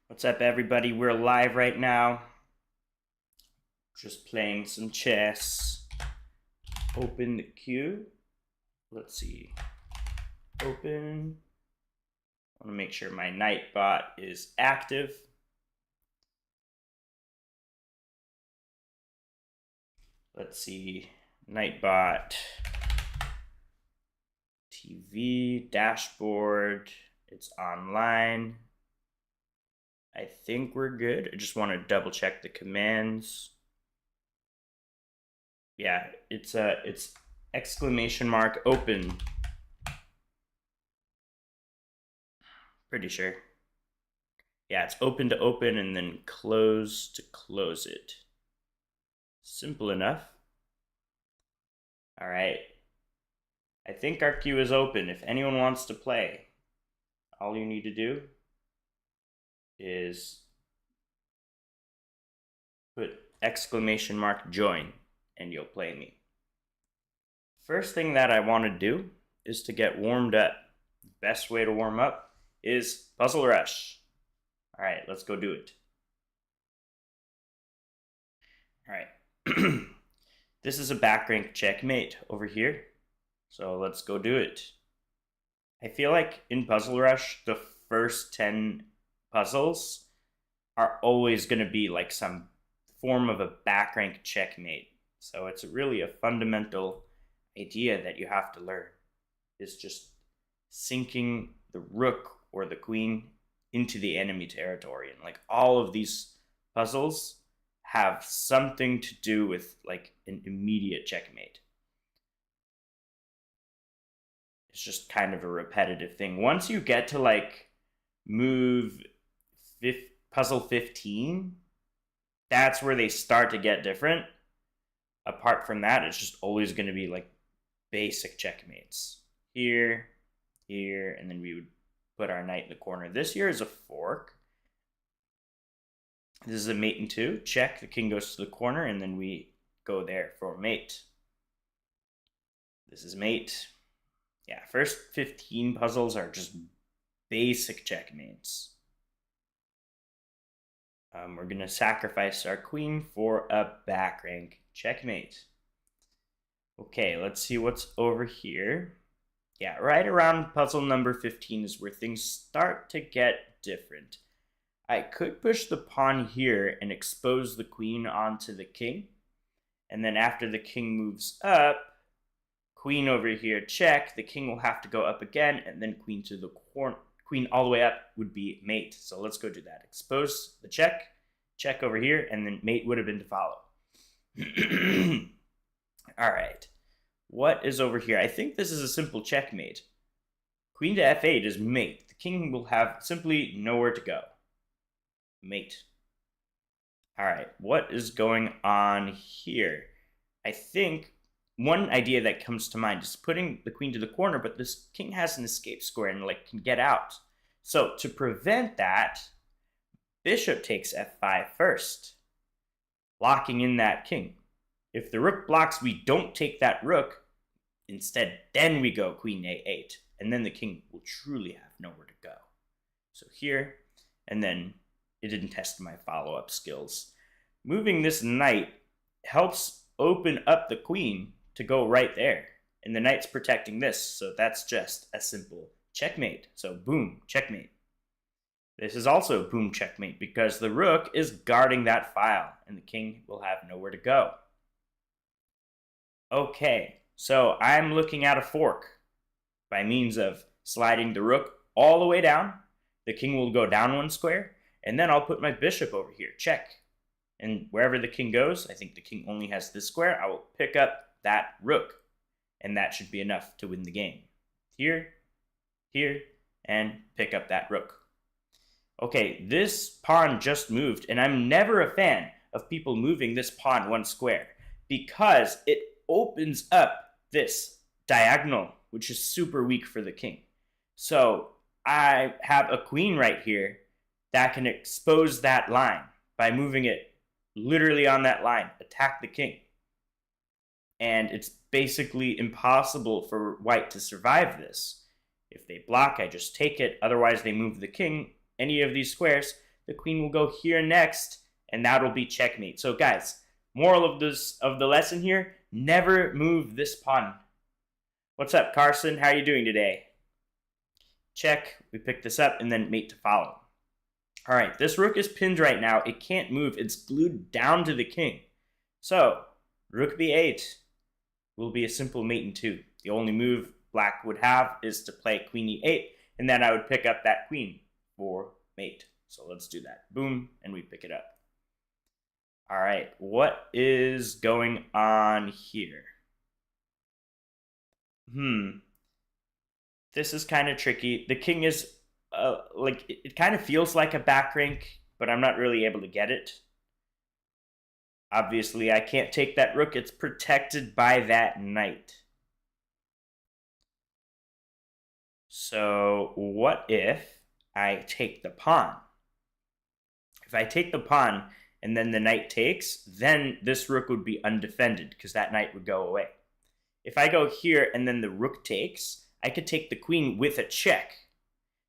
What's up, everybody? We're live right now. Just playing some chess. Open the queue. Let's see. Open. I want to make sure my Nightbot is active. Let's see. Nightbot. TV. Dashboard. It's online. I think we're good. I just want to double check the commands. Yeah, it's exclamation mark open. Pretty sure. Yeah, it's open to open and then close to close it. Simple enough. All right. I think our queue is open. If anyone wants to play, all you need to do is put exclamation mark join and you'll play me. First thing that I want to do is to get warmed up. The best way to warm up is Puzzle Rush. All right, let's go do it. All right. This is a back rank checkmate over here. So let's go do it. I feel like in Puzzle Rush, the first 10 puzzles are always going to be like some form of a back rank checkmate. So it's really a fundamental idea that you have to learn, is just sinking the rook or the queen into the enemy territory. And like all of these puzzles have something to do with like an immediate checkmate. It's just kind of a repetitive thing. Once you get to like move puzzle 15, that's where they start to get different. Apart from that, it's just always going to be like basic checkmates. Here, here, and then we would put our knight in the corner. This here is a fork. This is a mate in 2. Check, the king goes to the corner, and then we go there for mate. This is mate. Yeah, first 15 puzzles are just basic checkmates. We're going to sacrifice our queen for a back rank checkmate. Okay, let's see what's over here. Yeah, right around puzzle number 15 is where things start to get different. I could push the pawn here and expose the queen onto the king. And then after the king moves up, queen over here, check. The king will have to go up again, and then queen to the corner. Queen all the way up would be mate. So let's go do that. Expose the check, check over here, and then mate would have been to follow. All right. What is over here? I think this is a simple checkmate. Queen to f8 is mate. The king will have simply nowhere to go. Mate. All right. What is going on here? I think one idea that comes to mind is putting the queen to the corner, but this king has an escape square and like can get out. So to prevent that, bishop takes f5 first, locking in that king. If the rook blocks, we don't take that rook. Instead, then we go queen a8, and then the king will truly have nowhere to go. So here, and then it didn't test my follow-up skills. Moving this knight helps open up the queen to go right there, and the knight's protecting this, so that's just a simple checkmate. So boom, checkmate. This is also boom, checkmate, because the rook is guarding that file, and the king will have nowhere to go. Okay, so I'm looking at a fork by means of sliding the rook all the way down. The king will go down one square, and then I'll put my bishop over here, check. And wherever the king goes, I think the king only has this square, I will pick up that rook, and that should be enough to win the game. Here, here, and pick up that rook. Okay, this pawn just moved, and I'm never a fan of people moving this pawn one square because it opens up this diagonal, which is super weak for the king. So I have a queen right here that can expose that line by moving it literally on that line, attack the king. And it's basically impossible for white to survive this. If they block, I just take it. Otherwise, they move the king any of these squares. the queen will go here next, and that'll be checkmate. So guys, moral of the lesson here, never move this pawn. What's up, Carson? How are you doing today? Check, we pick this up, and then mate to follow. All right, this rook is pinned right now. It can't move. It's glued down to the king. So, rook b8 will be a simple mate in 2. The only move black would have is to play queen e8, and then I would pick up that queen for mate. So let's do that. Boom, and we pick it up. All right, what is going on here? This is kind of tricky. The king is, it kind of feels like a back rank, but I'm not really able to get it. Obviously, I can't take that rook. It's protected by that knight. So what if I take the pawn? If I take the pawn and then the knight takes, then this rook would be undefended because that knight would go away. If I go here and then the rook takes, I could take the queen with a check.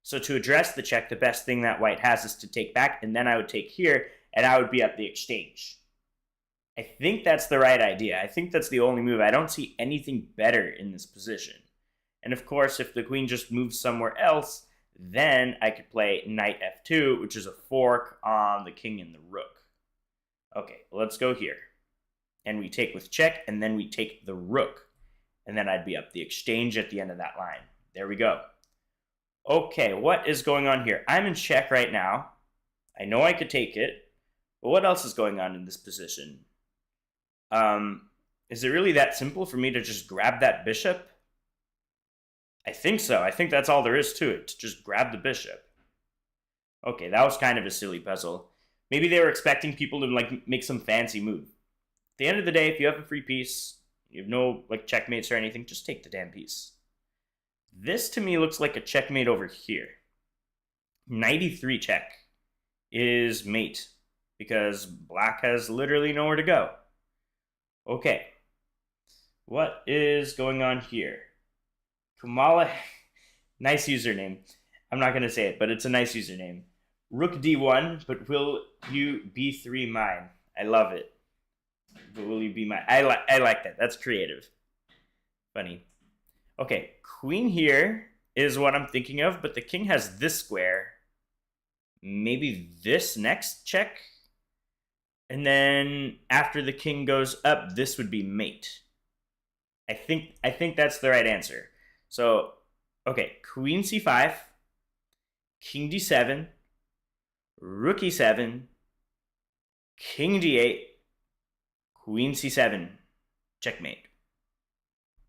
So to address the check, the best thing that white has is to take back, and then I would take here, and I would be up the exchange. I think that's the right idea. I think that's the only move. I don't see anything better in this position. And of course, if the queen just moves somewhere else, then I could play knight f2, which is a fork on the king and the rook. Okay, let's go here. And we take with check, and then we take the rook. And then I'd be up the exchange at the end of that line. There we go. Okay, what is going on here? I'm in check right now. I know I could take it, but what else is going on in this position? Is it really that simple for me to just grab that bishop? I think so. I think that's all there is to it, to just grab the bishop. Okay, that was kind of a silly puzzle. Maybe they were expecting people to make some fancy move. At the end of the day, if you have a free piece, you have no checkmates or anything, just take the damn piece. This to me looks like a checkmate over here. Knight e3 check is mate because black has literally nowhere to go. Okay, what is going on here? Kamala, nice username. I'm not going to say it, but it's a nice username. Rook d1, but will you b3 mine? I love it. But will you be mine? I like that. That's creative. Funny. Okay, queen here is what I'm thinking of, but the king has this square. Maybe this next check? And then after the king goes up, this would be mate. I think that's the right answer. So, okay, queen c5, king d7, rook e7, king d8, queen c7, checkmate.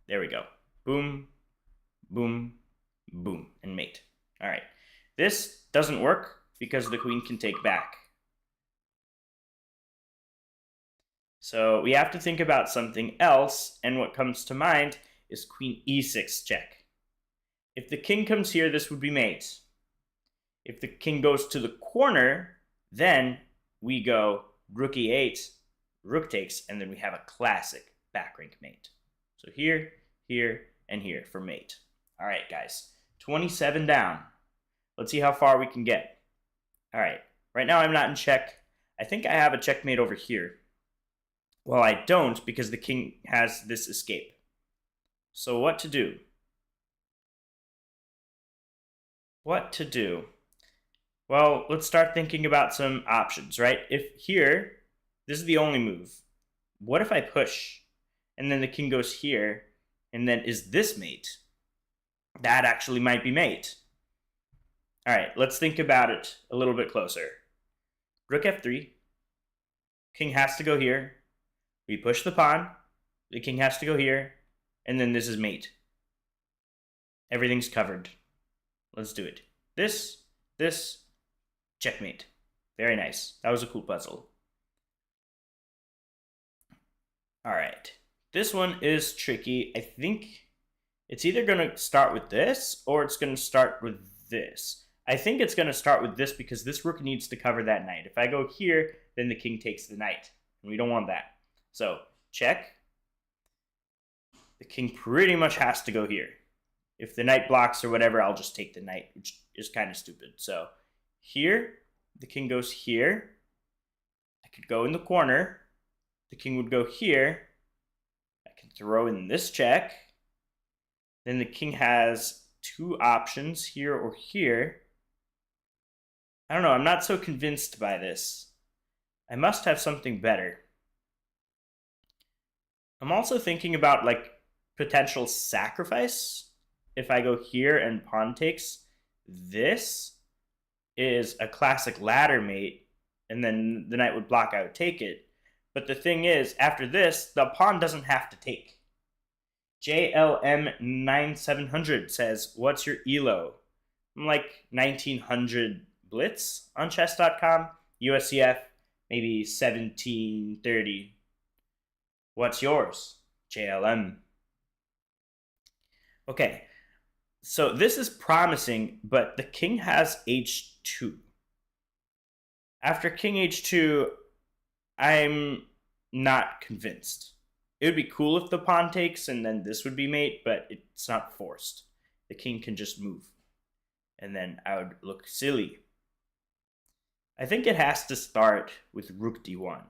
There we go. Boom, boom, boom, and mate. All right. This doesn't work because the queen can take back. So we have to think about something else, and what comes to mind is queen e6 check. If the king comes here, this would be mate. If the king goes to the corner, then we go rook e8, rook takes, and then we have a classic back rank mate. So here, here, and here for mate. All right, guys, 27 down. Let's see how far we can get. All right, right now I'm not in check. I think I have a checkmate over here. Well, I don't because the king has this escape. So what to do? What to do? Well, let's start thinking about some options, right? If here, this is the only move. What if I push? And then the king goes here, and then is this mate? That actually might be mate. All right, let's think about it a little bit closer. Rook f3. King has to go here. We push the pawn. The king has to go here. And then this is mate. Everything's covered. Let's do it. This, checkmate. Very nice. That was a cool puzzle. All right. This one is tricky. I think it's either going to start with this or it's going to start with this. I think it's going to start with this because this rook needs to cover that knight. If I go here, then the king takes the knight. And we don't want that. So, check. The king pretty much has to go here. If the knight blocks or whatever, I'll just take the knight, which is kind of stupid. So, here, The king goes here. I could go in the corner. The king would go here. I can throw in this check. Then the king has two options here or here. I don't know. I'm not so convinced by this. I must have something better. I'm also thinking about like potential sacrifice. If I go here and pawn takes, this is a classic ladder mate, and then the knight would block, I would take it. But the thing is, after this, the pawn doesn't have to take. JLM9700 says, what's your ELO? I'm like 1900 Blitz on chess.com. USCF, maybe 1730. What's yours? JLM. Okay, so this is promising, but the king has h2. After king h2, I'm not convinced. It would be cool if the pawn takes and then this would be mate, but it's not forced. The king can just move. And then I would look silly. I think it has to start with rook d1.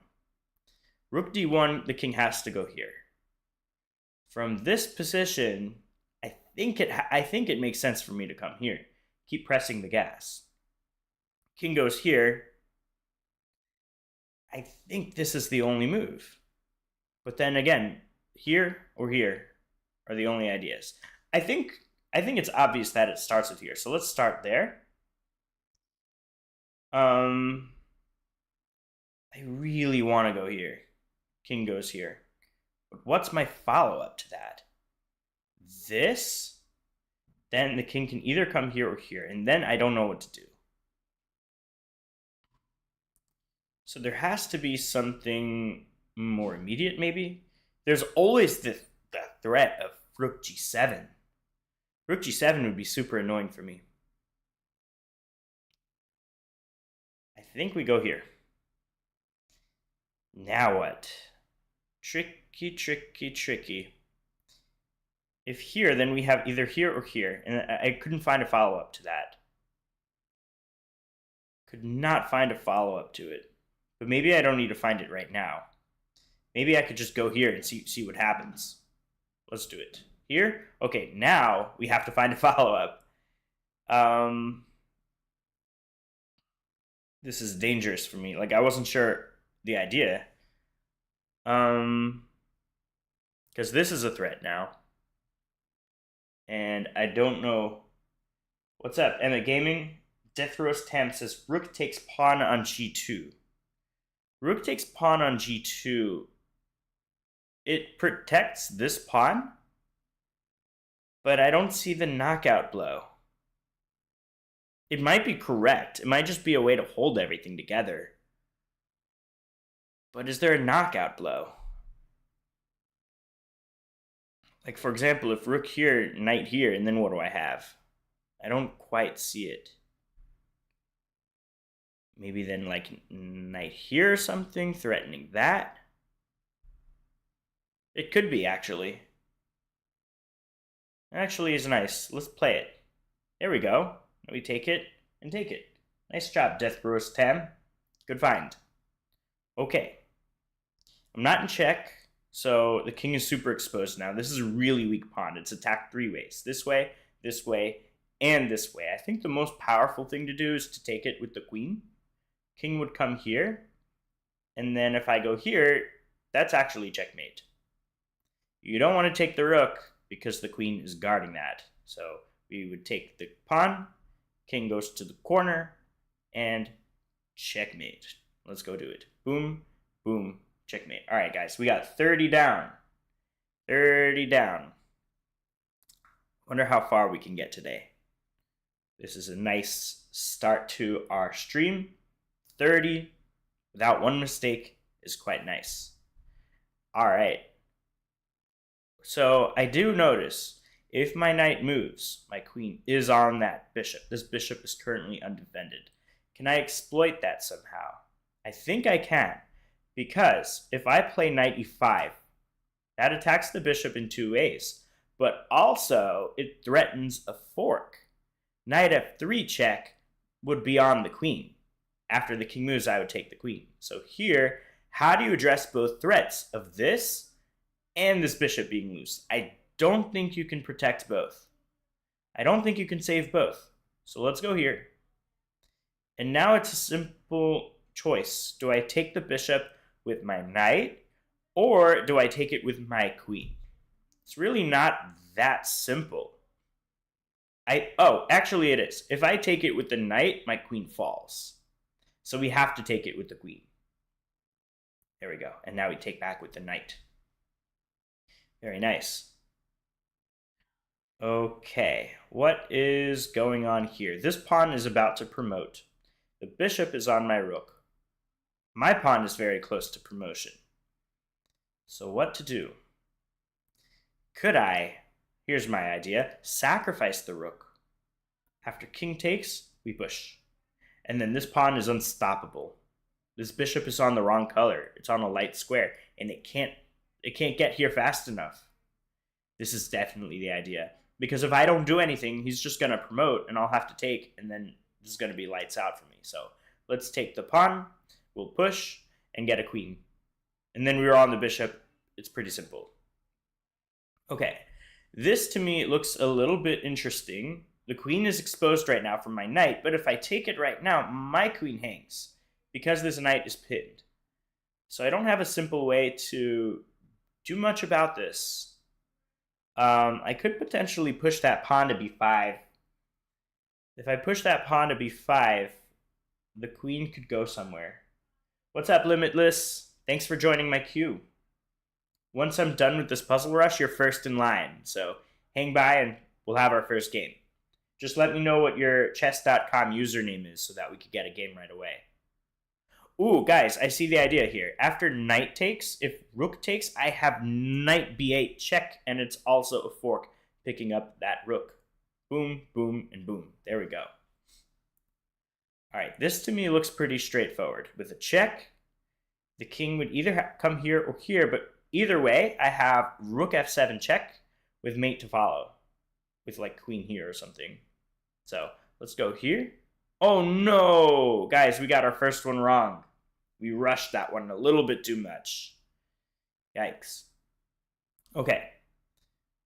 Rook d1, the king has to go here. From this position, I think it makes sense for me to come here. Keep pressing the gas. King goes here. I think this is the only move. But then again, here or here are the only ideas. I think it's obvious that it starts with here. So let's start there. I really want to go here. King goes here. But what's my follow-up to that? This? Then the king can either come here or here. And then I don't know what to do. So there has to be something more immediate, maybe. There's always the threat of rook g7. Rook g7 would be super annoying for me. I think we go here. Now what? Tricky, tricky, tricky. If here, then we have either here or here. And I couldn't find a follow-up to that. Could not find a follow-up to it. But maybe I don't need to find it right now. Maybe I could just go here and see what happens. Let's do it. Here? Okay, now we have to find a follow-up. This is dangerous for me. Like, I wasn't sure the idea. Because this is a threat now. And I don't know. What's up, Emma Gaming? Death Roast Tam says, rook takes pawn on g2. Rook takes pawn on g2. It protects this pawn, but I don't see the knockout blow. It might be correct. It might just be a way to hold everything together. But is there a knockout blow? Like, for example, if rook here, knight here, and then what do I have? I don't quite see it. Maybe then, like, knight here or something, threatening that. It could be, actually. Actually is nice. Let's play it. There we go. We take it and take it. Nice job, Death Roast Tam. Good find. Okay. I'm not in check, so the king is super exposed now. This is a really weak pawn. It's attacked three ways. This way, and this way. I think the most powerful thing to do is to take it with the queen. King would come here. And then if I go here, that's actually checkmate. You don't want to take the rook because the queen is guarding that. So we would take the pawn. King goes to the corner. And checkmate. Let's go do it. Boom, boom, checkmate. All right, guys. We got 30 down. 30 down. Wonder how far we can get today. This is a nice start to our stream. 30 without one mistake is quite nice. All right. So I do notice if my knight moves, my queen is on that bishop. This bishop is currently undefended. Can I exploit that somehow? I think I can, because if I play knight e5, that attacks the bishop in two ways, but also it threatens a fork. Knight f3 check would be on the queen. after the king moves, I would take the queen. So here, how do you address both threats of this and this bishop being loose? I don't think you can protect both. I don't think you can save both. So let's go here. And now it's a simple choice. Do I take the bishop with my knight, or do I take it with my queen? It's really not that simple. Actually it is. If I take it with the knight, my queen falls. So we have to take it with the queen. There we go. And now we take back with the knight. Very nice. Okay, what is going on here? This pawn is about to promote. The bishop is on my rook. My pawn is very close to promotion. So what to do? Could I, here's my idea, sacrifice the rook. After king takes, we push. And then this pawn is unstoppable. This bishop is on the wrong color. It's on a light square, and it can't get here fast enough. This is definitely the idea. Because if I don't do anything, he's just going to promote, and I'll have to take, and then this is going to be lights out for me. So let's take the pawn, we'll push, and get a queen. And then we're on the bishop. It's pretty simple. Okay, this to me looks a little bit interesting. The queen is exposed right now from my knight, but if I take it right now, my queen hangs because this knight is pinned. So I don't have a simple way to do much about this. I could potentially push that pawn to b5. If I push that pawn to b5, the queen could go somewhere. What's up, Limitless? Thanks for joining my queue. Once I'm done with this puzzle rush, you're first in line. So hang by and we'll have our first game. Just let me know what your chess.com username is so that we could get a game right away. Ooh, guys, I see the idea here. After knight takes, if rook takes, I have knight b8 check, and it's also a fork picking up that rook. Boom, boom, and boom. There we go. All right, this to me looks pretty straightforward. With a check, the king would either come here or here, but either way, I have rook f7 check with mate to follow, with like queen here or something. So let's go here. Oh no, guys, we got our first one wrong. We rushed that one a little bit too much. Yikes. Okay,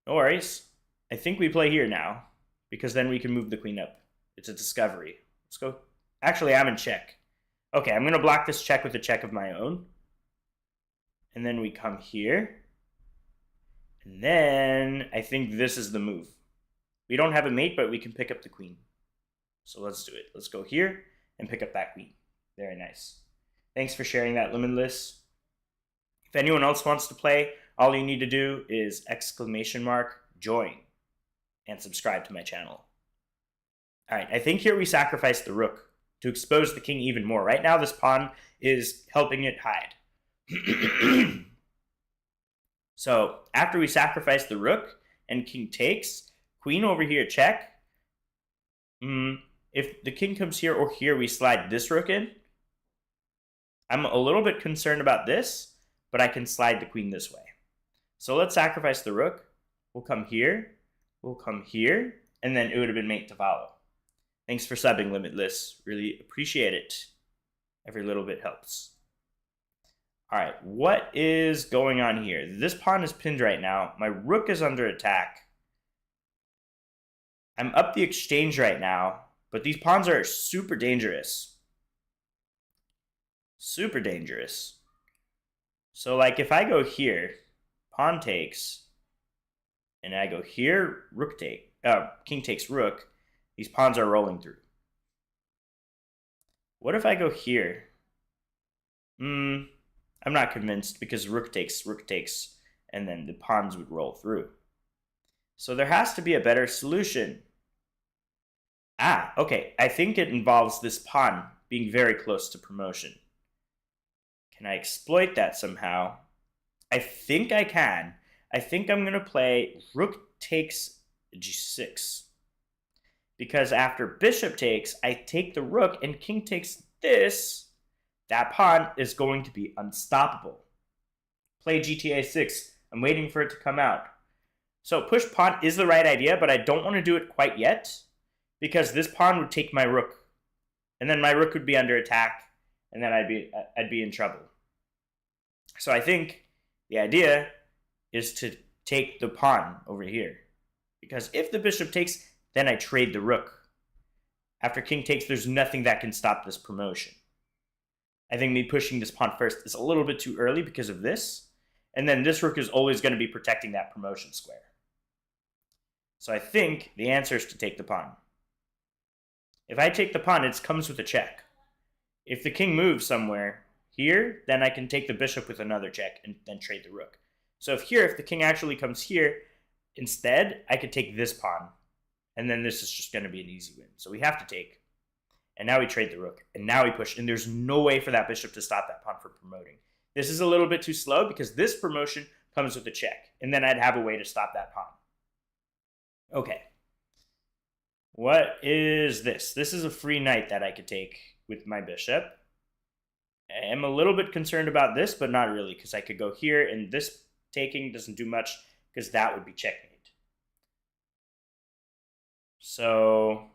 no worries. I think we play here now, because then we can move the queen up. It's a discovery. Let's go. Actually, I'm in check. Okay, I'm going to block this check with a check of my own. And then we come here. And then I think this is the move. We don't have a mate, but we can pick up the queen. So let's do it. Let's go here and pick up that queen. Very nice. Thanks for sharing that, Limitless. If anyone else wants to play, all you need to do is !join and subscribe to my channel. All right, I think here we sacrifice the rook to expose the king even more. Right now, this pawn is helping it hide. So after we sacrifice the rook and king takes, queen over here check. If the king comes here or here, we slide this rook in. I'm a little bit concerned about this, but I can slide the queen this way. So let's sacrifice the rook. We'll come here, and then it would have been mate to follow. Thanks for subbing, Limitless. Really appreciate it. Every little bit helps. All right, what is going on here? This pawn is pinned right now. My rook is under attack. I'm up the exchange right now, but these pawns are super dangerous. Super dangerous. So like if I go here, pawn takes, and I go here, rook take, king takes rook, these pawns are rolling through. What if I go here? I'm not convinced because rook takes, and then the pawns would roll through. So there has to be a better solution. Okay, I think it involves this pawn being very close to promotion. Can I exploit that somehow? I think I can. I think I'm going to play rook takes g6. Because after bishop takes, I take the rook and king takes this. That pawn is going to be unstoppable. Play GTA 6. I'm waiting for it to come out. So push pawn is the right idea, but I don't want to do it quite yet. Because this pawn would take my rook. and then my rook would be under attack, and then I'd be in trouble. So I think the idea is to take the pawn over here, because if the bishop takes, then I trade the rook. After king takes, there's nothing that can stop this promotion. I think me pushing this pawn first is a little bit too early because of this, and then this rook is always going to be protecting that promotion square. So I think the answer is to take the pawn. If I take the pawn, it comes with a check. If the king moves somewhere here, then I can take the bishop with another check and then trade the rook. So if the king actually comes here, instead, I could take this pawn, and then this is just going to be an easy win. So we have to take, and now we trade the rook, and now we push, and there's no way for that bishop to stop that pawn from promoting. This is a little bit too slow because this promotion comes with a check, and then I'd have a way to stop that pawn. Okay. What is this? This is a free knight that I could take with my bishop. I am a little bit concerned about this, but not really, because I could go here, and this taking doesn't do much, because that would be checkmate. So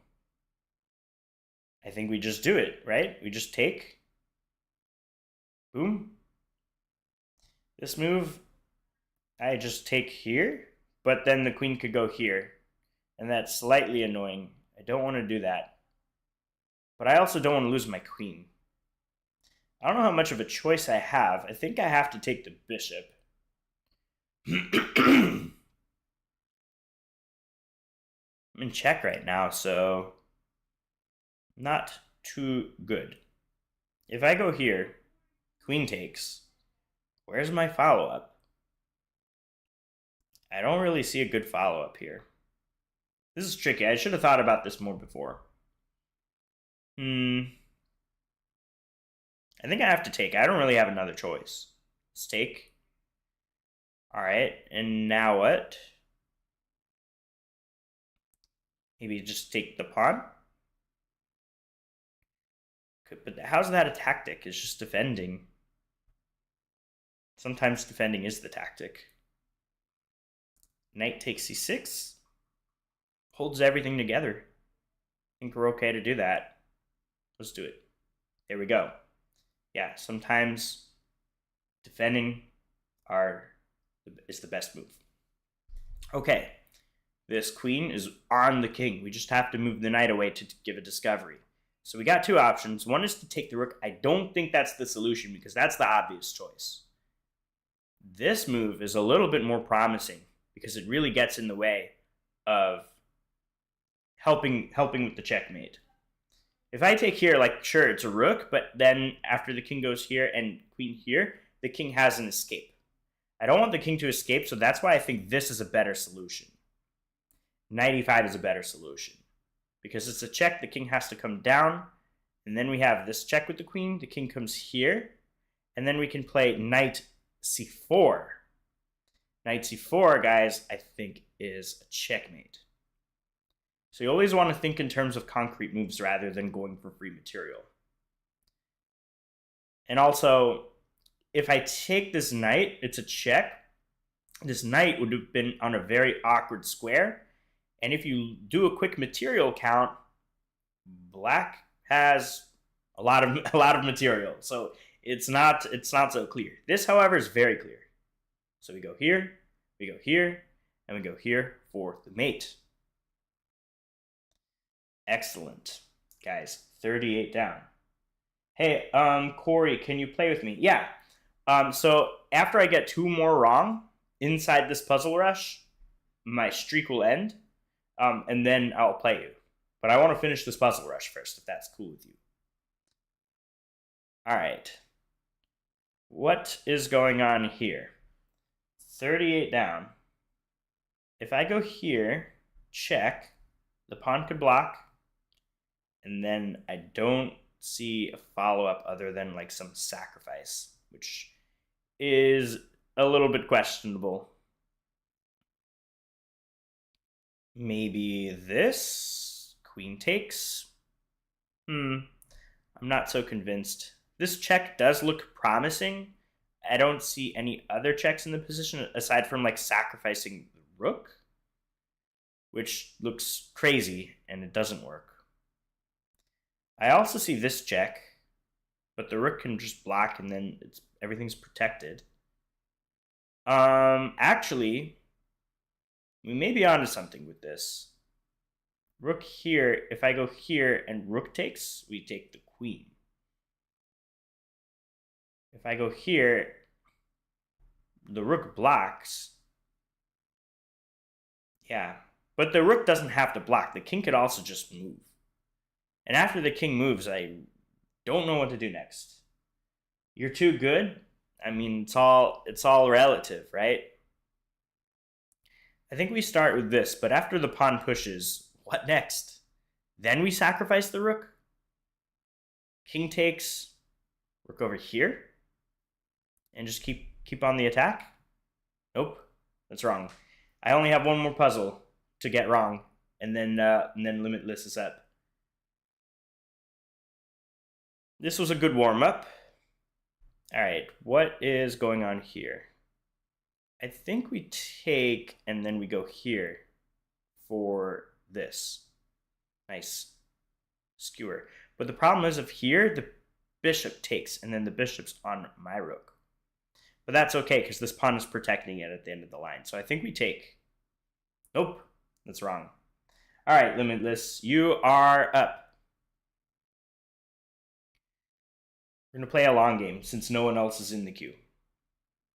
I think we just do it, right? We just take. Boom. This move, I just take here, but then the queen could go here. And that's slightly annoying. I don't want to do that. But I also don't want to lose my queen. I don't know how much of a choice I have. I think I have to take the bishop. I'm in check right now, so not too good. If I go here, queen takes, where's my follow-up? I don't really see a good follow-up here. This is tricky. I should have thought about this more before. I think I have to take. I don't really have another choice. Let's take. All right, and now what? Maybe just take the pawn? But how's that a tactic? It's just defending. Sometimes defending is the tactic. Knight takes c6. Holds everything together. I think we're okay to do that. Let's do it. There we go. Yeah, sometimes defending is the best move. Okay, this queen is on the king. We just have to move the knight away to give a discovery. So we got two options. One is to take the rook. I don't think that's the solution because that's the obvious choice. This move is a little bit more promising because it really gets in the way of helping with the checkmate. If I take here, like, sure, it's a rook, but then after the king goes here and queen here, the king has an escape. I don't want the king to escape, so that's why I think this is a better solution. Knight e5 is a better solution. Because it's a check, the king has to come down, and then we have this check with the queen, the king comes here, and then we can play knight c4. Knight c4, guys, I think is a checkmate. So you always want to think in terms of concrete moves rather than going for free material. And also, if I take this knight, it's a check. This knight would have been on a very awkward square. And if you do a quick material count, black has a lot of material. So it's not so clear. This, however, is very clear. So we go here, and we go here for the mate. Excellent. Guys, 38 down. Hey, Corey, can you play with me? Yeah. So after I get two more wrong inside this puzzle rush, my streak will end, and then I'll play you. But I want to finish this puzzle rush first, if that's cool with you. All right. What is going on here? 38 down. If I go here, check, the pawn could block, and then I don't see a follow-up other than like some sacrifice, which is a little bit questionable. Maybe this? Queen takes? I'm not so convinced. This check does look promising. I don't see any other checks in the position aside from like sacrificing the rook, which looks crazy and it doesn't work. I also see this check, but the rook can just block and then everything's protected. Actually, we may be onto something with this. Rook here, if I go here and rook takes, we take the queen. If I go here, the rook blocks. Yeah, but the rook doesn't have to block. The king could also just move. And after the king moves, I don't know what to do next. You're too good? I mean, it's all relative, right? I think we start with this, but after the pawn pushes, what next? Then we sacrifice the rook? King takes, rook over here? And just keep on the attack? Nope, that's wrong. I only have one more puzzle to get wrong, and then Limitless is up. This was a good warm-up. All right, what is going on here? I think we take, and then we go here for this. Nice skewer. But the problem is if here, the bishop takes, and then the bishop's on my rook. But that's okay, because this pawn is protecting it at the end of the line. So I think we take. Nope, that's wrong. All right, Limitless, you are up. We're going to play a long game since no one else is in the queue.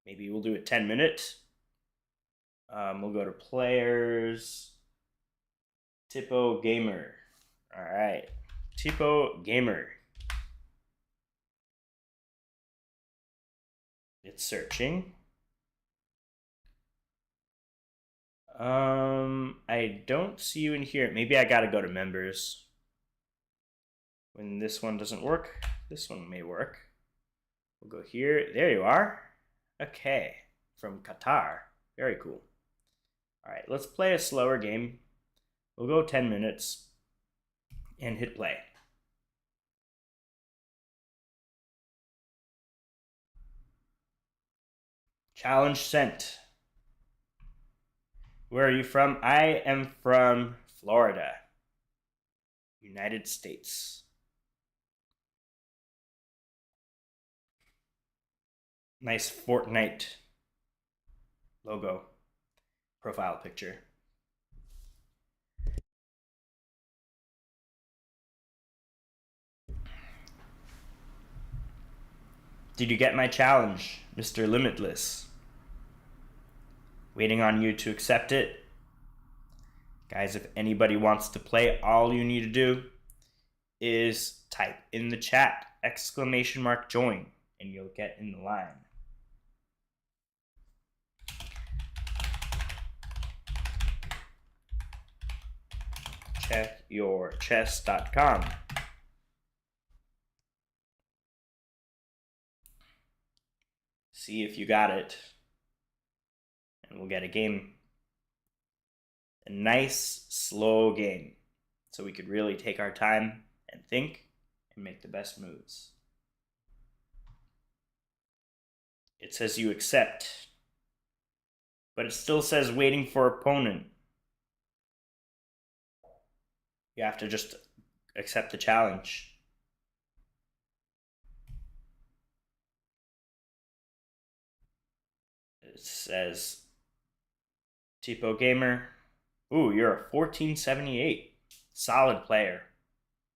Maybe we'll do it 10 minutes. We'll go to players. Tipo Gamer. All right, Tipo Gamer. It's searching. I don't see you in here. Maybe I gotta go to members. When this one doesn't work, this one may work. We'll go here. There you are. Okay, from Qatar. Very cool. All right, let's play a slower game. We'll go 10 minutes and hit play. Challenge sent. Where are you from? I am from Florida, United States. Nice Fortnite logo profile picture. Did you get my challenge, Mr. Limitless? Waiting on you to accept it. Guys, if anybody wants to play, all you need to do is type in the chat !join and you'll get in the line. Checkyourchess.com. See if you got it. And we'll get a game. A nice, slow game. So we could really take our time and think and make the best moves. It says you accept. But it still says waiting for opponent. You have to just accept the challenge. It says Tipo Gamer. Ooh, you're a 1478. Solid player.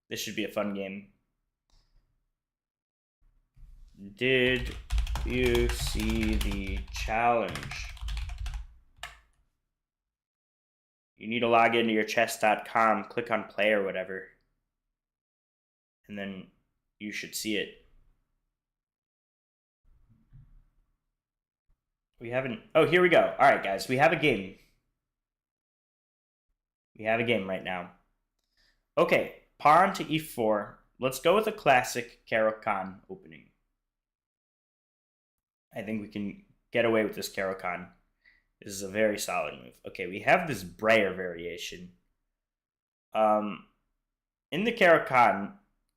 This should be a fun game. Did you see the challenge? You need to log into your chess.com, click on play or whatever, and then you should see it. We haven't. Oh, here we go. All right, guys, we have a game. We have a game right now. Okay, pawn to e4. Let's go with a classic Caro-Kann opening. I think we can get away with this Caro-Kann. This is a very solid move. Okay, we have this Breyer variation. In the Caro-Kann,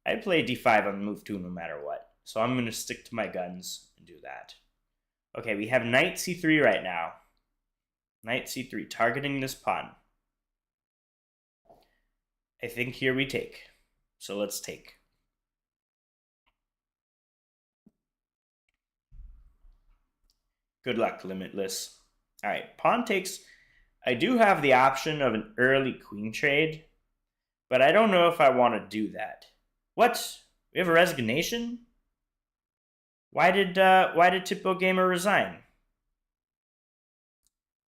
I play d5 on move 2 no matter what. So I'm going to stick to my guns and do that. Okay, we have knight c3 right now. Knight c3, targeting this pawn. I think here we take. So let's take. Good luck, Limitless. All right, pawn takes. I do have the option of an early queen trade, but I don't know if I want to do that. What? We have a resignation? Why did Tipo Gamer resign?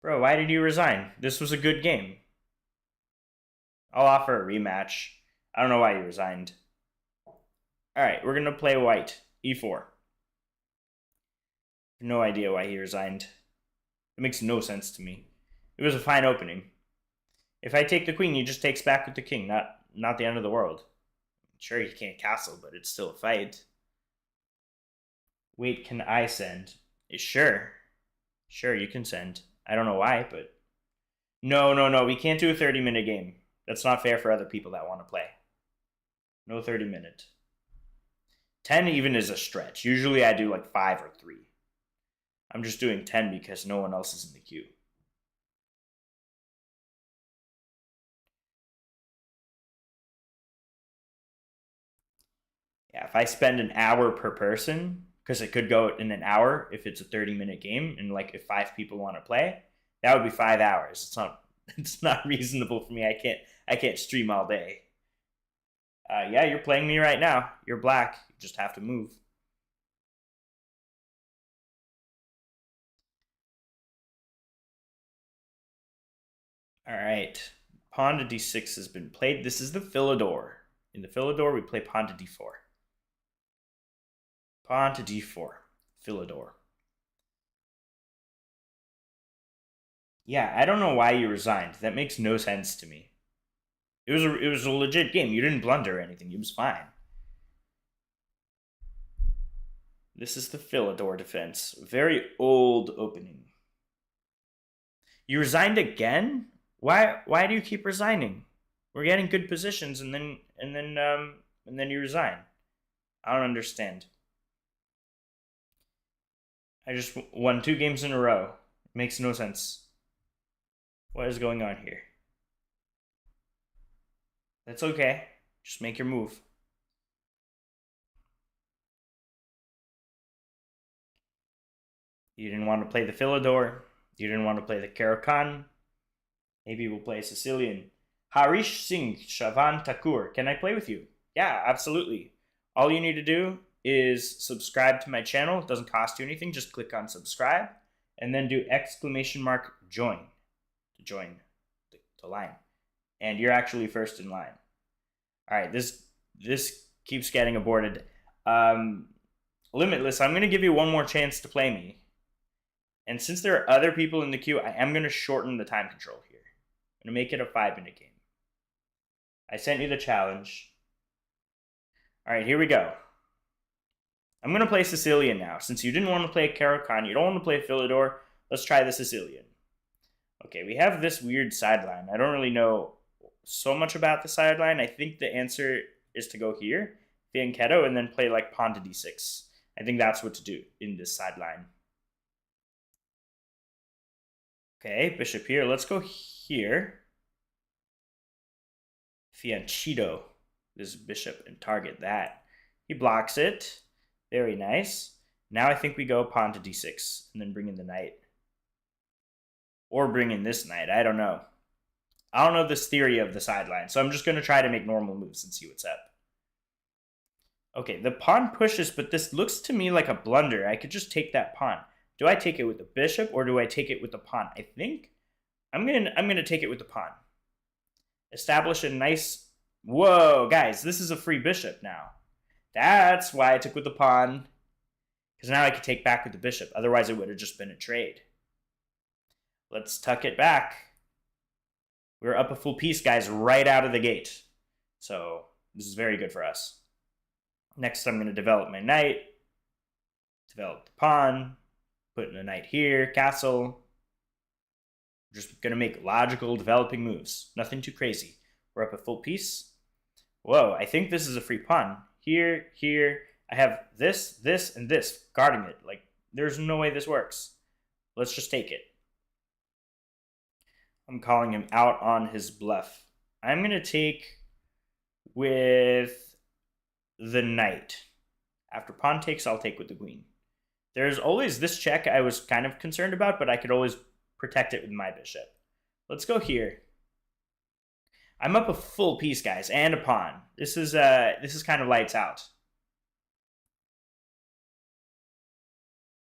Bro, why did you resign? This was a good game. I'll offer a rematch. I don't know why you resigned. Alright, we're gonna play white. E4. No idea why he resigned. It makes no sense to me. It was a fine opening. If I take the queen, he just takes back with the king. Not the end of the world. Sure, he can't castle, but it's still a fight. Wait, can I send? Sure. Sure, you can send. I don't know why, but... No. We can't do a 30-minute game. That's not fair for other people that want to play. No 30-minute. 10 even is a stretch. Usually I do like 5 or 3. I'm just doing 10 because no one else is in the queue. Yeah, if I spend an hour per person, because it could go in an hour if it's a 30-minute game, and like if 5 people want to play, that would be 5 hours. It's not reasonable for me. I can't stream all day. Yeah, you're playing me right now. You're black. You just have to move. All right. Pawn to d6 has been played. This is the Philidor. In the Philidor, we play pawn to d4. Pawn to d4. Philidor. Yeah, I don't know why you resigned. That makes no sense to me. It was a legit game. You didn't blunder or anything. It was fine. This is the Philidor defense. Very old opening. You resigned again? Why do you keep resigning? We're getting good positions and then you resign. I don't understand. I just won 2 games in a row. It makes no sense. What is going on here? That's okay. Just make your move. You didn't want to play the Philidor. You didn't want to play the Caro-Kann. Maybe we'll play Sicilian. Harish Singh, Shavan Thakur. Can I play with you? Yeah, absolutely. All you need to do is subscribe to my channel. It doesn't cost you anything. Just click on subscribe and then do !join to join the line. And you're actually first in line. All right, this keeps getting aborted. Limitless, I'm going to give you one more chance to play me. And since there are other people in the queue, I am going to shorten the time control here. I'm going to make it a 5-minute game. I sent you the challenge. All right, here we go. I'm going to play Sicilian now. Since you didn't want to play Caro-Kann, you don't want to play Philidor, let's try the Sicilian. Okay, we have this weird sideline. I don't really know so much about the sideline. I think the answer is to go here, fianchetto, and then play like pawn to d6. I think that's what to do in this sideline. Okay, bishop here. Let's go here. Fianchetto this bishop and target that. He blocks it. Very nice. Now I think we go pawn to d6 and then bring in the knight. Or bring in this knight. I don't know. I don't know this theory of the sideline, so I'm just going to try to make normal moves and see what's up. Okay, the pawn pushes, but this looks to me like a blunder. I could just take that pawn. Do I take it with the bishop or do I take it with the pawn? I think I'm gonna take it with the pawn. Establish a nice... Whoa, guys, this is a free bishop now. That's why I took with the pawn. Because now I could take back with the bishop. Otherwise, it would have just been a trade. Let's tuck it back. We're up a full piece, guys, right out of the gate. So this is very good for us. Next, I'm going to develop my knight. Develop the pawn. Put in a knight here. Castle. Just going to make logical developing moves. Nothing too crazy. We're up a full piece. Whoa, I think this is a free pawn. Here, here. I have this, this, and this guarding it. Like, there's no way this works. Let's just take it. I'm calling him out on his bluff. I'm going to take with the knight. After pawn takes, I'll take with the queen. There's always this check I was kind of concerned about, but I could always protect it with my bishop. Let's go here. I'm up a full piece, guys, and a pawn. This is kind of lights out.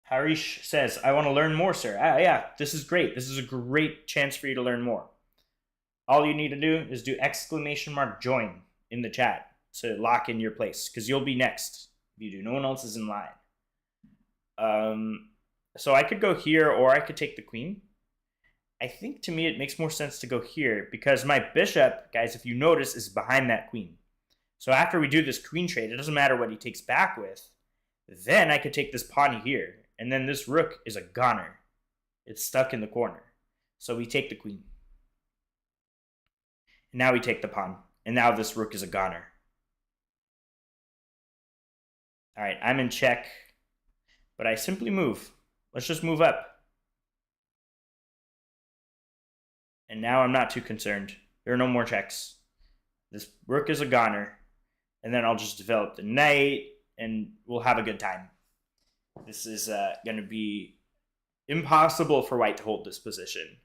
Harish says, I want to learn more, sir. Yeah, this is great. This is a great chance for you to learn more. All you need to do is do !join in the chat to lock in your place, because you'll be next if you do. No one else is in line. So I could go here, or I could take the queen. I think to me it makes more sense to go here, because my bishop, guys, if you notice, is behind that queen. So after we do this queen trade, it doesn't matter what he takes back with. Then I could take this pawn here, and then this rook is a goner. It's stuck in the corner. So we take the queen. And now we take the pawn, and now this rook is a goner. All right, I'm in check, but I simply move. Let's just move up. And now I'm not too concerned. There are no more checks. This rook is a goner, and then I'll just develop the knight, and we'll have a good time. This is going to be impossible for white to hold this position.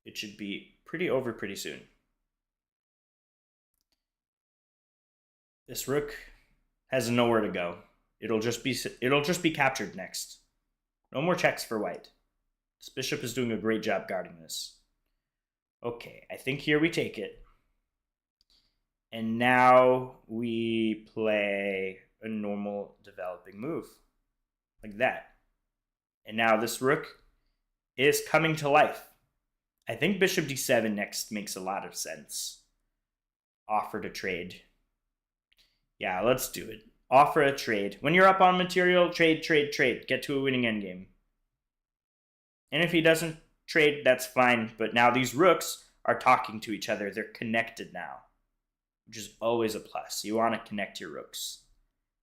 It should be pretty over pretty soon. This rook has nowhere to go. It'll just be captured next. No more checks for white. This bishop is doing a great job guarding this. Okay, I think here we take it. And now we play a normal developing move. Like that. And now this rook is coming to life. I think bishop d7 next makes a lot of sense. Offer to trade. Yeah, let's do it. Offer a trade. When you're up on material, trade, trade, trade. Get to a winning endgame. And if he doesn't trade, that's fine. But now these rooks are talking to each other. They're connected now, which is always a plus. You want to connect your rooks,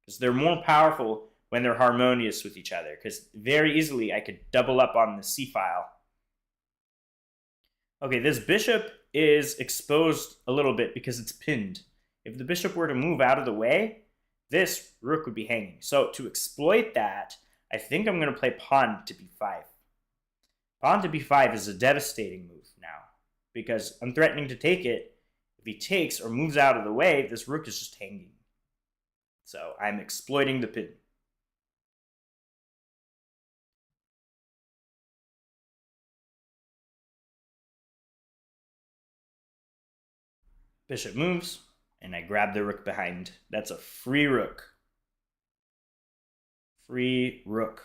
because they're more powerful when they're harmonious with each other. Because very easily I could double up on the c-file. Okay, this bishop is exposed a little bit because it's pinned. If the bishop were to move out of the way, this rook would be hanging. So to exploit that, I think I'm going to play pawn to b5. Pawn to b5 is a devastating move now, because I'm threatening to take it. If he takes or moves out of the way, this rook is just hanging. So I'm exploiting the pin. Bishop moves, and I grab the rook behind. That's a free rook. Free rook.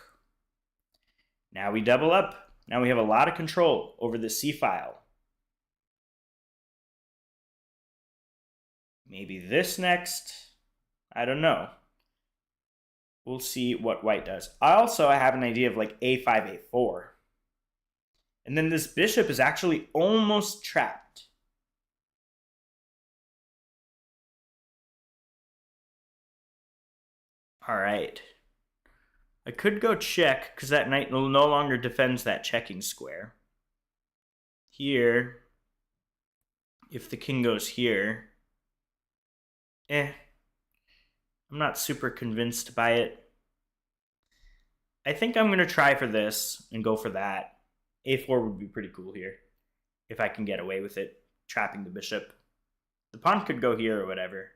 Now we double up. Now we have a lot of control over the c-file. Maybe this next. I don't know. We'll see what white does. I have an idea of like a5, a4. And then this bishop is actually almost trapped. All right. I could go check, because that knight no longer defends that checking square. Here, if the king goes here, I'm not super convinced by it. I think I'm going to try for this and go for that. a4 would be pretty cool here, if I can get away with it, trapping the bishop. The pawn could go here or whatever,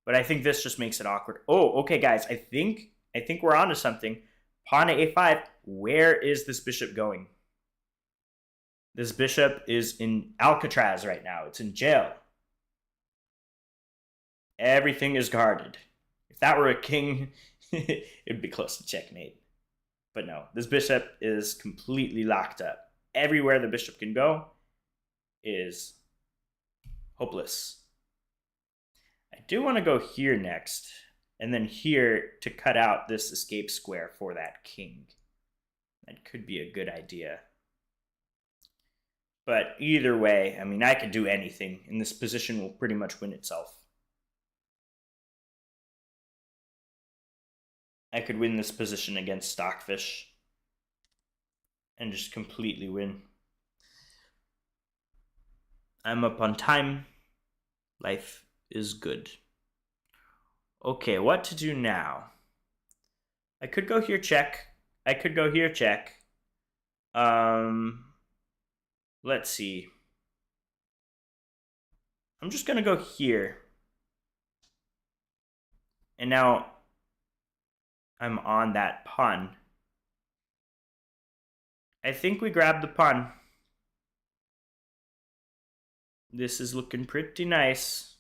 but I think this just makes it awkward. Oh, okay, guys, I think we're onto something. Pawn to a5. Where is this bishop going? This bishop is in Alcatraz right now. It's in jail. Everything is guarded. If that were a king, it'd be close to checkmate. But no, this bishop is completely locked up. Everywhere the bishop can go is hopeless. I do want to go here next, and then here to cut out this escape square for that king. That could be a good idea. But either way, I mean, I could do anything, and this position will pretty much win itself. I could win this position against Stockfish and just completely win. I'm up on time. Life is good. Okay, what to do now? I could go here, check. I could go here, check. Let's see. I'm just going to go here. And now I'm on that pawn. I think we grabbed the pawn. This is looking pretty nice.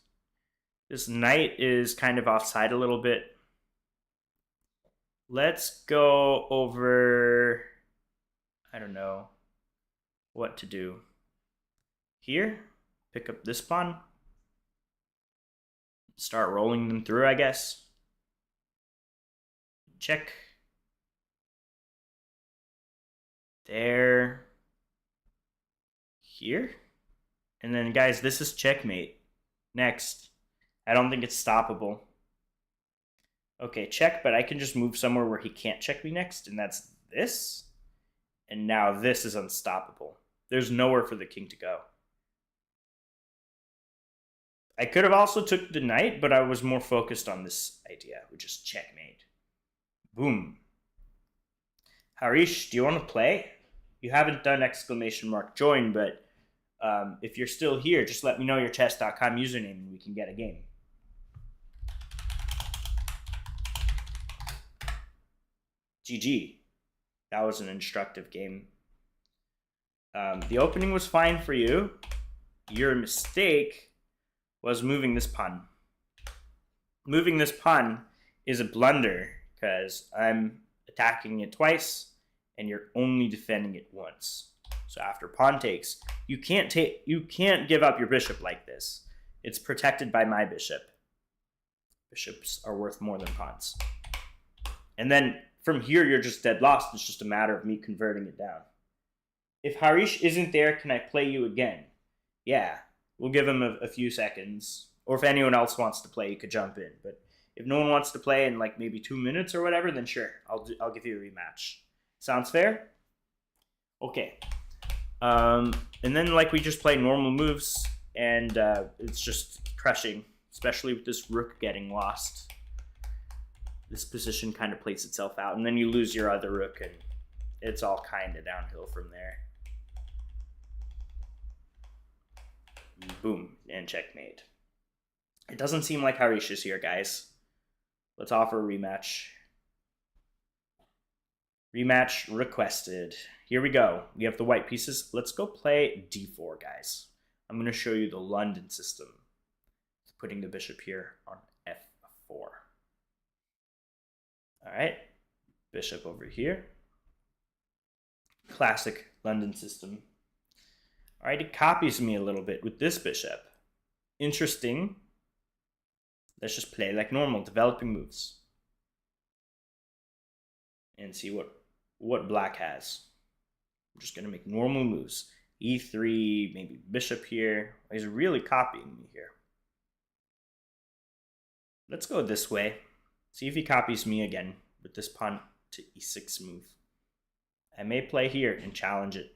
This knight is kind of offside a little bit. Let's go over, I don't know what to do. Here, pick up this pawn. Start rolling them through, I guess. Check. There. Here. And then, guys, this is checkmate. Next. I don't think it's stoppable. Okay, check, but I can just move somewhere where he can't check me next, and that's this. And now this is unstoppable. There's nowhere for the king to go. I could have also took the knight, but I was more focused on this idea, which is checkmate. Boom. Harish, do you want to play? You haven't done !join, but if you're still here, just let me know your chess.com username and we can get a game. GG. That was an instructive game. The opening was fine for you. Your mistake was moving this pawn. Moving this pawn is a blunder because I'm attacking it twice and you're only defending it once. So after pawn takes, you can't give up your bishop like this. It's protected by my bishop. Bishops are worth more than pawns. And then from here, you're just dead lost. It's just a matter of me converting it down. If Harish isn't there, can I play you again? Yeah, we'll give him a few seconds. Or if anyone else wants to play, you could jump in. But if no one wants to play in like maybe 2 minutes or whatever, then sure, I'll give you a rematch. Sounds fair? Okay. And then like we just play normal moves, and it's just crushing, especially with this rook getting lost. This position kind of plays itself out, and then you lose your other rook, and it's all kind of downhill from there. Boom, and checkmate. It doesn't seem like Harish is here, guys. Let's offer a rematch. Rematch requested. Here we go. We have the white pieces. Let's go play d4, guys. I'm going to show you the London system. Putting the bishop here on f4. All right, bishop over here. Classic London system. All right, it copies me a little bit with this bishop. Interesting. Let's just play like normal, developing moves. And see what black has. I'm just going to make normal moves. e3, maybe bishop here. He's really copying me here. Let's go this way. See if he copies me again with this pawn to e6 move. I may play here and challenge it.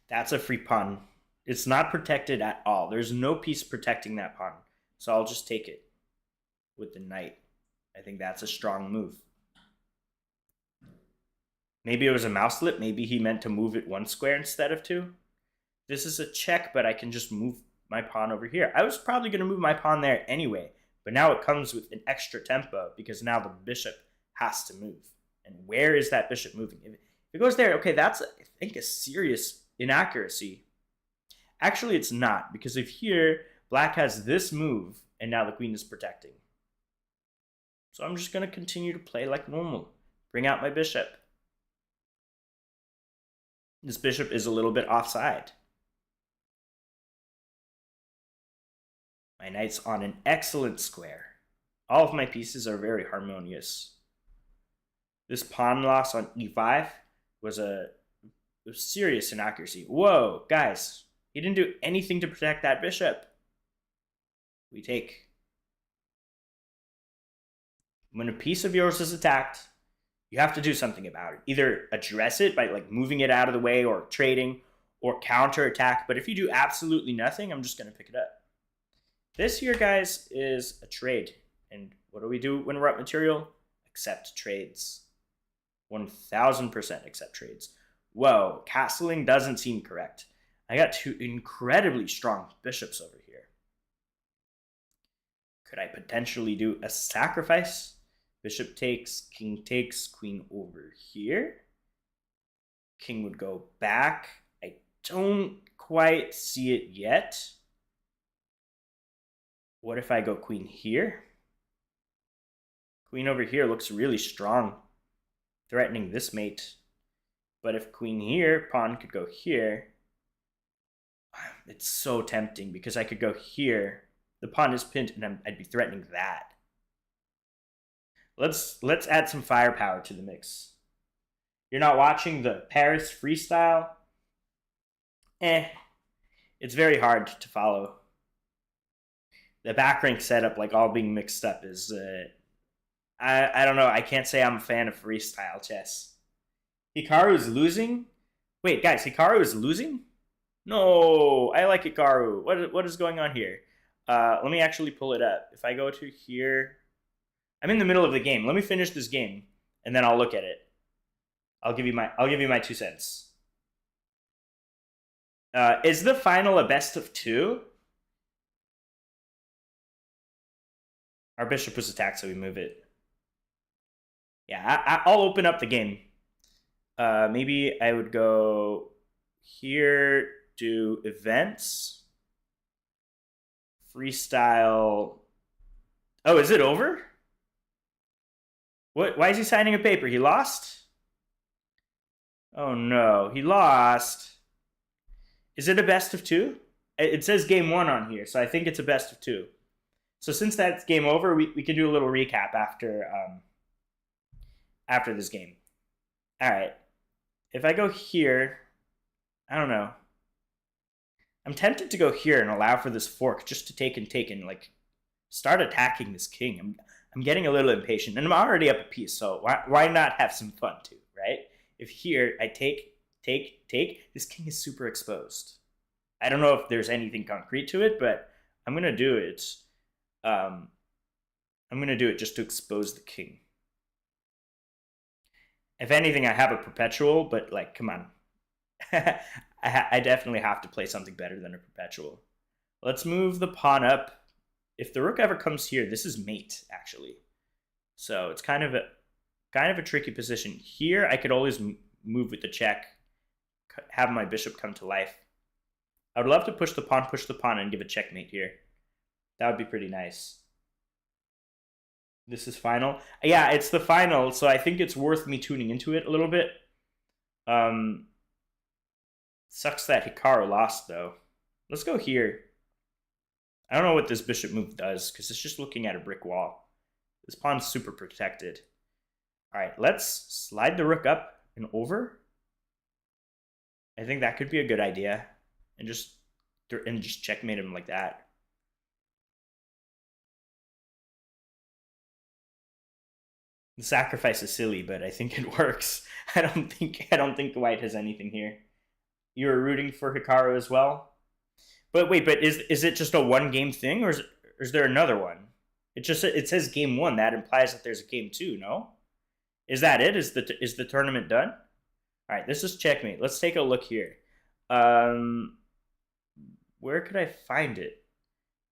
That's a free pawn. It's not protected at all. There's no piece protecting that pawn. So I'll just take it with the knight. I think that's a strong move. Maybe it was a mouse slip. Maybe he meant to move it 1 square instead of 2. This is a check, but I can just move my pawn over here. I was probably going to move my pawn there anyway, but now it comes with an extra tempo because now the bishop has to move. And where is that bishop moving? If it goes there, okay, that's, I think, a serious inaccuracy. Actually, it's not, because if here, black has this move, and now the queen is protecting. So I'm just going to continue to play like normal. Bring out my bishop. This bishop is a little bit offside. My knight's on an excellent square. All of my pieces are very harmonious. This pawn loss on e5 was a serious inaccuracy. Whoa, guys. He didn't do anything to protect that bishop. We take. When a piece of yours is attacked, you have to do something about it. Either address it by like moving it out of the way or trading or counterattack. But if you do absolutely nothing, I'm just going to pick it up. This here, guys, is a trade. And What do we do when we're up material? Accept trades. 1000% accept trades. Whoa, castling doesn't seem correct. I got two incredibly strong bishops over here. Could I potentially do a sacrifice? Bishop takes, king takes, queen over here. King would go back. I don't quite see it yet. What if I go queen here? Queen over here looks really strong, threatening this mate. But if queen here, pawn could go here. It's so tempting because I could go here. The pawn is pinned and I'd be threatening that. Let's add some firepower to the mix. You're not watching the Paris freestyle? It's very hard to follow. The back rank setup, like all being mixed up, is I don't know. I can't say I'm a fan of freestyle chess. Hikaru is losing? Wait, guys, Hikaru is losing? No, I like Hikaru. What is going on here? Let me actually pull it up. If I go to here, I'm in the middle of the game. Let me finish this game, and then I'll look at it. I'll give you my 2 cents. Is the final a best of 2? Our bishop was attacked, so we move it. Yeah, I'll open up the game. Maybe I would go here, do events, freestyle. Oh, is it over? What? Why is he signing a paper? He lost? Oh no, he lost. Is it a best of 2? It says game 1 on here, so I think it's a best of 2. So since that's game over, we can do a little recap after this game. All right. If I go here, I don't know. I'm tempted to go here and allow for this fork just to take and like start attacking this king. I'm getting a little impatient, and I'm already up a piece, so why not have some fun too, right? If here I take, this king is super exposed. I don't know if there's anything concrete to it, but I'm gonna do it. I'm gonna do it just to expose the king. If anything, I have a perpetual, but like, come on. I definitely have to play something better than a perpetual. Let's move the pawn up. If the rook ever comes here, this is mate, actually. So it's kind of a tricky position. Here, I could always move with the check, have my bishop come to life. I would love to push the pawn, and give a checkmate here. That would be pretty nice. This is final. Yeah, it's the final, so I think it's worth me tuning into it a little bit. Sucks that Hikaru lost, though. Let's go here. I don't know what this bishop move does, because it's just looking at a brick wall. This pawn's super protected. All right, let's slide the rook up and over. I think that could be a good idea. And just checkmate him like that. The sacrifice is silly, but I think it works. I don't think White has anything here. You were rooting for Hikaru as well? But wait, is it just a one game thing, or is there another one? It says game 1. That implies that there's a game 2, no? Is that it? Is the tournament done? All right, this is checkmate. Let's take a look here. Where could I find it?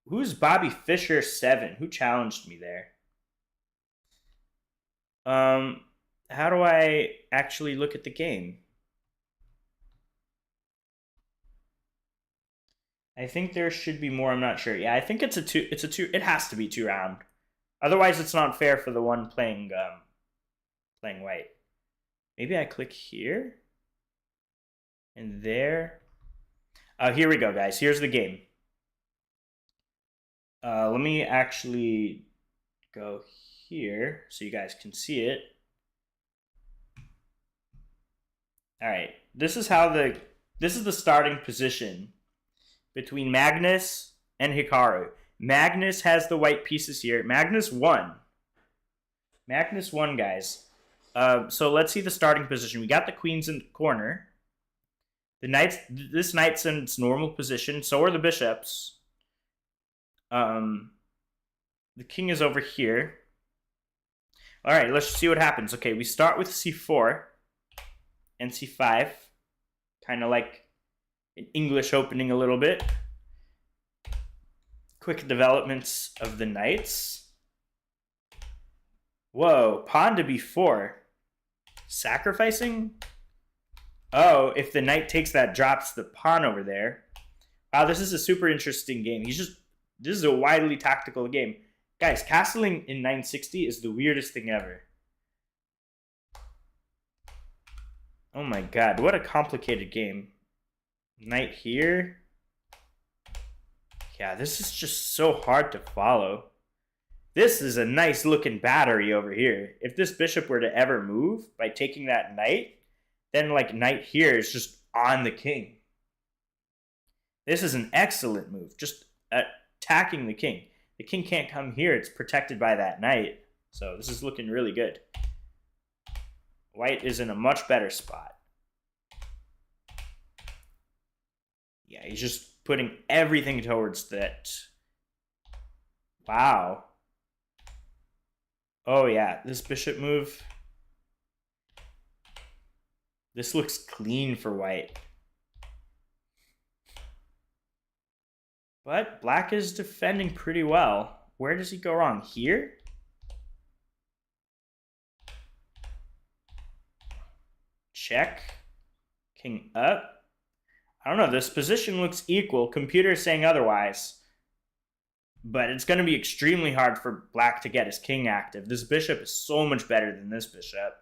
Who's Bobby Fischer 7? Who challenged me there? How do I actually look at the game? I think there should be more. I'm not sure. Yeah, I think it's a 2. It's a 2. It has to be 2 round. Otherwise, it's not fair for the one playing white. Maybe I click here and there. Here we go, guys. Here's the game. Let me actually go here so you guys can see it. All right. This is the starting position between Magnus and Hikaru. Magnus has the white pieces here. Magnus won. Magnus won, guys. So let's see the starting position. We got the queens in the corner. This knight's in its normal position. So are the bishops. The king is over here. All right, let's see what happens. Okay, we start with c4 and c5. Kind of like an English opening a little bit. Quick developments of the knights. Whoa, pawn to b4. Sacrificing? Oh, if the knight takes that, drops the pawn over there. Wow, this is a super interesting game. This is a widely tactical game. Guys, castling in 960 is the weirdest thing ever. Oh my god, what a complicated game. Knight here. Yeah, this is just so hard to follow. This is a nice looking battery over here. If this bishop were to ever move by taking that knight, then like knight here is just on the king. This is an excellent move, just attacking the king. The king can't come here, it's protected by that knight. So this is looking really good. White is in a much better spot. Yeah, he's just putting everything towards that. Wow. Oh yeah, this bishop move. This looks clean for white. But black is defending pretty well. Where does he go wrong? Here? Check. King up. I don't know. This position looks equal. Computer is saying otherwise. But it's going to be extremely hard for black to get his king active. This bishop is so much better than this bishop.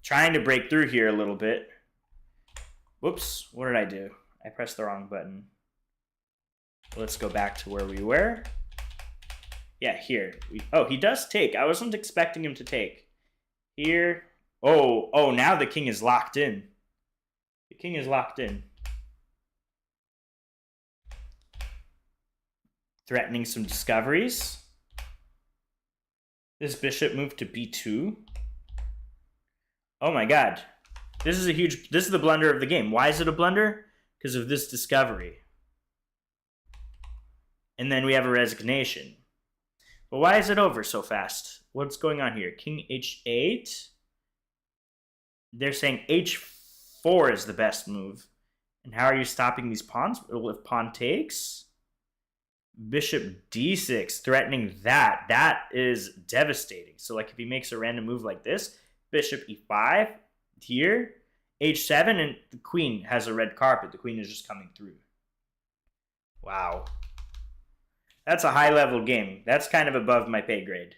Trying to break through here a little bit. Whoops. What did I do? I pressed the wrong button. Let's go back to where we were. Yeah, here. Oh, he does take. I wasn't expecting him to take. Here. Oh, now the king is locked in. The king is locked in. Threatening some discoveries. This bishop moved to b2. Oh my god. This is the blunder of the game. Why is it a blunder? Because of this discovery. And then we have a resignation. But why is it over so fast? What's going on here? King h8. They're saying h4 is the best move. And how are you stopping these pawns? Well, if pawn takes. Bishop d6, threatening that. That is devastating. So like if he makes a random move like this, bishop e5 here, h7, and the queen has a red carpet. The queen is just coming through. Wow. That's a high-level game. That's kind of above my pay grade.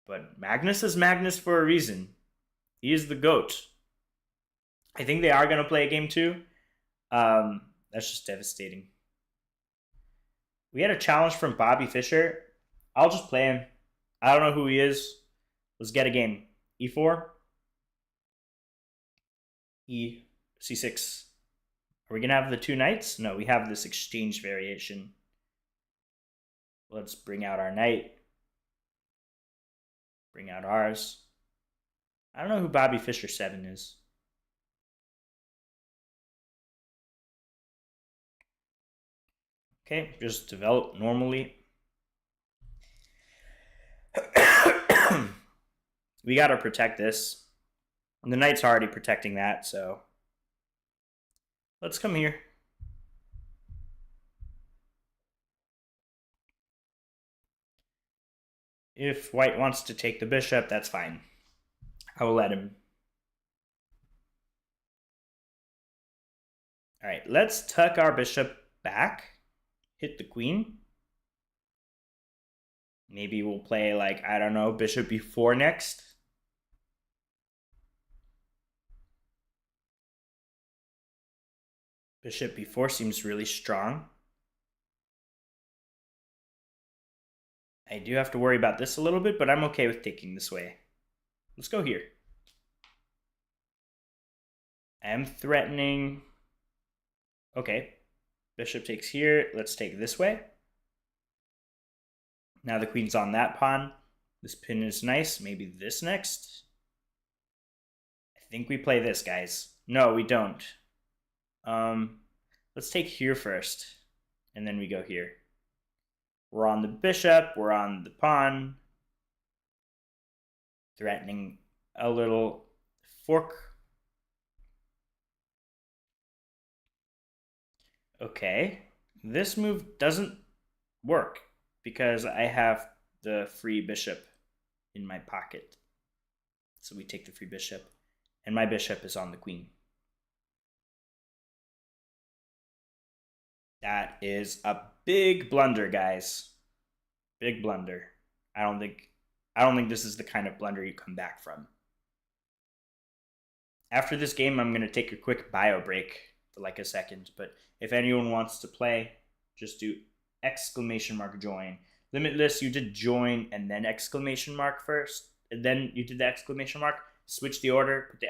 But Magnus is Magnus for a reason. He is the GOAT. I think they are going to play a game too. That's just devastating. We had a challenge from Bobby Fischer. I'll just play him. I don't know who he is. Let's get a game. e4. c6. Are we going to have the two knights? No, we have this exchange variation. Let's bring out our knight. Bring out ours. I don't know who Bobby Fischer 7 is. Okay, just develop normally. We got to protect this. And the knight's already protecting that, so let's come here. If white wants to take the bishop, that's fine. I will let him. All right, let's tuck our bishop back. Hit the queen. Maybe we'll play like, I don't know, bishop b4 next. Bishop b4 seems really strong. I do have to worry about this a little bit, but I'm okay with taking this way. Let's go here. I'm threatening. Okay. Bishop takes here. Let's take this way. Now the queen's on that pawn. This pin is nice. Maybe this next. I think we play this, guys. No, we don't. Let's take here first. And then we go here. We're on the bishop, we're on the pawn. Threatening a little fork. Okay, this move doesn't work because I have the free bishop in my pocket. So we take the free bishop, and my bishop is on the queen. That is a big blunder, guys. Big blunder. I don't think this is the kind of blunder you come back from. After this game, I'm going to take a quick bio break for like a second, but if anyone wants to play, just do !join. Limitless, you did join and then ! first, and then you did the ! Switch the order, put the !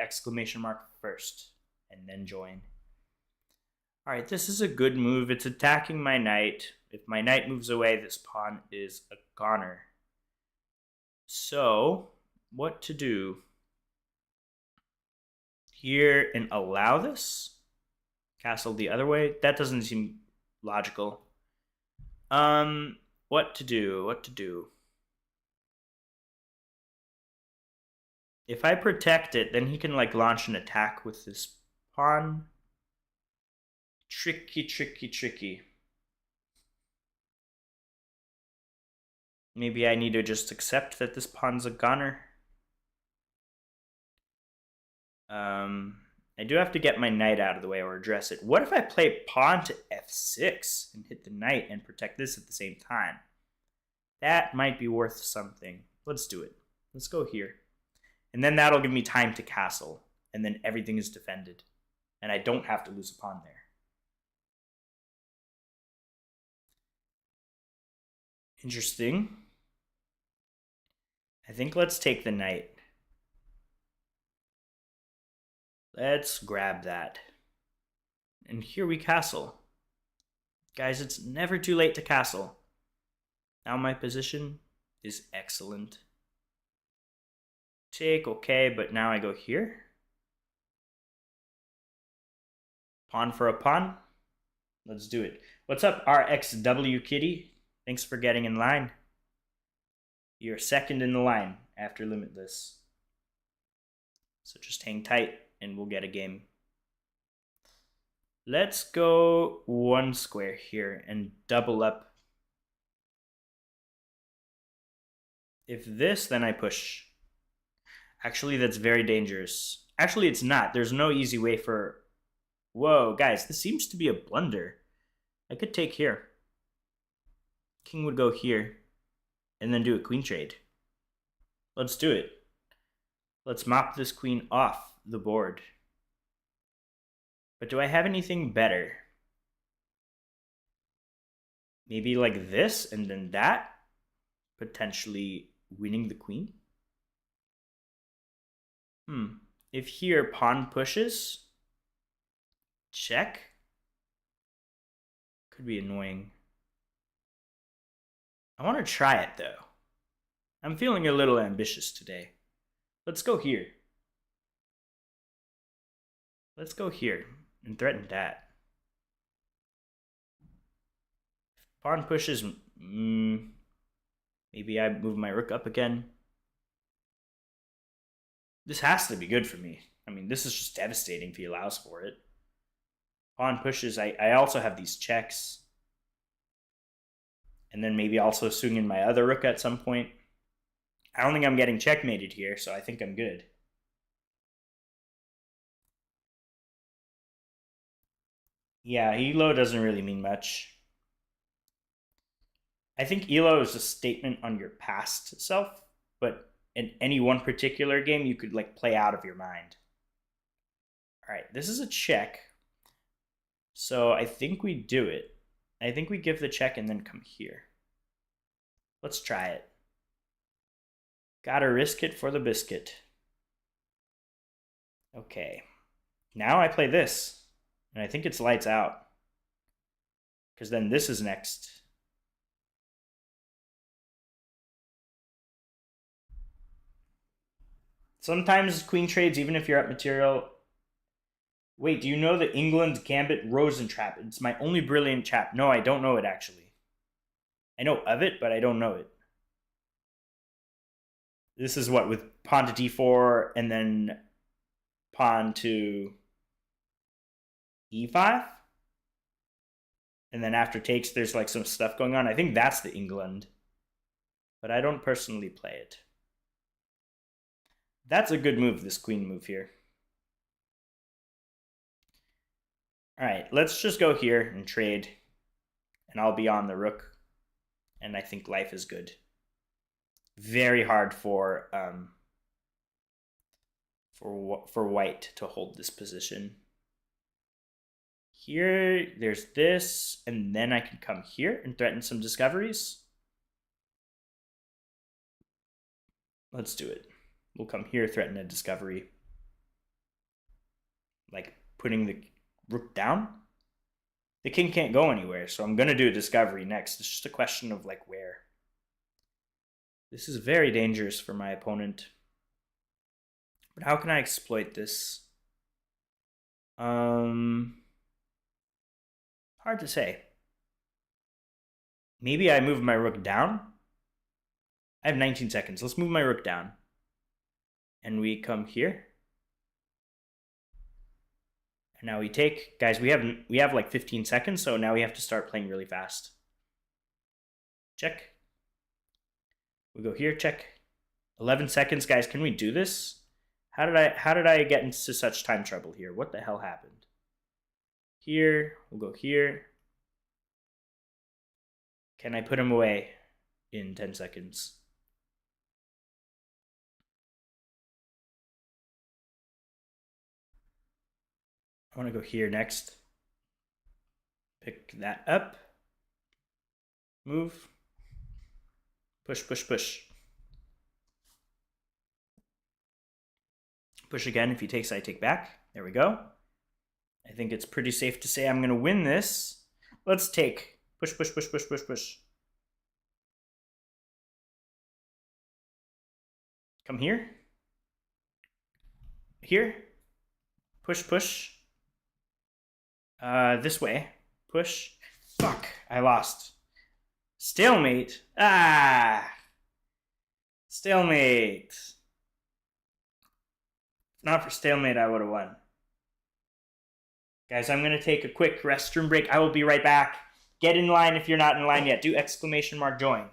first, and then join. All right, this is a good move. It's attacking my knight. If my knight moves away, this pawn is a goner. So, what to do? Here and allow this? Castle the other way? That doesn't seem logical. What to do? If I protect it, then he can like launch an attack with this pawn. Tricky. Maybe I need to just accept that this pawn's a goner. I do have to get my knight out of the way or address it. What if I play pawn to f6 and hit the knight and protect this at the same time? That might be worth something. Let's do it. Let's go here. And then that'll give me time to castle. And then everything is defended. And I don't have to lose a pawn there. Interesting. I think let's take the knight. Let's grab that. And here we castle. Guys, it's never too late to castle. Now my position is excellent. Take, okay, but now I go here. Pawn for a pawn. Let's do it. What's up, RXW Kitty? Thanks for getting in line. You're second in the line after Limitless. So just hang tight and we'll get a game. Let's go one square here and double up. If this, then I push. Actually, that's very dangerous. Actually, it's not. There's no easy way for... Whoa, guys, this seems to be a blunder. I could take here. King would go here and then do a queen trade. Let's do it. Let's mop this queen off the board. But do I have anything better? Maybe like this and then that? Potentially winning the queen? If here pawn pushes, check. Could be annoying. I want to try it though. I'm feeling a little ambitious today. Let's go here. Let's go here and threaten that. If pawn pushes, maybe I move my rook up again. This has to be good for me. I mean, this is just devastating if he allows for it. Pawn pushes, I also have these checks. And then maybe also swing in my other rook at some point. I don't think I'm getting checkmated here, so I think I'm good. Yeah, elo doesn't really mean much. I think elo is a statement on your past self, but in any one particular game, you could like play out of your mind. All right, this is a check. So I think we do it. I think we give the check and then come here. Let's try it. Gotta risk it for the biscuit. Okay. Now I play this. And I think it's lights out. Because then this is next. Sometimes queen trades, even if you're up material. Wait, do you know the England Gambit Rosen trap? It's my only brilliant trap. No, I don't know it actually. I know of it, but I don't know it. This is what, with pawn to d4 and then pawn to e5? And then after takes, there's like some stuff going on. I think that's the England. But I don't personally play it. That's a good move, this queen move here. All right, let's just go here and trade. And I'll be on the rook. And I think life is good. Very hard for white to hold this position. Here, there's this, and then I can come here and threaten some discoveries. Let's do it. We'll come here, threaten a discovery. Like putting the rook down. The king can't go anywhere, so I'm going to do a discovery next. It's just a question of like where. This is very dangerous for my opponent. But how can I exploit this? Hard to say. Maybe I move my rook down. I have 19 seconds. Let's move my rook down. And we come here. And now we take. Guys, we have like 15 seconds, so now we have to start playing really fast. Check. We go here, check. 11 seconds, guys. Can we do this? How did I get into such time trouble here? What the hell happened? Here, we'll go here. Can I put him away in 10 seconds? I want to go here next. Pick that up. Move. Push, push, push. Push again. If he takes, I take back. There we go. I think it's pretty safe to say I'm going to win this. Let's take. Push, push, push, push, push, push. Come here. Here. Push, push. This way. Push. Fuck. I lost. Stalemate. Ah. Stalemate. If not for stalemate, I would have won. Guys, I'm going to take a quick restroom break. I will be right back. Get in line if you're not in line yet. Do exclamation mark join.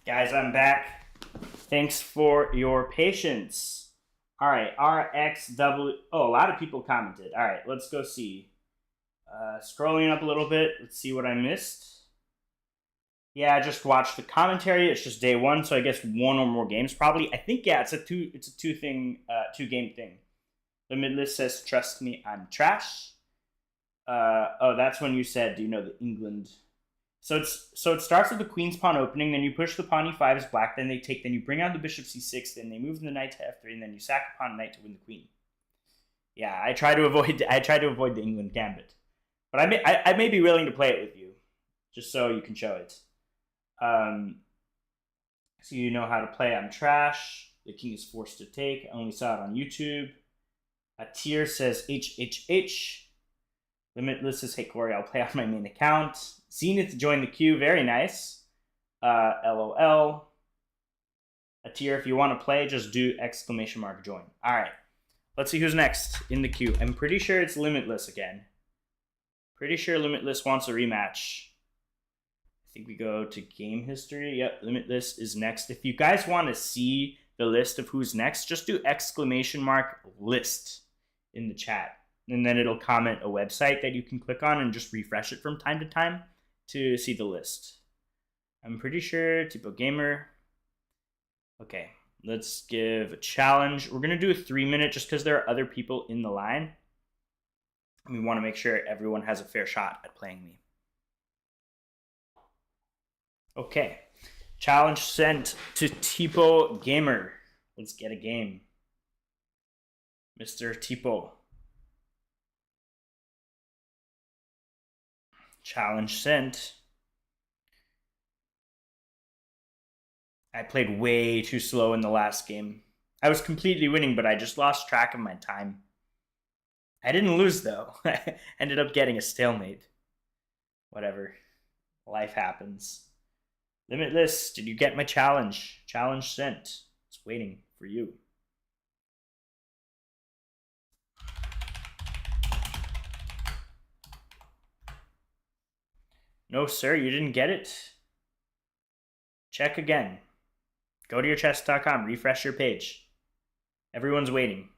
Guys, I'm back. Thanks for your patience. All right, RXW. Oh, a lot of people commented. All right, let's go see. Scrolling up a little bit. Let's see what I missed. Yeah, I just watched the commentary. It's just day one, so I guess one or more games probably. I think yeah, it's a two game thing. The midlist says, "Trust me, I'm trash." Oh, that's when you said, "Do you know the England?" So it starts with the queen's pawn opening, then you push the pawn e5 is black, then they take, then you bring out the bishop c6, then they move the knight to f3, and then you sack a pawn knight to win the queen. Yeah, I try to avoid the England gambit, but I may be willing to play it with you, just so you can show it. So you know how to play. I'm trash. The king is forced to take. I only saw it on YouTube. A tier says HHH. Limitless says, hey Corey, I'll play on my main account. Zenith joined the queue. Very nice. LOL. A tier, if you want to play, just do exclamation mark join. All right. Let's see who's next in the queue. I'm pretty sure it's Limitless again. Pretty sure Limitless wants a rematch. I think we go to game history. Yep, Limitless is next. If you guys want to see the list of who's next, just do exclamation mark list in the chat. and then it'll comment a website that you can click on and just refresh it from time to time to see the list. I'm pretty sure Tipo Gamer. Okay, let's give a challenge. We're gonna do a 3-minute just because there are other people in the line. We want to make sure everyone has a fair shot at playing me. Okay, challenge sent to Tipo Gamer. Let's get a game. Mr. Tipo. Challenge sent. I played way too slow in the last game. I was completely winning, but I just lost track of my time. I didn't lose, though. I ended up getting a stalemate. Whatever. Life happens. Limitless, did you get my challenge? Challenge sent. It's waiting for you. No, sir, you didn't get it. Check again. Go to your chess.com, refresh your page. Everyone's waiting.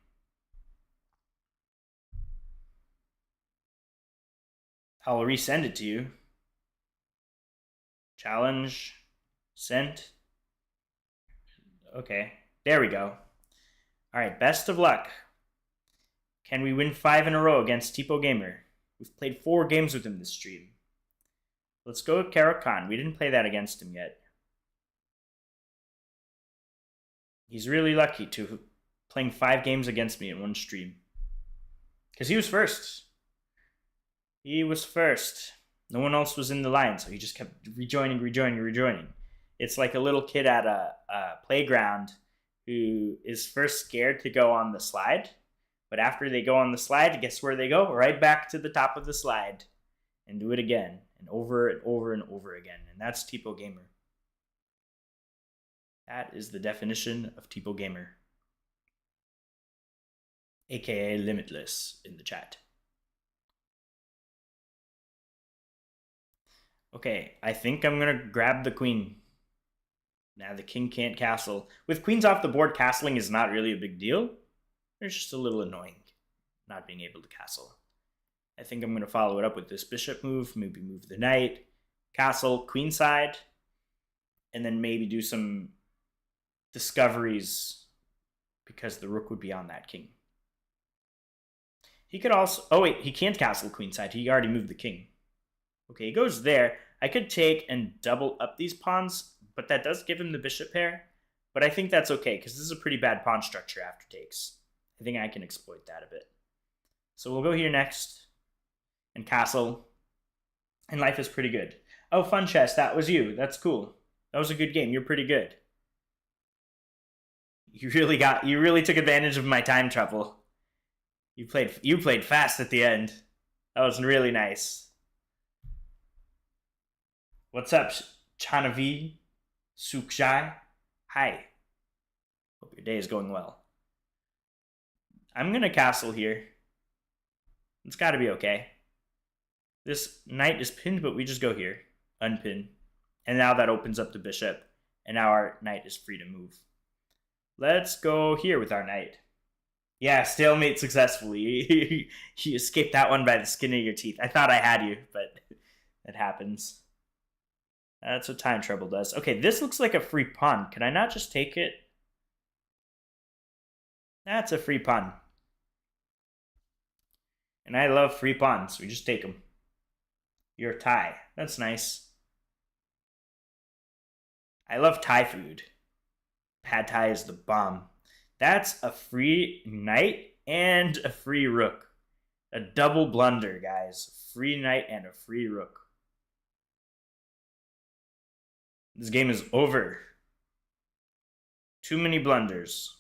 I'll resend it to you. Challenge sent. Okay, there we go. All right, best of luck. Can we win 5 in a row against Tipo Gamer? We've played 4 games with him this stream. Let's go with Karak Khan. We didn't play that against him yet. He's really lucky to playing 5 games against me in one stream. Because he was first. He was first. No one else was in the line, so he just kept rejoining. It's like a little kid at a playground who is first scared to go on the slide, but after they go on the slide, guess where they go? Right back to the top of the slide and do it again and over and over and over again. And that's Tipo Gamer. That is the definition of Tipo Gamer, aka Limitless in the chat. Okay, I think I'm gonna grab the queen. Now the king can't castle. With queens off the board, castling is not really a big deal. It's just a little annoying not being able to castle. I think I'm gonna follow it up with this bishop move, maybe move the knight, castle, queenside, and then maybe do some discoveries because the rook would be on that king. He could also, oh wait, he can't castle queenside. He already moved the king. Okay, he goes there. I could take and double up these pawns, but that does give him the bishop pair. But I think that's okay, because this is a pretty bad pawn structure after takes. I think I can exploit that a bit. So we'll go here next, and castle, and life is pretty good. Oh, Fun Chess, that was you. That's cool. That was a good game. You're pretty good. You really took advantage of my time trouble. You played fast at the end. That was really nice. What's up, Chanavi Sukjai? Hi. Hope your day is going well. I'm gonna castle here. It's gotta be okay. This knight is pinned, but we just go here. Unpin. And now that opens up the bishop. And now our knight is free to move. Let's go here with our knight. Yeah, stalemate successfully. You escaped that one by the skin of your teeth. I thought I had you, but it happens. That's what time trouble does. Okay, this looks like a free pawn. Can I not just take it? That's a free pawn. And I love free pawns. We just take them. You're Thai. That's nice. I love Thai food. Pad Thai is the bomb. That's a free knight and a free rook. A double blunder, guys. Free knight and a free rook. This game is over. Too many blunders.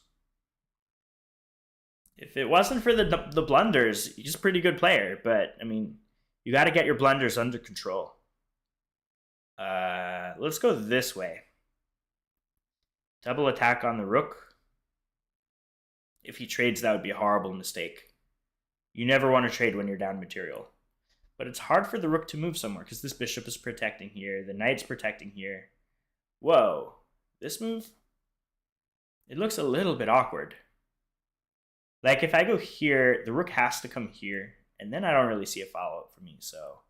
If it wasn't for the blunders, he's a pretty good player. But, I mean, you got to get your blunders under control. Let's go this way. Double attack on the rook. If he trades, that would be a horrible mistake. You never want to trade when you're down material. But it's hard for the rook to move somewhere because this bishop is protecting here. The knight's protecting here. Whoa. This move? It looks a little bit awkward. Like, if I go here, the rook has to come here, and then I don't really see a follow-up for me, so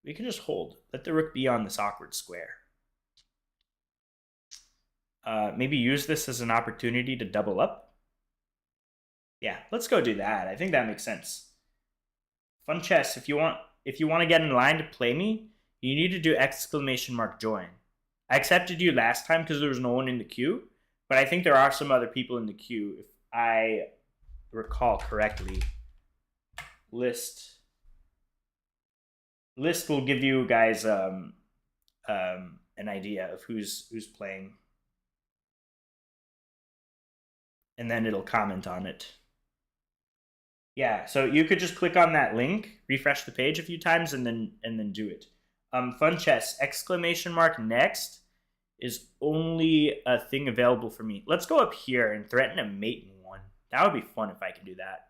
we can just hold. Let the rook be on this awkward square. Maybe use this as an opportunity to double up. Yeah, let's go do that. I think that makes sense. Fun chess. If you want to get in line to play me, you need to do !join. I accepted you last time because there was no one in the queue, but I think there are some other people in the queue if I recall correctly. List will give you guys an idea of who's playing, and then it'll comment on it. Yeah, so you could just click on that link, refresh the page a few times, and then do it. Fun chess !next is only a thing available for me. Let's go up here and threaten a mate in one. That would be fun if I could do that.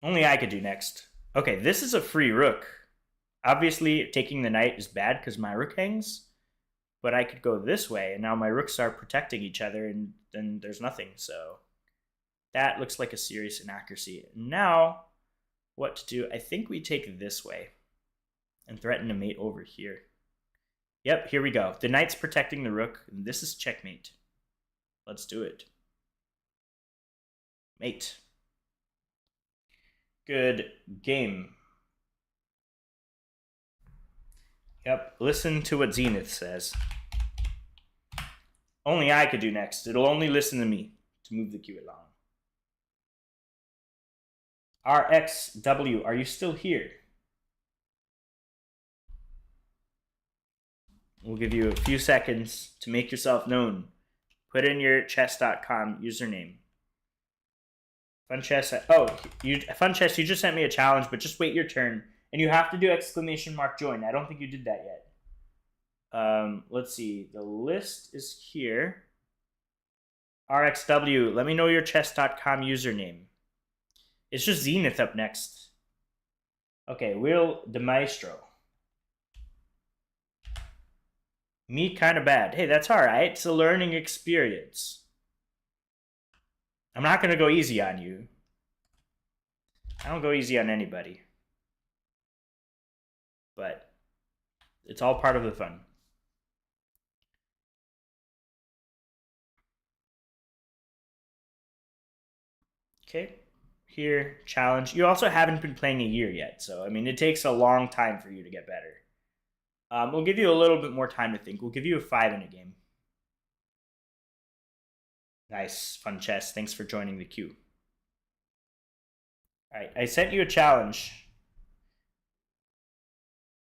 Only I could do next. Okay, this is a free rook. Obviously, taking the knight is bad because my rook hangs, but I could go this way, and now my rooks are protecting each other, and then there's nothing. So that looks like a serious inaccuracy. Now, what to do? I think we take this way and threaten a mate over here. Yep, here we go. The knight's protecting the rook, and this is checkmate. Let's do it. Mate. Good game. Yep, listen to what Zenith says. Only I could do next. It'll only listen to me to move the queue along. RXW, are you still here? We'll give you a few seconds to make yourself known. Put in your chess.com username. Funchess, Funchess, you just sent me a challenge, but just wait your turn. And you have to do !join. I don't think you did that yet. Let's see. The list is here. RXW, let me know your chess.com username. It's just Zenith up next. Okay, Will de Maestro. Me kind of bad. Hey, that's all right. It's a learning experience. I'm not going to go easy on you. I don't go easy on anybody. But it's all part of the fun. Okay, here, challenge. You also haven't been playing a year yet, so I mean, it takes a long time for you to get better. We'll give you a little bit more time to think. We'll give you a 5 in a game. Nice, fun chess. Thanks for joining the queue. All right, I sent you a challenge.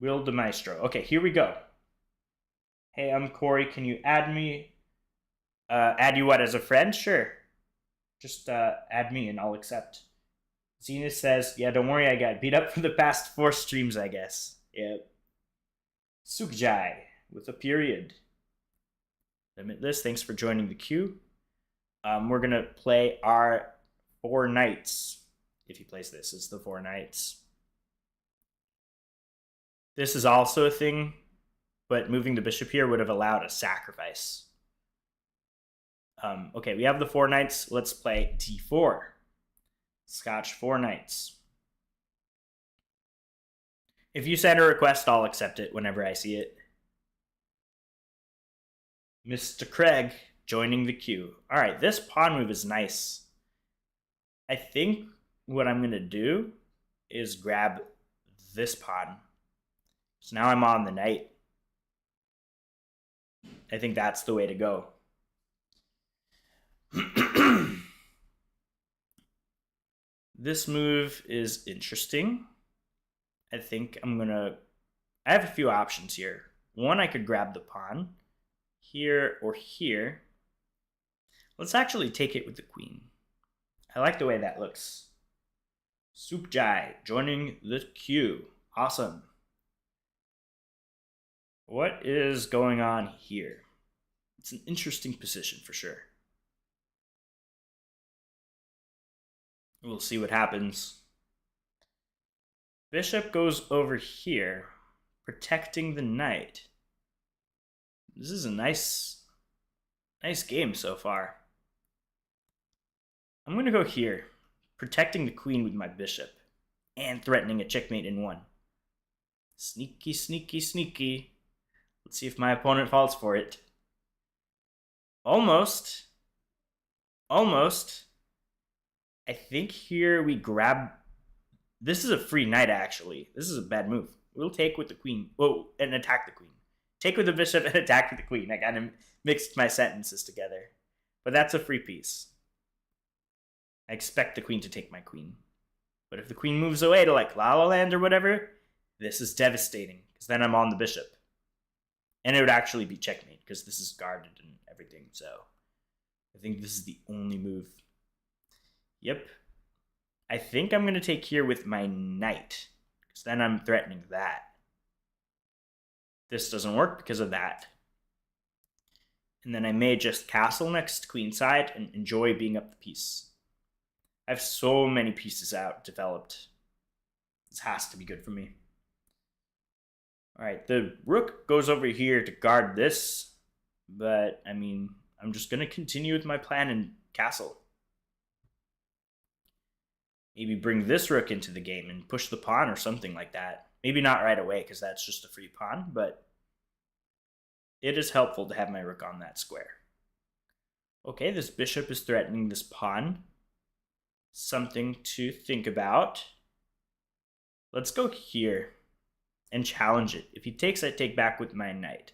Will de Maestro. Okay, here we go. Hey, I'm Corey. Can you add me? Add you what, as a friend? Sure. Just add me and I'll accept. Zenith says, yeah, don't worry, I got beat up for the past 4 streams, I guess. Yep. Sukjai with a period. Limitless, thanks for joining the queue. We're going to play our 4 knights. If he plays this, it's the 4 knights. This is also a thing, but moving the bishop here would have allowed a sacrifice. Okay, we have the 4 knights. Let's play d4. Scotch 4 knights. If you send a request, I'll accept it whenever I see it. Mr. Craig joining the queue. All right, this pawn move is nice. I think what I'm going to do is grab this pawn. So now I'm on the knight. I think that's the way to go. This move is interesting. I think I have a few options here. One, I could grab the pawn here or here. Let's actually take it with the queen. I like the way that looks. Sukjai joining the queue. Awesome. What is going on here? It's an interesting position for sure. We'll see what happens. Bishop goes over here, protecting the knight. This is a nice Nice game so far. I'm going to go here, protecting the queen with my bishop, and threatening a checkmate in one. Sneaky, sneaky, sneaky. Let's see if my opponent falls for it. Almost. Almost. I think here we grab... This is a free knight, actually. This is a bad move. We'll take with the queen. Oh, and attack the queen. Take with the bishop and attack with the queen. I kind of mixed my sentences together. But that's a free piece. I expect the queen to take my queen. But if the queen moves away to like La La Land or whatever, this is devastating. Because then I'm on the bishop. And it would actually be checkmate because this is guarded and everything. So I think this is the only move. Yep. I think I'm going to take here with my knight. Because then I'm threatening that. This doesn't work because of that. And then I may just castle next to queenside and enjoy being up the piece. I have so many pieces out developed. This has to be good for me. All right, the rook goes over here to guard this. But, I mean, I'm just going to continue with my plan and castle. Maybe bring this rook into the game and push the pawn or something like that. Maybe not right away because that's just a free pawn, but it is helpful to have my rook on that square. Okay, this bishop is threatening this pawn. Something to think about. Let's go here and challenge it. If he takes, I take back with my knight.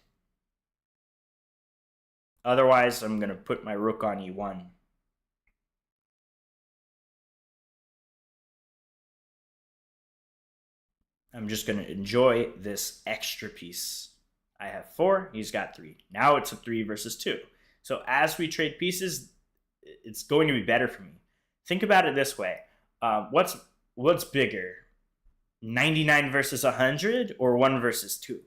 Otherwise, I'm going to put my rook on e1. I'm just going to enjoy this extra piece. I have 4, he's got 3. Now it's a 3 versus 2. So as we trade pieces, it's going to be better for me. Think about it this way. What's bigger? 99 versus 100 or 1 versus 2?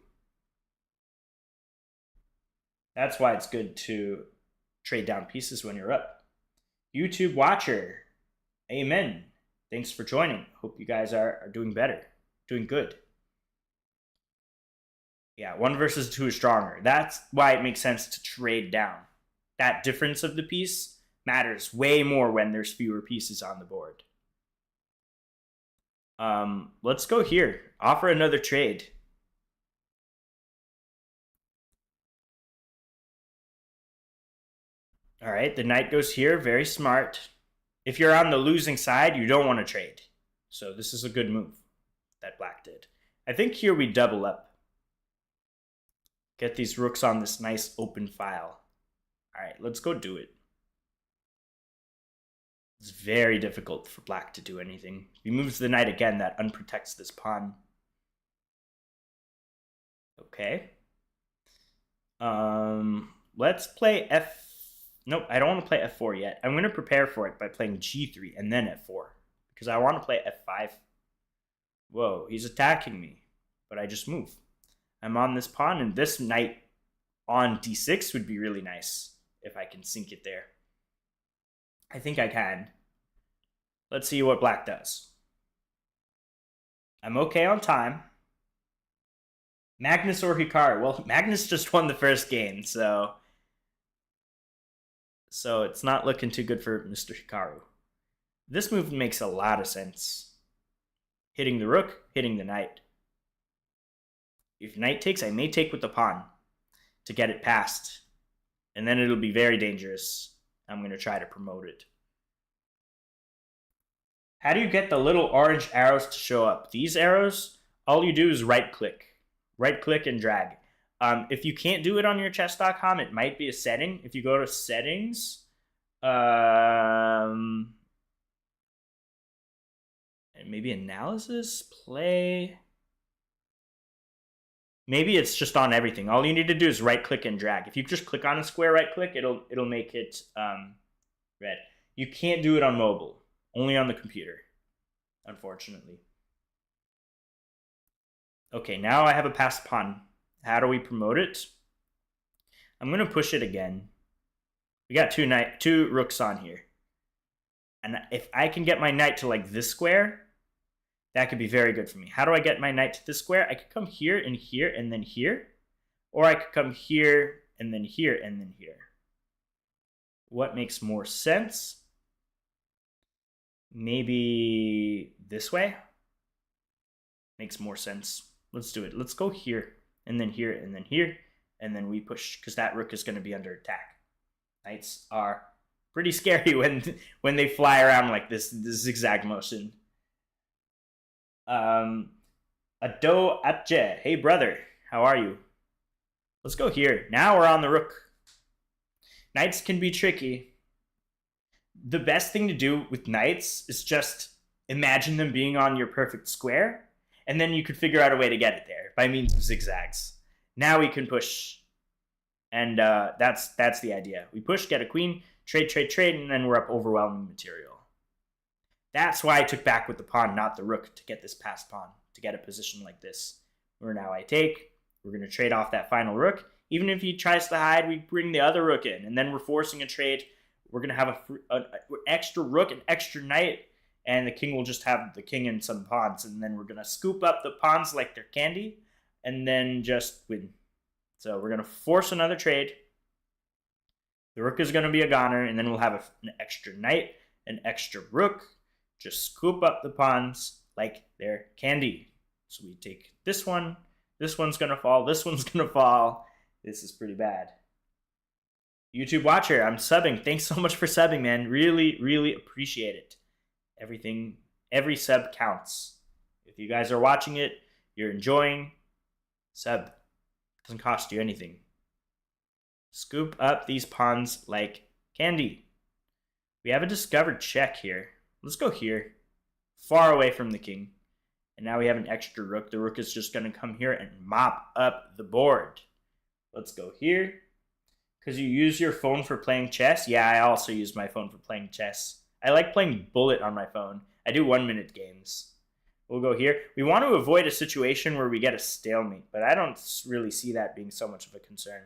That's why it's good to trade down pieces when you're up. YouTube watcher, amen. Thanks for joining. Hope you guys are doing better. Doing good. Yeah, 1 versus 2 is stronger. That's why it makes sense to trade down. That difference of the piece matters way more when there's fewer pieces on the board. Let's go here. Offer another trade. All right, the knight goes here. Very smart. If you're on the losing side, you don't want to trade. So this is a good move that black did. I think here we double up. Get these rooks on this nice open file. All right, let's go do it. It's very difficult for black to do anything. If he moves the knight again, that unprotects this pawn. Okay. Let's play f... Nope, I don't want to play f4 yet. I'm going to prepare for it by playing g3 and then f4. Because I want to play f5. Whoa, he's attacking me. But I just move. I'm on this pawn, and this knight on d6 would be really nice if I can sink it there. I think I can. Let's see what black does. I'm okay on time. Magnus or Hikaru? Well, Magnus just won the first game, so it's not looking too good for Mr. Hikaru. This move makes a lot of sense. Hitting the rook, hitting the knight. If knight takes, I may take with the pawn to get it past. And then it'll be very dangerous. I'm going to try to promote it. How do you get the little orange arrows to show up? These arrows, all you do is right-click. Right-click and drag. If you can't do it on your chess.com, it might be a setting. If you go to settings, and maybe analysis, play. Maybe it's just on everything. All you need to do is right-click and drag. If you just click on a square right-click, it'll make it red. You can't do it on mobile. Only on the computer, unfortunately. Okay, now I have a passed pawn. How do we promote it? I'm going to push it again. We got two rooks on here. And if I can get my knight to like this square, that could be very good for me. How do I get my knight to this square? I could come here and here and then here. Or I could come here and then here and then here. what makes more sense? Maybe this way? Makes more sense. Let's do it. Let's go here, and then here, and then here, and then we push, because that rook is going to be under attack. Knights are pretty scary when they fly around like this zigzag motion. Ado Atje. Hey, brother. How are you? Let's go here. Now we're on the rook. Knights can be tricky. The best thing to do with knights is just imagine them being on your perfect square, and then you could figure out a way to get it there by means of zigzags. Now we can push, and that's the idea. We push, get a queen, trade, and then we're up overwhelming material. That's why I took back with the pawn, not the rook, to get this passed pawn, to get a position like this. Where now I take, we're going to trade off that final rook. Even if he tries to hide, we bring the other rook in, and then we're forcing a trade. We're going to have an extra rook, an extra knight, and the king will just have the king and some pawns, and then we're going to scoop up the pawns like they're candy, and then just win. So we're going to force another trade. The rook is going to be a goner, and then we'll have an extra knight, an extra rook. Just scoop up the pawns like they're candy. So we take this one. This one's going to fall. This one's going to fall. This is pretty bad. YouTube watcher, I'm subbing. Thanks so much for subbing, man. Really, really appreciate it. Every sub counts. If you guys are watching it, you're enjoying, sub. Doesn't cost you anything. Scoop up these pawns like candy. We have a discovered check here. Let's go here. Far away from the king. And now we have an extra rook. The rook is just going to come here and mop up the board. Let's go here. Because you use your phone for playing chess? Yeah, I also use my phone for playing chess. I like playing bullet on my phone. I do 1-minute games. We'll go here. We want to avoid a situation where we get a stalemate, but I don't really see that being so much of a concern.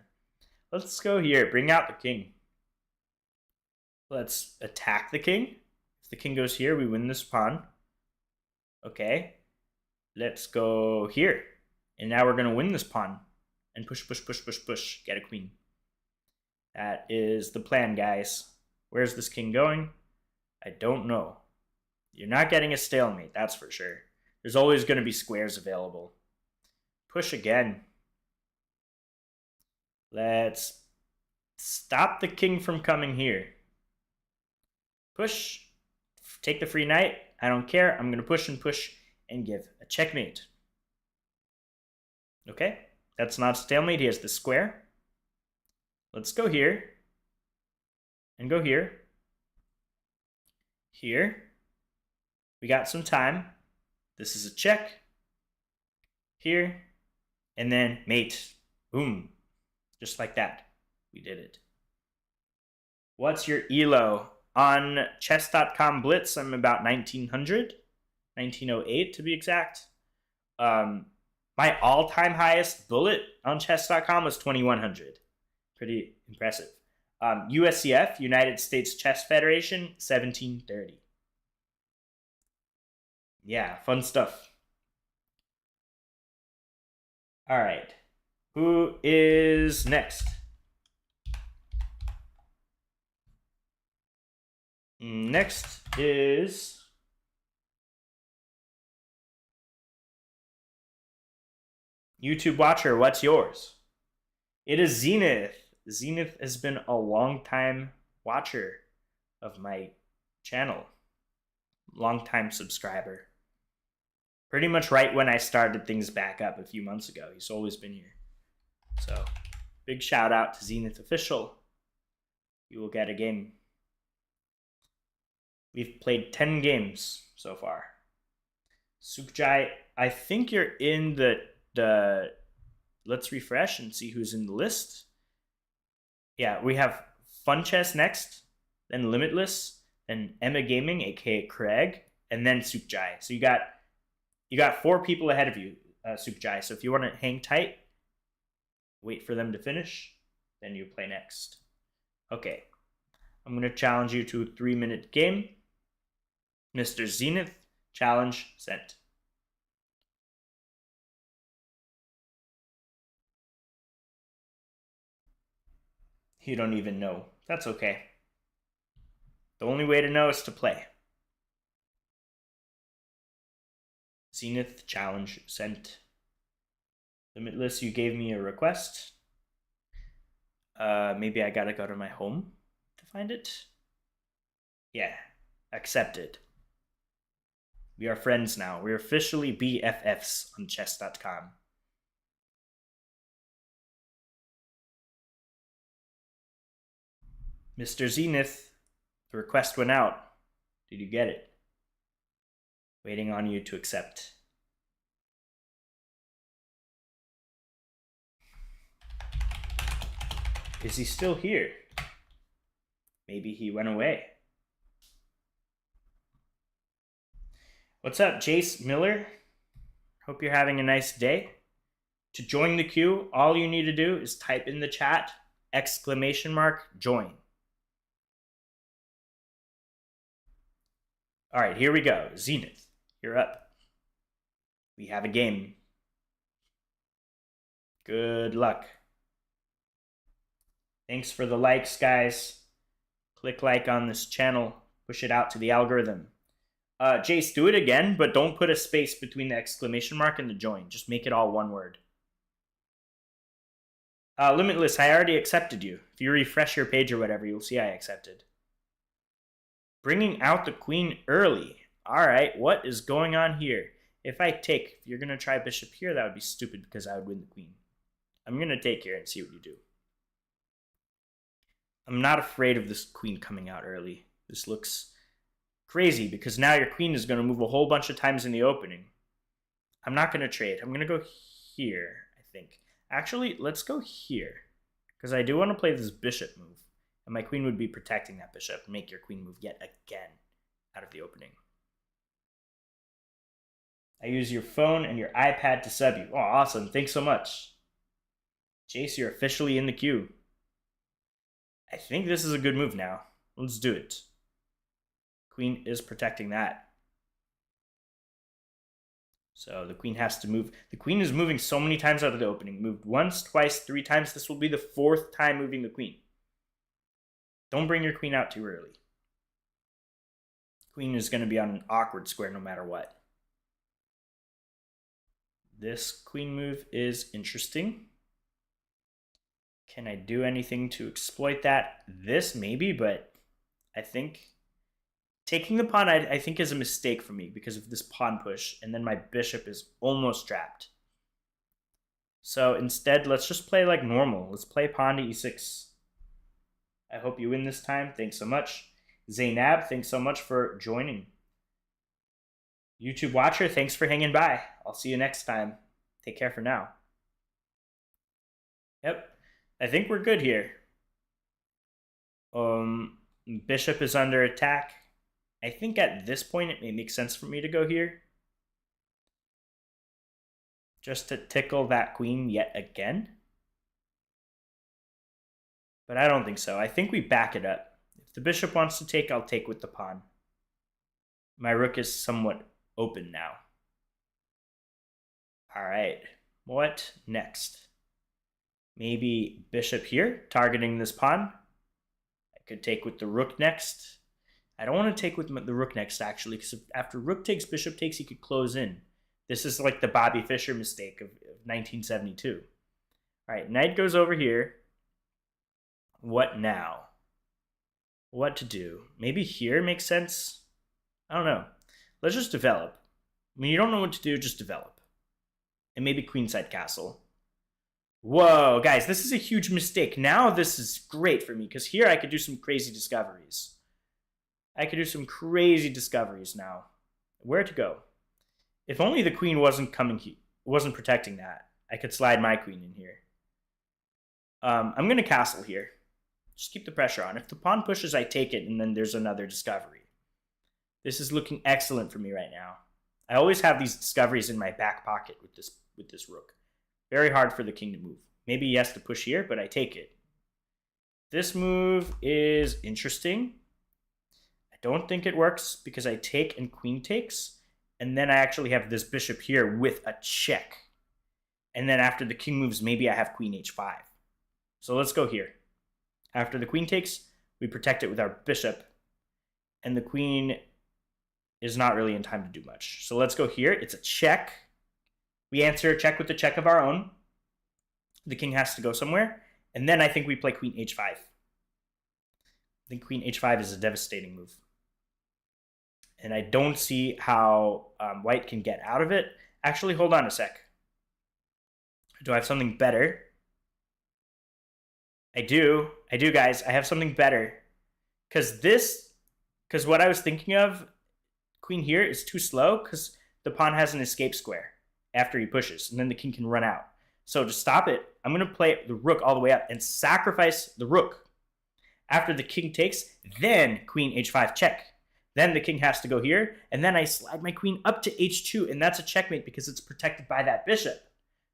Let's go here. Bring out the king. Let's attack the king. If the king goes here, we win this pawn. Okay. Let's go here. And now we're going to win this pawn. And push. Get a queen. That is the plan, guys. Where's this king going? I don't know. You're not getting a stalemate, that's for sure. There's always going to be squares available. Push again. Let's stop the king from coming here. Push. Take the free knight. I don't care. I'm going to push and give a checkmate. Okay. That's not a stalemate. He has the square. Let's go here. And go here. Here. We got some time. This is a check. Here. And then mate. Boom. Just like that. We did it. What's your ELO? On chess.com Blitz, I'm about 1900. 1908 to be exact. My all-time highest bullet on chess.com was 2100. Pretty impressive. USCF, United States Chess Federation, 1730. Yeah, fun stuff. All right. Who is next? Next is YouTube watcher. What's yours? It is Zenith. Zenith has been a long time watcher of my channel. Long time subscriber. Pretty much right when I started things back up a few months ago. He's always been here. So, big shout out to Zenith Official. You will get a game. We've played 10 games so far. Sukjai, I think you're in the let's refresh and see who's in the list. Yeah, we have Fun Chess next, then Limitless, then Emma Gaming, aka Craig, and then Sukjai. So you got 4 people ahead of you, Sukjai. So if you want to hang tight, wait for them to finish, then you play next. Okay. I'm going to challenge you to a 3-minute game. Mr. Zenith, challenge sent. You don't even know. That's okay. The only way to know is to play. Zenith challenge sent. Limitless, you gave me a request. Maybe I gotta go to my home to find it. Yeah, accepted. We are friends now. We're officially BFFs on chess.com. Mr. Zenith, the request went out. Did you get it? Waiting on you to accept. Is he still here? Maybe he went away. What's up, Jace Miller? Hope you're having a nice day. To join the queue, all you need to do is type in the chat, !join. All right, here we go. Zenith, you're up. We have a game. Good luck. Thanks for the likes, guys. Click like on this channel. Push it out to the algorithm. Jace, do it again, but don't put a space between the exclamation mark and the join. Just make it all one word. Limitless, I already accepted you. If you refresh your page or whatever, you'll see I accepted. Bringing out the queen early. All right, what is going on here? If you're going to try bishop here, that would be stupid because I would win the queen. I'm going to take here and see what you do. I'm not afraid of this queen coming out early. This looks crazy because now your queen is going to move a whole bunch of times in the opening. I'm not going to trade. I'm going to go here, I think. Actually, let's go here because I do want to play this bishop move. And my queen would be protecting that bishop and make your queen move yet again out of the opening. I use your phone and your iPad to sub you. Oh, awesome. Thanks so much. Jace, you're officially in the queue. I think this is a good move now. Let's do it. Queen is protecting that. So the queen has to move. The queen is moving so many times out of the opening. Moved once, twice, 3 times. This will be the 4th time moving the queen. Don't bring your queen out too early. Queen is going to be on an awkward square no matter what. This queen move is interesting. Can I do anything to exploit that? This maybe, but I think taking the pawn I think is a mistake for me because of this pawn push, and then my bishop is almost trapped. So instead, let's just play like normal. Let's play pawn to e6. I hope you win this time. Thanks so much. Zainab, thanks so much for joining. YouTube watcher, thanks for hanging by. I'll see you next time. Take care for now. Yep. I think we're good here. Bishop is under attack. I think at this point it may make sense for me to go here. Just to tickle that queen yet again. But I don't think so. I think we back it up. If the bishop wants to take, I'll take with the pawn. My rook is somewhat open now. All right. What next? Maybe bishop here, targeting this pawn. I could take with the rook next. I don't want to take with the rook next, actually, because after rook takes, bishop takes, he could close in. This is like the Bobby Fischer mistake of 1972. All right, knight goes over here. What now? What to do? Maybe here makes sense? I don't know. Let's just develop. I mean, you don't know what to do, just develop. And maybe queenside castle. Whoa, guys, this is a huge mistake. Now this is great for me, because here I could do some crazy discoveries. I could do some crazy discoveries now. Where to go? If only the queen wasn't coming here, wasn't protecting that. I could slide my queen in here. I'm going to castle here. Just keep the pressure on. If the pawn pushes, I take it, and then there's another discovery. This is looking excellent for me right now. I always have these discoveries in my back pocket with this rook. Very hard for the king to move. Maybe he has to push here, but I take it. This move is interesting. I don't think it works because I take and queen takes, and then I actually have this bishop here with a check. And then after the king moves, maybe I have queen h5. So let's go here. After the queen takes, we protect it with our bishop. and the queen is not really in time to do much. So let's go here. It's a check. We answer a check with the check of our own. The king has to go somewhere. And then I think we play queen h5. I think queen h5 is a devastating move. And I don't see how white can get out of it. Actually, hold on a sec. Do I have something better? I do, guys. I have something better. Because what I was thinking of, queen here is too slow because the pawn has an escape square after he pushes, and then the king can run out. So to stop it, I'm going to play the rook all the way up and sacrifice the rook. After the king takes, then queen h5 check. Then the king has to go here, and then I slide my queen up to h2, and that's a checkmate because it's protected by that bishop.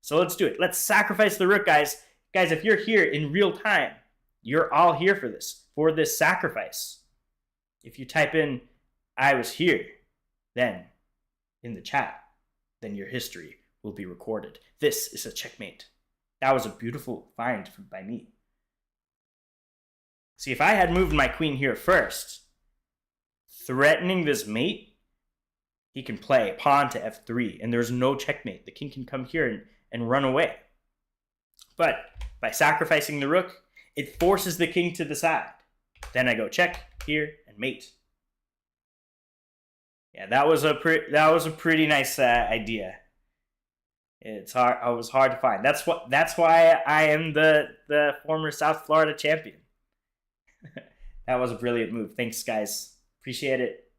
So let's do it. Let's sacrifice the rook, guys. Guys, if you're here in real time, you're all here for this sacrifice. If you type in, I was here, then in the chat, then your history will be recorded. This is a checkmate. That was a beautiful find by me. See, if I had moved my queen here first, threatening this mate, he can play pawn to f3, and there's no checkmate. The king can come here and run away. But by sacrificing the rook, it forces the king to the side. Then I go check here and mate. Yeah, that was a pretty nice idea. It was hard to find. That's why I am the former South Florida champion. That was a brilliant move. Thanks, guys. Appreciate it.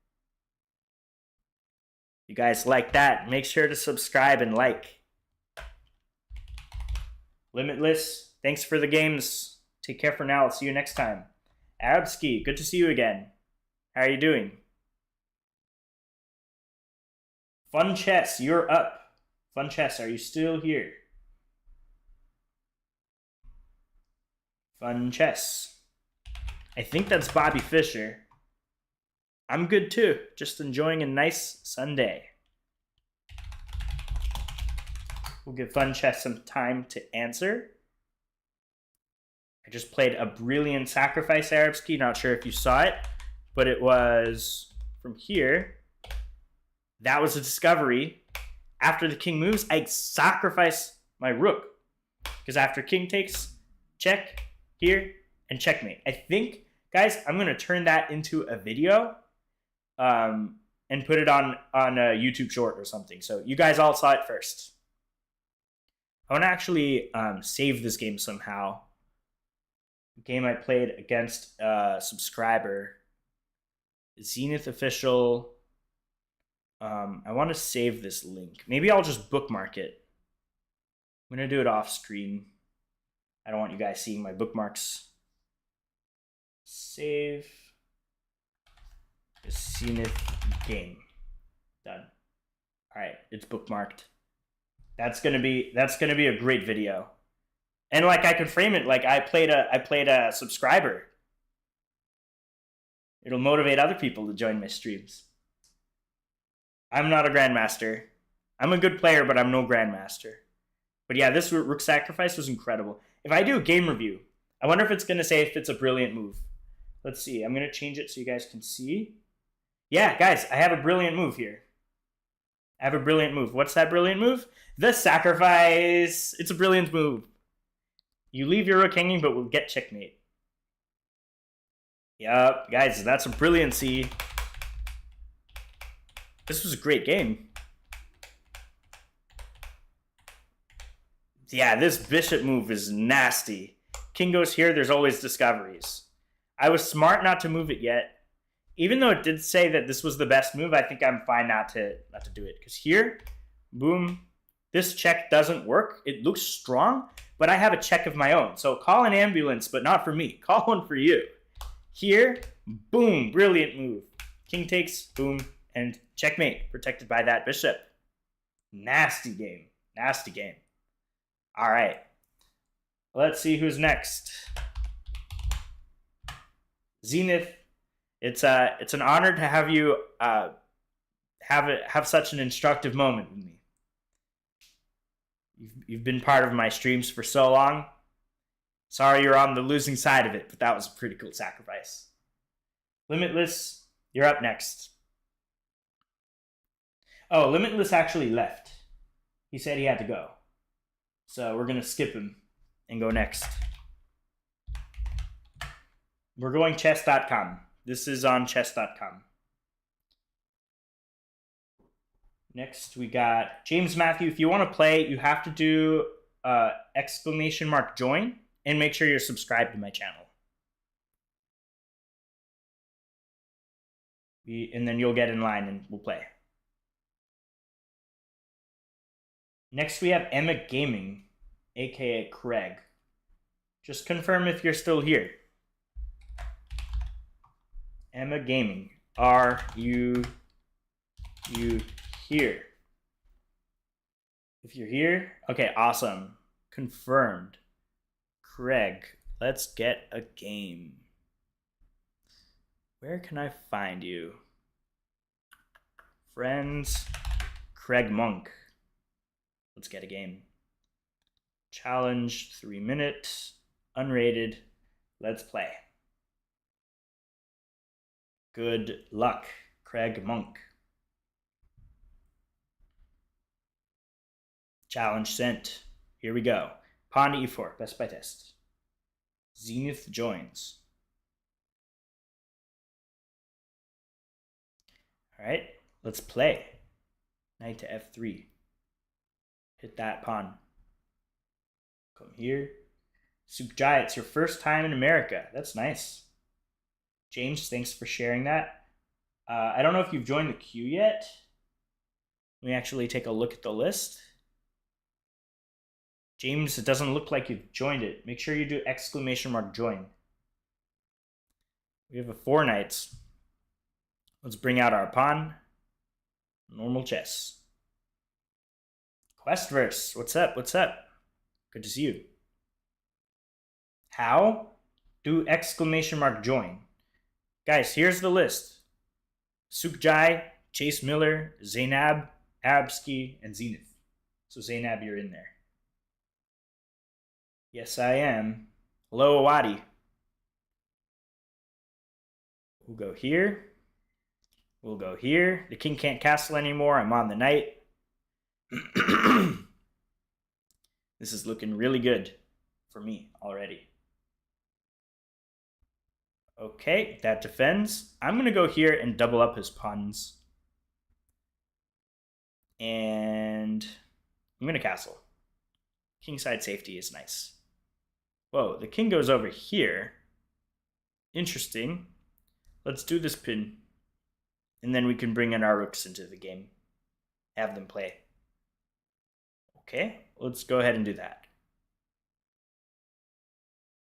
You guys like that? Make sure to subscribe and like. Limitless, thanks for the games. Take care for now. I'll see you next time. Arabski, good to see you again. How are you doing? Fun Chess, you're up. Fun Chess, are you still here? Fun Chess. I think that's Bobby Fischer. I'm good too. Just enjoying a nice Sunday. We'll give Fun Chess some time to answer. I just played a brilliant sacrifice, Arabski. Not sure if you saw it, but it was from here. That was a discovery. After the king moves, I sacrifice my rook. Because after king takes, check, here, and checkmate. I think, guys, I'm going to turn that into a video and put it on a YouTube short or something. So you guys all saw it first. I want to actually save this game somehow. The game I played against a subscriber. Zenith Official. I want to save this link. Maybe I'll just bookmark it. I'm going to do it off screen. I don't want you guys seeing my bookmarks. Save the Zenith game. Done. All right, it's bookmarked. That's gonna be a great video, and like I can frame it like I played a subscriber. It'll motivate other people to join my streams. I'm not a grandmaster. I'm a good player, but I'm no grandmaster. But yeah, this rook sacrifice was incredible. If I do a game review, I wonder if it's gonna say if it's a brilliant move. Let's see. I'm gonna change it so you guys can see. Yeah, guys, I have a brilliant move here. I have a brilliant move. What's that brilliant move? The sacrifice. It's a brilliant move. You leave your rook hanging, but we'll get checkmate. Yup, guys, that's a brilliancy. This was a great game. Yeah, this bishop move is nasty. King goes here, there's always discoveries. I was smart not to move it yet. Even though it did say that this was the best move, I think I'm fine not to do it. Because here, boom, this check doesn't work. It looks strong, but I have a check of my own. So call an ambulance, but not for me. Call one for you. Here, boom, brilliant move. King takes, boom, and checkmate, protected by that bishop. Nasty game. Nasty game. All right. Let's see who's next. Zenith. It's an honor to have you have such an instructive moment with me. You've been part of my streams for so long. Sorry you're on the losing side of it, but that was a pretty cool sacrifice. Limitless, You're up next. Oh, Limitless actually left. He said he had to go. So we're going to skip him and go next. We're going chess.com. This is on chess.com. Next, we got James Matthew. If you want to play, you have to do !join and make sure you're subscribed to my channel. And then you'll get in line and we'll play. Next, we have Emma Gaming, aka Craig. Just confirm if you're still here. Emma Gaming, are you here? If you're here, okay, awesome. Confirmed. Craig, let's get a game. Where can I find you? Friends, Craig Monk. Let's get a game. Challenge, 3 minutes, unrated. Let's play. Good luck, Craig Monk. Challenge sent. Here we go. Pawn to e4, best by test. Zenith joins. All right, let's play. Knight to f3. Hit that pawn. Come here. Sukjai, it's your first time in America. That's nice. James, thanks for sharing that. I don't know if you've joined the queue yet. Let me actually take a look at the list. James, it doesn't look like you've joined it. Make sure you do !join. We have a 4 knights. Let's bring out our pawn. Normal chess. Questverse, what's up? What's up? Good to see you. How? Do !join. Guys, here's the list. Sukjai, Chase Miller, Zainab, Absky, and Zenith. So Zainab, you're in there. Yes, I am. Hello, Awadi. We'll go here. We'll go here. The king can't castle anymore. I'm on the knight. This is looking really good for me already. Okay, that defends. I'm going to go here and double up his pawns. And I'm going to castle. Kingside safety is nice. Whoa, the king goes over here. Interesting. Let's do this pin. And then we can bring in our rooks into the game. Have them play. Okay, let's go ahead and do that.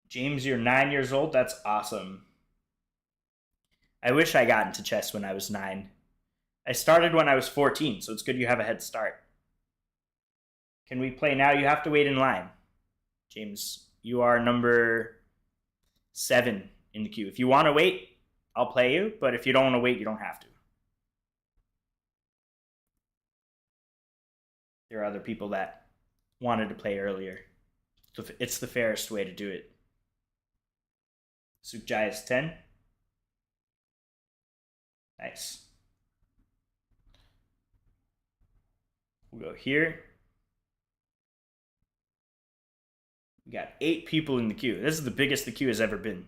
James, you're 9 years old? That's awesome. I wish I got into chess when I was 9. I started when I was 14, so it's good you have a head start. Can we play now? You have to wait in line. James, you are number 7 in the queue. If you want to wait, I'll play you, but if you don't want to wait, you don't have to. There are other people that wanted to play earlier. It's the fairest way to do it. Sukjai is 10. Nice. We'll go here. We got 8 people in the queue. This is the biggest the queue has ever been.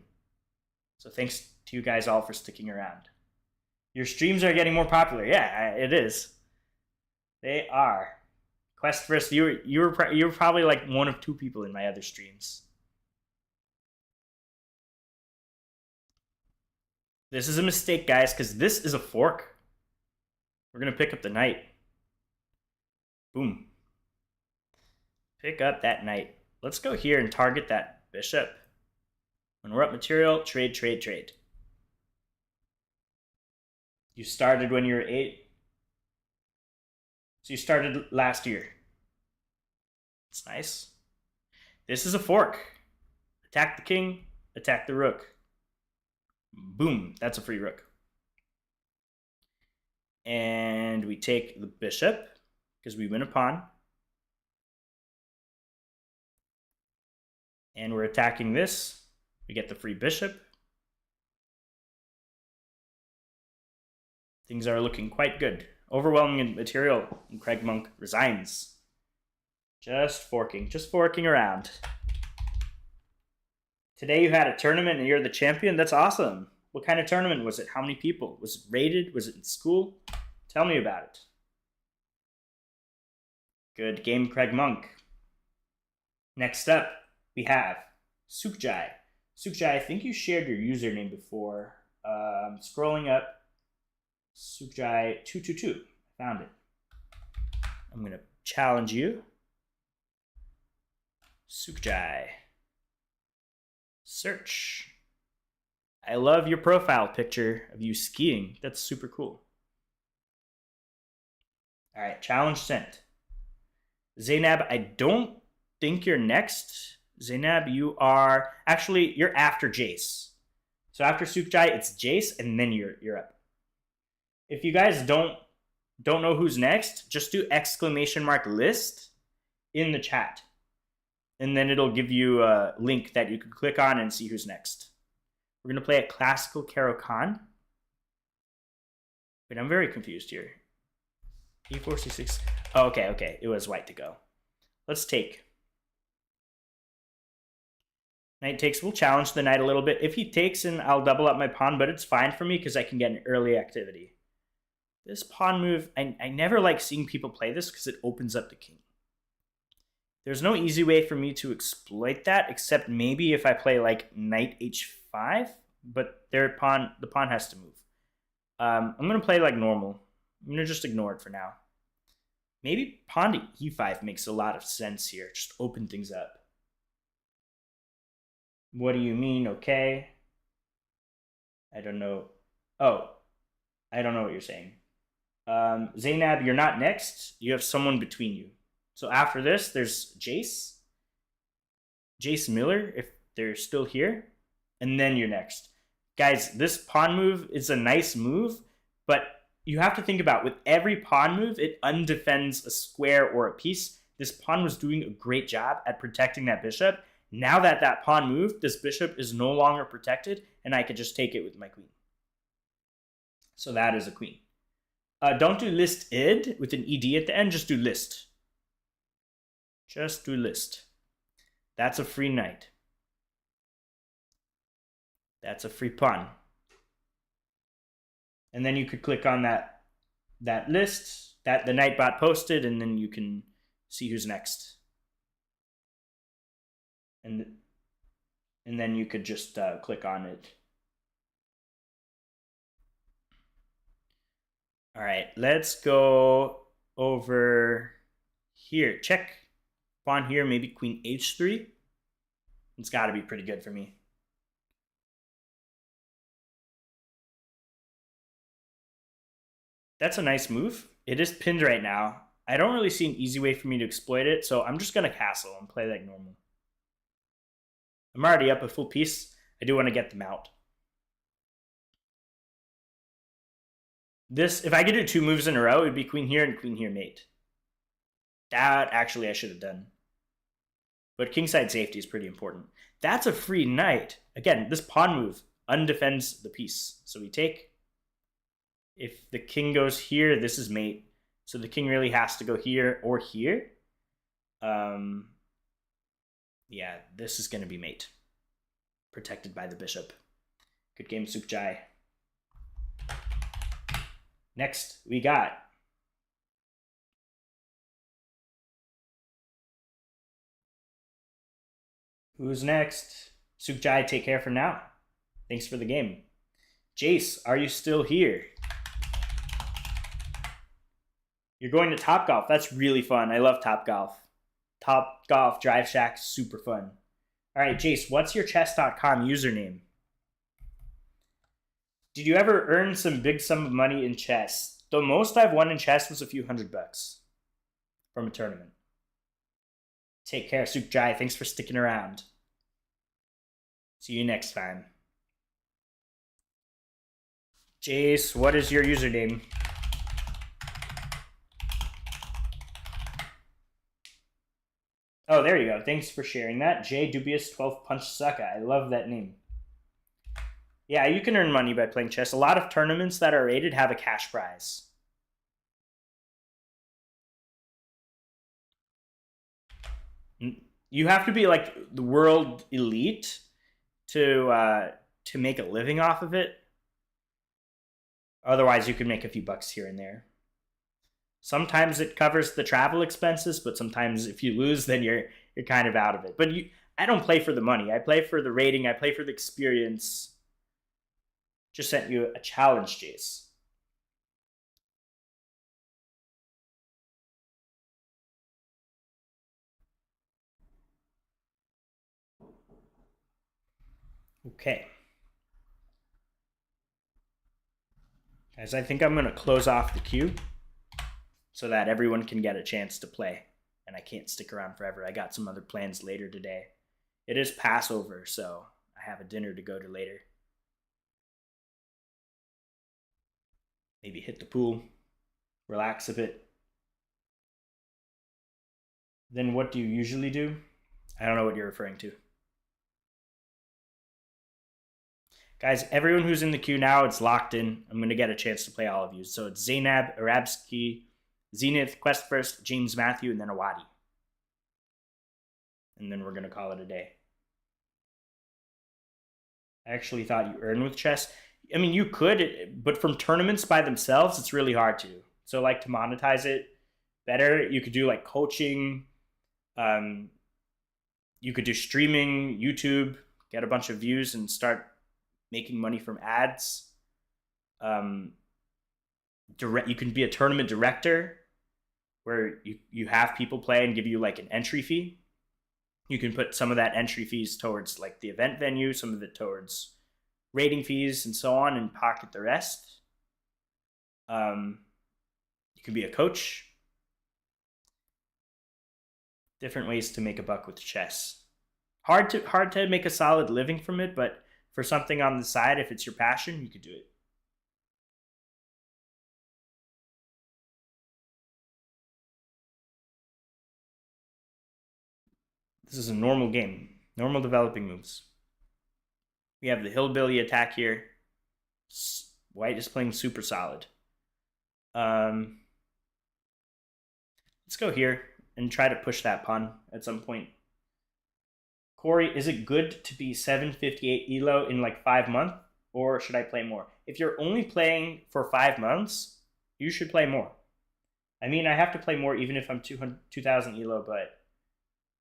So thanks to you guys all for sticking around. Your streams are getting more popular. Yeah, it is. They are. Questverse, you were probably like 1 of 2 people in my other streams. This is a mistake, guys, because this is a fork. We're going to pick up the knight. Boom. Pick up that knight. Let's go here and target that bishop. When we're up material, trade, trade, trade. You started when you were 8. So you started last year. It's nice. This is a fork. Attack the king, attack the rook. Boom, that's a free rook. And we take the bishop because we win a pawn. And we're attacking this. We get the free bishop. Things are looking quite good. Overwhelming material, and Craig Monk resigns. Just forking around. Today you had a tournament and you're the champion? That's awesome. What kind of tournament was it? How many people? Was it rated? Was it in school? Tell me about it. Good game, Craig Monk. Next up, we have Sukjai. Sukjai, I think you shared your username before. Scrolling up. Sukjai222. Found it. I'm going to challenge you. Sukjai. Search. I love your profile picture of you skiing. That's super cool. All right, challenge sent. Zainab, I don't think you're next. Zainab, you're after Jace. So after Sukjai, it's Jace, and then you're up. If you guys don't know who's next, just do !list in the chat. And then it'll give you a link that you can click on and see who's next. We're going to play a classical Caro-Kann. Wait, I'm very confused here. E4, C6. Oh, okay. It was white to go. Let's take. Knight takes. We'll challenge the knight a little bit. If he takes, and I'll double up my pawn, but it's fine for me because I can get an early activity. This pawn move, I never like seeing people play this because it opens up the king. There's no easy way for me to exploit that, except maybe if I play like knight h5, but the pawn has to move. I'm going to play like normal. I'm going to just ignore it for now. Maybe pawn to e5 makes a lot of sense here. Just open things up. What do you mean, okay? I don't know. Oh, I don't know what you're saying. Zainab, you're not next. You have someone between you. So after this, there's Jace Miller, if they're still here, and then you're next. Guys, this pawn move is a nice move, but you have to think about, with every pawn move, it undefends a square or a piece. This pawn was doing a great job at protecting that bishop. Now that pawn moved, this bishop is no longer protected, and I could just take it with my queen. So that is a queen. Don't do list id with an ed at the end, just do list. Just do list. That's a free knight. That's a free pawn. And then you could click on that list that the Nightbot posted, and then you can see who's next. And then you could just click on it. All right, let's go over here. Check pawn here, maybe queen h3. It's got to be pretty good for me. That's a nice move. It is pinned right now. I don't really see an easy way for me to exploit it, so I'm just going to castle and play like normal. I'm already up a full piece. I do want to get them out. This, if I could do two moves in a row, it would be queen here mate. That actually I should have done. But kingside safety is pretty important. That's a free knight. Again, this pawn move undefends the piece. So we take. If the king goes here, this is mate. So the king really has to go here or here. Yeah, this is going to be mate. Protected by the bishop. Good game, Sukjai. Next, we got who's next? Sukjai, take care for now. Thanks for the game. Jace, are you still here? You're going to Topgolf. That's really fun. I love Topgolf. Topgolf Drive Shack, super fun. All right, Jace, what's your chess.com username? Did you ever earn some big sum of money in chess? The most I've won in chess was a few $100 from a tournament. Take care, Sukjai. Thanks for sticking around. See you next time. Jace, what is your username? Oh, there you go. Thanks for sharing that. J Dubious 12 Punch Sucka. I love that name. Yeah, you can earn money by playing chess. A lot of tournaments that are rated have a cash prize. You have to be like the world elite to make a living off of it. Otherwise, you can make a few bucks here and there. Sometimes it covers the travel expenses, but sometimes if you lose, then you're kind of out of it. But I don't play for the money. I play for the rating. I play for the experience. Just sent you a challenge, Jace. Okay. Guys, I think I'm going to close off the queue so that everyone can get a chance to play. And I can't stick around forever. I got some other plans later today. It is Passover, so I have a dinner to go to later. Maybe hit the pool, relax a bit. Then what do you usually do? I don't know what you're referring to. Guys, everyone who's in the queue now, it's locked in. I'm going to get a chance to play all of you. So it's Zainab, Arabski, Zenith, Quest First, James Matthew, and then Awadi. And then we're going to call it a day. I actually thought you earn with chess. I mean, you could, but from tournaments by themselves, it's really hard to. So, like, to monetize it better, you could do, like, coaching. You could do streaming, YouTube, get a bunch of views, and start making money from ads. You can be a tournament director where you have people play and give you like an entry fee. You can put some of that entry fees towards like the event venue, some of it towards rating fees and so on, and pocket the rest. You can be a coach. Different ways to make a buck with chess. Hard to make a solid living from it, but for something on the side, if it's your passion, you could do it. This is a normal game. Normal developing moves. We have the hillbilly attack here. White is playing super solid. Let's go here and try to push that pawn at some point. Corey, is it good to be 758 elo in like 5 months, or should I play more? If you're only playing for 5 months, you should play more. I mean, I have to play more even if I'm 2000 elo, but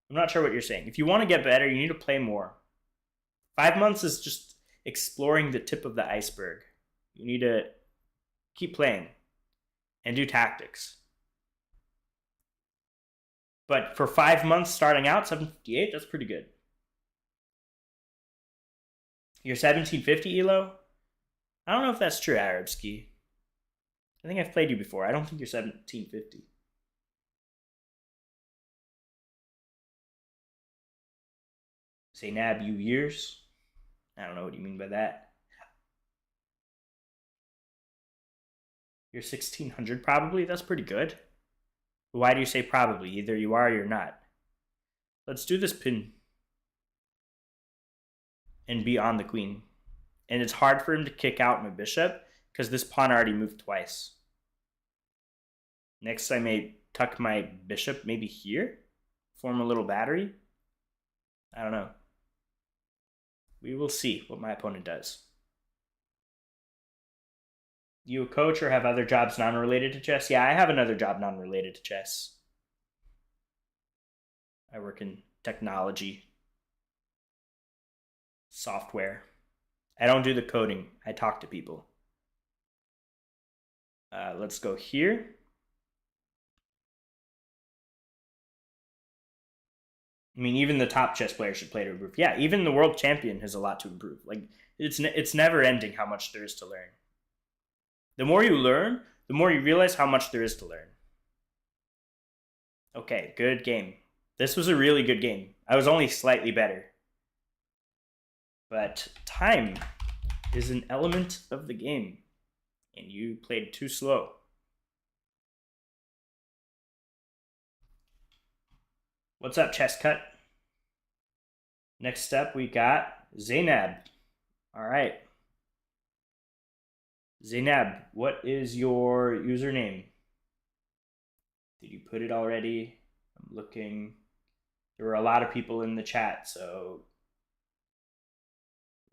I'm not sure what you're saying. If you want to get better, you need to play more. 5 months is just exploring the tip of the iceberg. You need to keep playing and do tactics. But for 5 months starting out, 758, that's pretty good. You're 1750 elo? I don't know if that's true, Arabski. I think I've played you before. I don't think you're 1750. Zainab, you years? I don't know what you mean by that. You're 1600 probably? That's pretty good. But why do you say probably? Either you are or you're not. Let's do this pin. And be on the queen. And it's hard for him to kick out my bishop because this pawn already moved twice. Next, I may tuck my bishop maybe here. Form a little battery. I don't know. We will see what my opponent does. You a coach or have other jobs non-related to chess? Yeah, I have another job non-related to chess. I work in technology, software. I don't do the coding. I talk to people. Let's go here. I mean, even the top chess player should play to improve. Yeah, even the world champion has a lot to improve. Like, it's never ending how much there is to learn. The more you learn, the more you realize how much there is to learn. Okay, good game. This was a really good game. I was only slightly better. But time is an element of the game. And you played too slow. What's up, Chess Cut? Next up, we got Zainab. All right. Zainab, what is your username? Did you put it already? I'm looking. There were a lot of people in the chat, so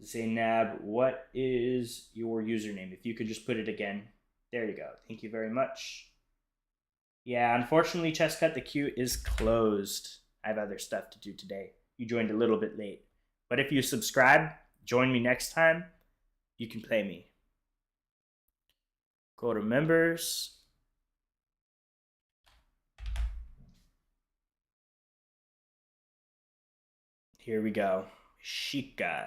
Zainab, what is your username? If you could just put it again. There you go. Thank you very much. Yeah, unfortunately, Chess Cut the Queue is closed. I have other stuff to do today. You joined a little bit late. But if you subscribe, join me next time, you can play me. Go to members. Here we go. Shika.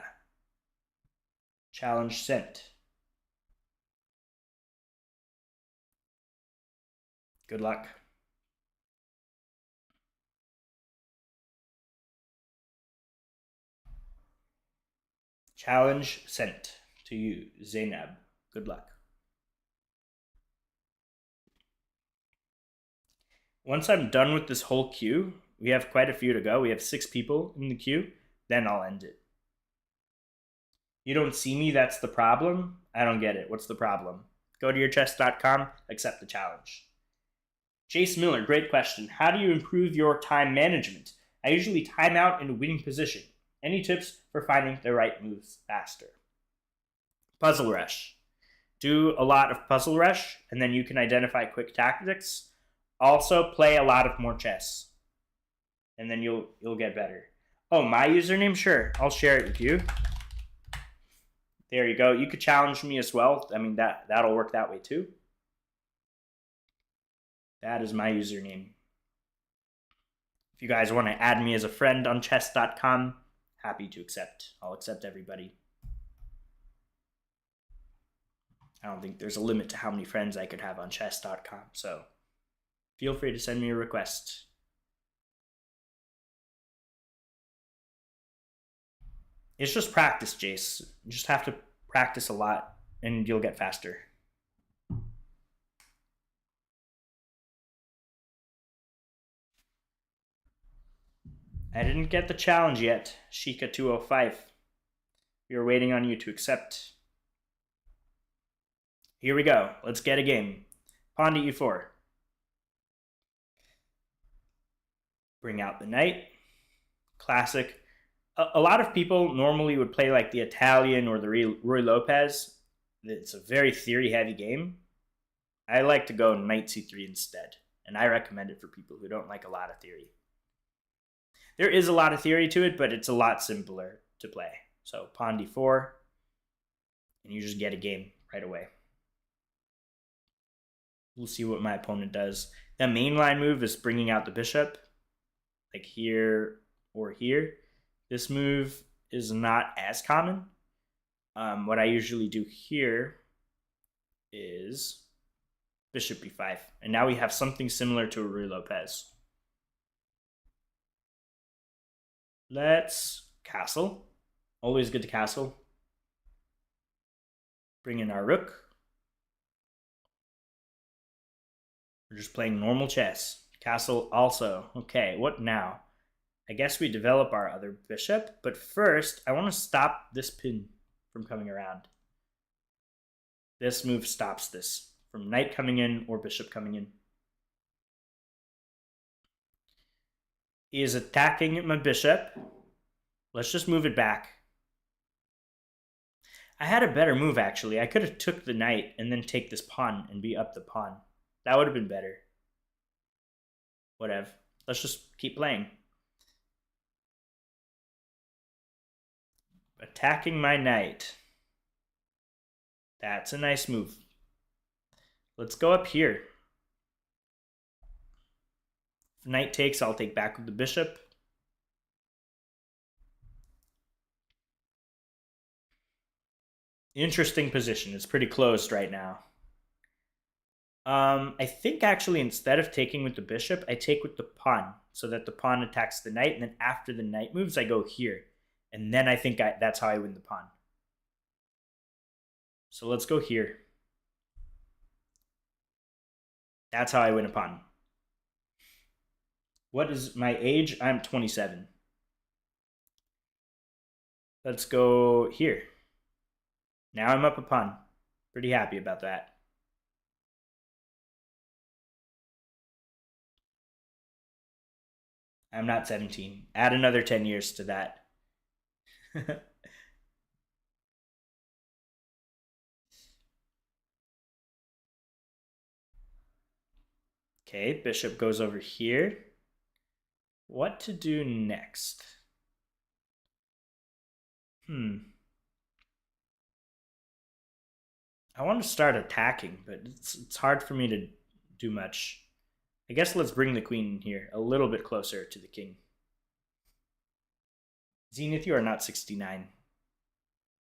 Challenge sent. Good luck. Challenge sent to you, Zainab. Good luck. Once I'm done with this whole queue, we have quite a few to go. We have 6 people in the queue. Then I'll end it. You don't see me, that's the problem? I don't get it. What's the problem? Go to yourchess.com, accept the challenge. Jace Miller, great question. How do you improve your time management? I usually time out in a winning position. Any tips for finding the right moves faster? Puzzle Rush. Do a lot of Puzzle Rush, and then you can identify quick tactics. Also, play a lot of more chess, and then you'll get better. Oh, my username? Sure, I'll share it with you. There you go. You could challenge me as well. I mean, that'll work that way too. That is my username. If you guys want to add me as a friend on chess.com, happy to accept. I'll accept everybody. I don't think there's a limit to how many friends I could have on chess.com, so feel free to send me a request. It's just practice, Jace. You just have to practice a lot, and you'll get faster. I didn't get the challenge yet, Shika205. We are waiting on you to accept. Here we go. Let's get a game. Pawn to e4. Bring out the knight. Classic. A lot of people normally would play like the Italian or the Ruy Lopez. It's a very theory-heavy game. I like to go knight c3 instead, and I recommend it for people who don't like a lot of theory. There is a lot of theory to it, but it's a lot simpler to play. So pawn d4, and you just get a game right away. We'll see what my opponent does. The mainline move is bringing out the bishop, like here or here. This move is not as common. What I usually do here is bishop b5. And now we have something similar to a Ruy Lopez. Let's castle. Always good to castle. Bring in our rook. We're just playing normal chess. Castle also. Okay, what now? I guess we develop our other bishop, but first I want to stop this pin from coming around. This move stops this from knight coming in or bishop coming in. He is attacking my bishop. Let's just move it back. I had a better move, actually. I could have took the knight and then take this pawn and be up the pawn. That would have been better. Whatever. Let's just keep playing. Attacking my knight. That's a nice move. Let's go up here. If knight takes, I'll take back with the bishop. Interesting position. It's pretty closed right now. I think actually instead of taking with the bishop, I take with the pawn so that the pawn attacks the knight, and then after the knight moves, I go here. And then I think that's how I win the pawn. So let's go here. That's how I win a pawn. What is my age? I'm 27. Let's go here. Now I'm up a pawn. Pretty happy about that. I'm not 17. Add another 10 years to that. Okay, bishop goes over here. What to do next? I want to start attacking, but it's hard for me to do much. I guess let's bring the queen here a little bit closer to the king. Zenith, you are not 69.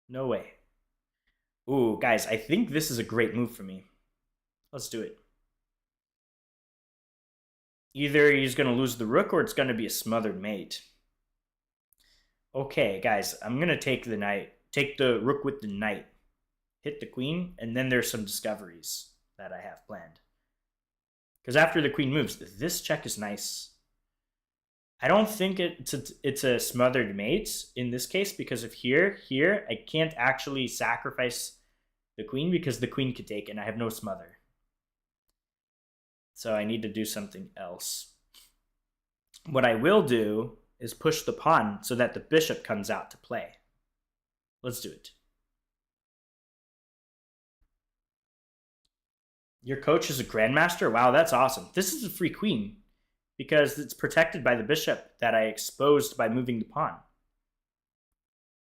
No way. Ooh, guys, I think this is a great move for me. Let's do it. Either he's going to lose the rook or it's going to be a smothered mate. Okay, guys, I'm going to take the knight. Take the rook with the knight. Hit the queen, and then there's some discoveries that I have planned. Because after the queen moves, this check is nice. I don't think it's a smothered mate in this case because of here, I can't actually sacrifice the queen because the queen could take it and I have no smother. So I need to do something else. What I will do is push the pawn so that the bishop comes out to play. Let's do it. Your coach is a grandmaster? Wow, that's awesome. This is a free queen because it's protected by the bishop that I exposed by moving the pawn.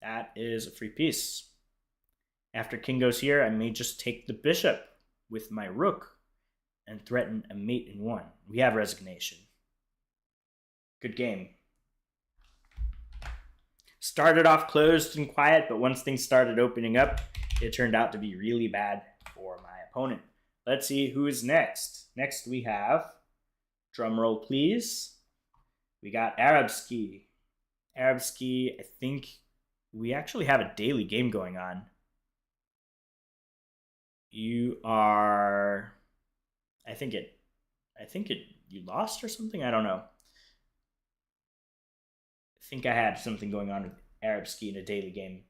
That is a free piece. After king goes here, I may just take the bishop with my rook and threaten a mate in one. We have resignation. Good game. Started off closed and quiet, but once things started opening up, it turned out to be really bad for my opponent. Let's see who is next. Next we have, drum roll please, we got Arabski. Arabski, I think we actually have a daily game going on. You are, I think you lost or something? I don't know. I think I had something going on with Arabski in a daily game.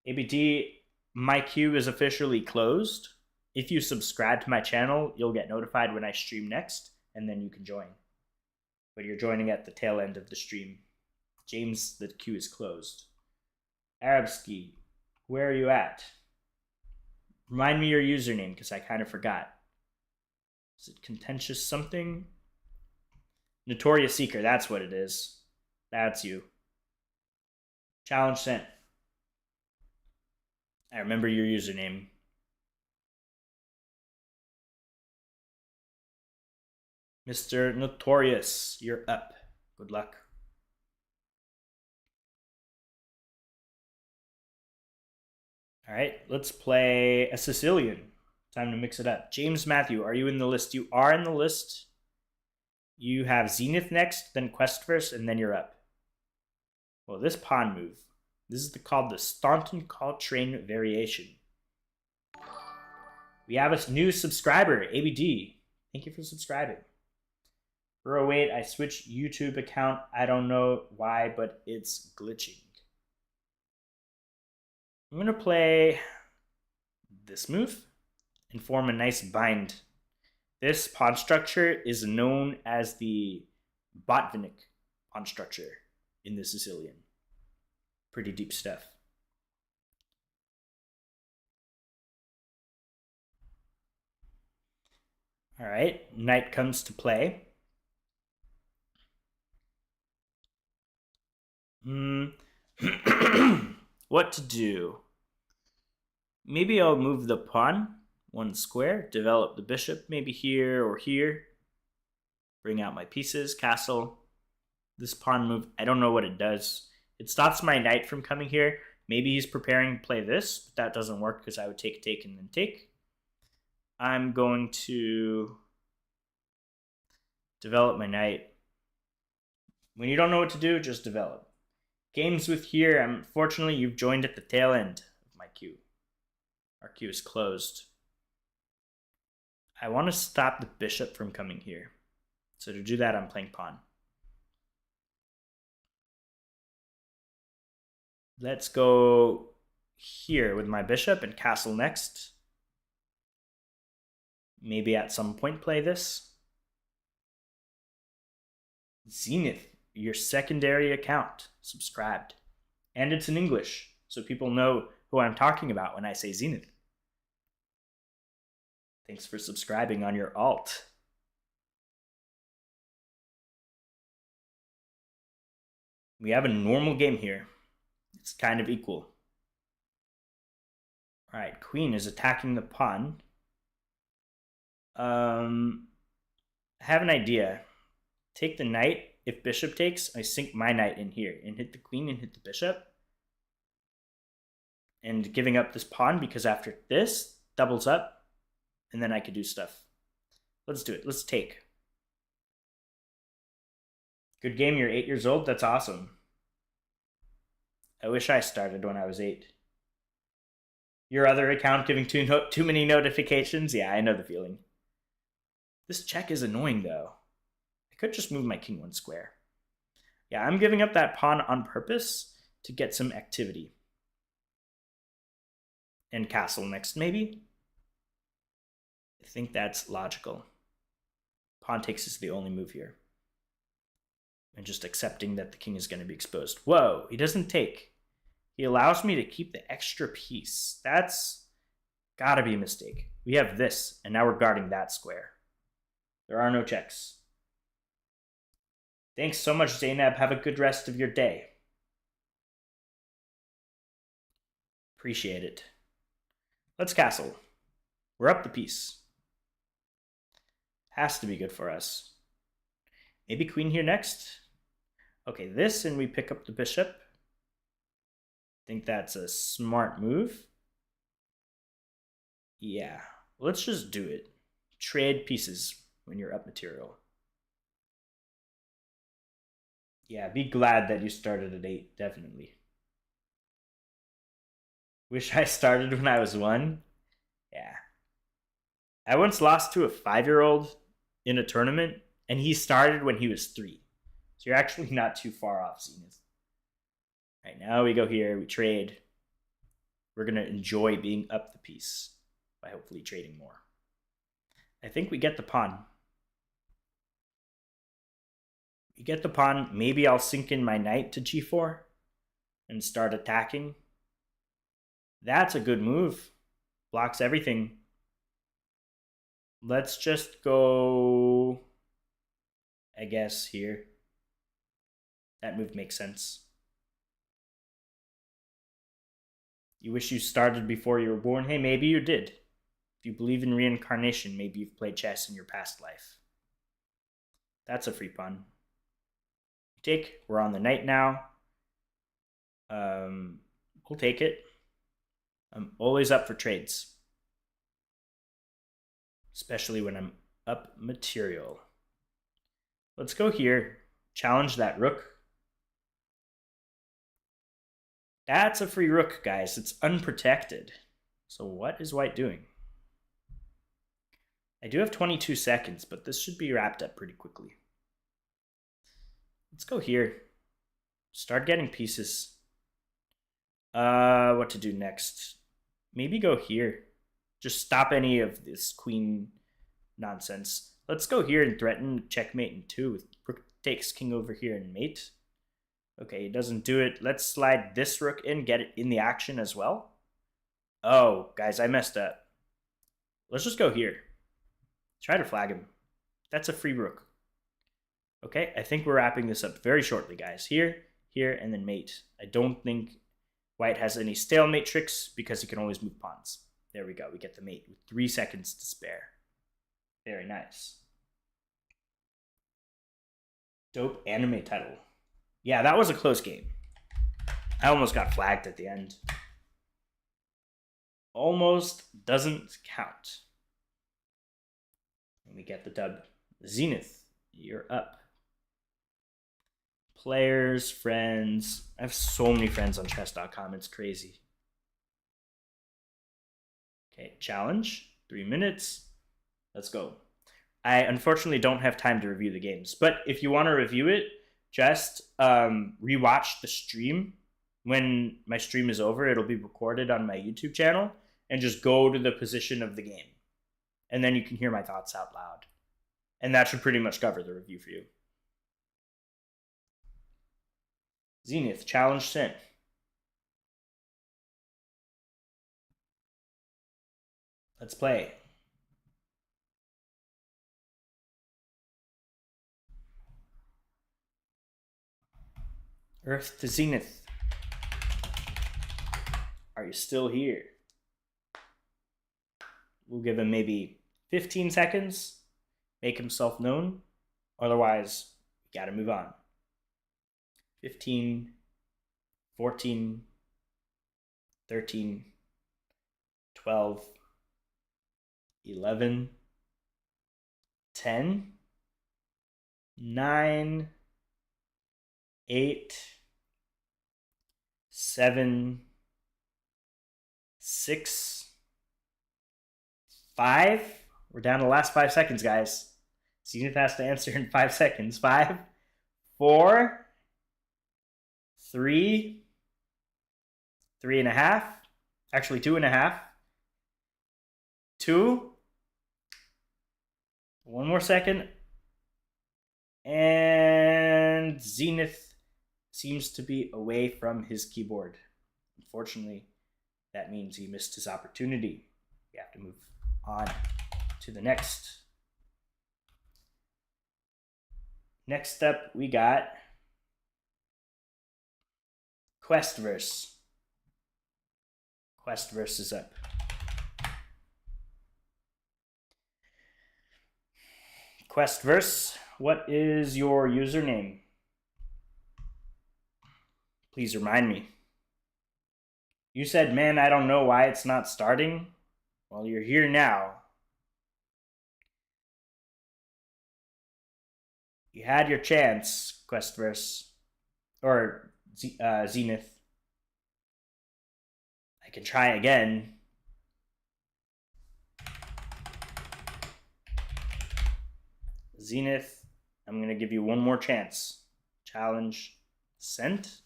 ABD, my queue is officially closed. If you subscribe to my channel, you'll get notified when I stream next, and then you can join. But you're joining at the tail end of the stream. James, the queue is closed. Arabski, where are you at? Remind me your username, because I kind of forgot. Is it contentious something? Notorious Seeker, that's what it is. That's you. Challenge sent. I remember your username. Mr. Notorious, you're up. Good luck. All right, let's play a Sicilian. Time to mix it up. James Matthew, are you in the list? You are in the list. You have Zenith next, then Quest first, and then you're up. Well, this pawn move. This is called the Staunton Coltrane variation. We have a new subscriber, ABD. Thank you for subscribing. For 08, I switched YouTube account. I don't know why, but it's glitching. I'm going to play this move and form a nice bind. This pawn structure is known as the Botvinnik pawn structure in the Sicilian. Pretty deep stuff. All right, knight comes to play. What to do? Maybe I'll move the pawn one square, develop the bishop maybe here or here. Bring out my pieces, castle. This pawn move, I don't know what it does. It stops my knight from coming here. Maybe he's preparing to play this, but that doesn't work because I would take, and then take. I'm going to develop my knight. When you don't know what to do, just develop. Games with here, unfortunately, you've joined at the tail end of my queue. Our queue is closed. I want to stop the bishop from coming here. So to do that, I'm playing pawn. Let's go here with my bishop and castle next. Maybe at some point play this. Zenith, your secondary account, subscribed. And it's in English, so people know who I'm talking about when I say Zenith. Thanks for subscribing on your alt. We have a normal game here. It's kind of equal. All right, queen is attacking the pawn. I have an idea. Take the knight. If bishop takes, I sink my knight in here and hit the queen and hit the bishop. And giving up this pawn because after this, doubles up, and then I could do stuff. Let's do it. Let's take. Good game. You're 8 years old. That's awesome. I wish I started when I was 8. Your other account giving too many notifications? Yeah, I know the feeling. This check is annoying, though. I could just move my king 1 square. Yeah, I'm giving up that pawn on purpose to get some activity. And castle next, maybe? I think that's logical. Pawn takes is the only move here. And just accepting that the king is going to be exposed. Whoa, he doesn't take. He allows me to keep the extra piece. That's gotta be a mistake. We have this, and now we're guarding that square. There are no checks. Thanks so much, Zainab. Have a good rest of your day. Appreciate it. Let's castle. We're up the piece. Has to be good for us. Maybe queen here next. Okay, this, and we pick up the bishop. I think that's a smart move. Yeah, let's just do it. Trade pieces when you're up material. Yeah, be glad that you started at 8, definitely. Wish I started when I was 1. Yeah. I once lost to a 5-year-old in a tournament, and he started when he was 3. So you're actually not too far off, Zenith. All right, now we go here, we trade. We're going to enjoy being up the piece by hopefully trading more. I think we get the pawn. We get the pawn. Maybe I'll sink in my knight to g4 and start attacking. That's a good move. Blocks everything. Let's just go, I guess, here. That move makes sense. You wish you started before you were born? Hey, maybe you did. If you believe in reincarnation, maybe you've played chess in your past life. That's a free pawn. Take. We're on the knight now. We'll take it. I'm always up for trades. Especially when I'm up material. Let's go here. Challenge that rook. That's a free rook, guys. It's unprotected. So what is white doing? I do have 22 seconds, but this should be wrapped up pretty quickly. Let's go here. Start getting pieces. What to do next? Maybe go here. Just stop any of this queen nonsense. Let's go here and threaten checkmate in 2 with rook takes king over here and mate. Okay, he doesn't do it. Let's slide this rook in, get it in the action as well. Oh, guys, I messed up. Let's just go here. Try to flag him. That's a free rook. Okay, I think we're wrapping this up very shortly, guys. Here, here, and then mate. I don't think white has any stalemate tricks because he can always move pawns. There we go. We get the mate with 3 seconds to spare. Very nice. Dope anime title. Yeah, that was a close game. I almost got flagged at the end. Almost doesn't count. And we get the dub. Zenith, you're up. Players, friends. I have so many friends on chess.com. It's crazy. Okay, challenge. 3 minutes. Let's go. I unfortunately don't have time to review the games, but if you want to review it, just rewatch the stream. When my stream is over, it'll be recorded on my YouTube channel, and just go to the position of the game. and then you can hear my thoughts out loud. And that should pretty much cover the review for you. Zenith, challenge sent. Let's play. Earth to Zenith. Are you still here? We'll give him maybe 15 seconds. Make himself known. Otherwise, we gotta move on. 15, 14, 13, 12, 11, 10, 9, 8, 7, 6, 5. We're down to the last 5 seconds, guys. Zenith has to answer in 5 seconds. 5, 4, 3, 3.5. Actually, 2.5. 2. One more second. And Zenith seems to be away from his keyboard. Unfortunately, that means he missed his opportunity. We have to move on to the next. Next up, we got Questverse. Questverse is up. Questverse, what is your username? Please remind me. You said, man, I don't know why it's not starting. Well, you're here now. You had your chance, Questverse. Or Zenith. I can try again. Zenith, I'm going to give you one more chance. Challenge sent.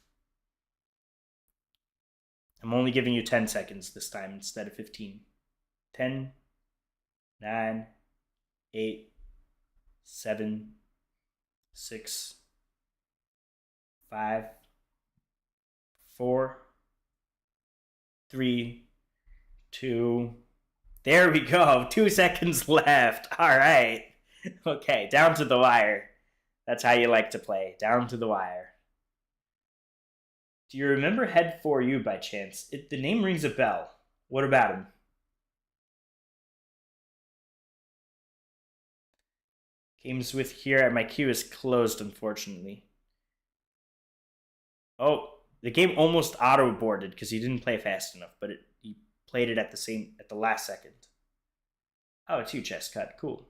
I'm only giving you 10 seconds this time instead of 15. 10, 9, 8, 7, 6, 5, 4, 3, 2. There we go. 2 seconds left. All right. Okay, down to the wire. That's how you like to play. Down to the wire. Do you remember Head For You by chance? The name rings a bell. What about him? Games with here. My queue is closed, unfortunately. Oh, the game almost auto-boarded because he didn't play fast enough, but he played it at the last second. Oh, it's you, chess cut. Cool.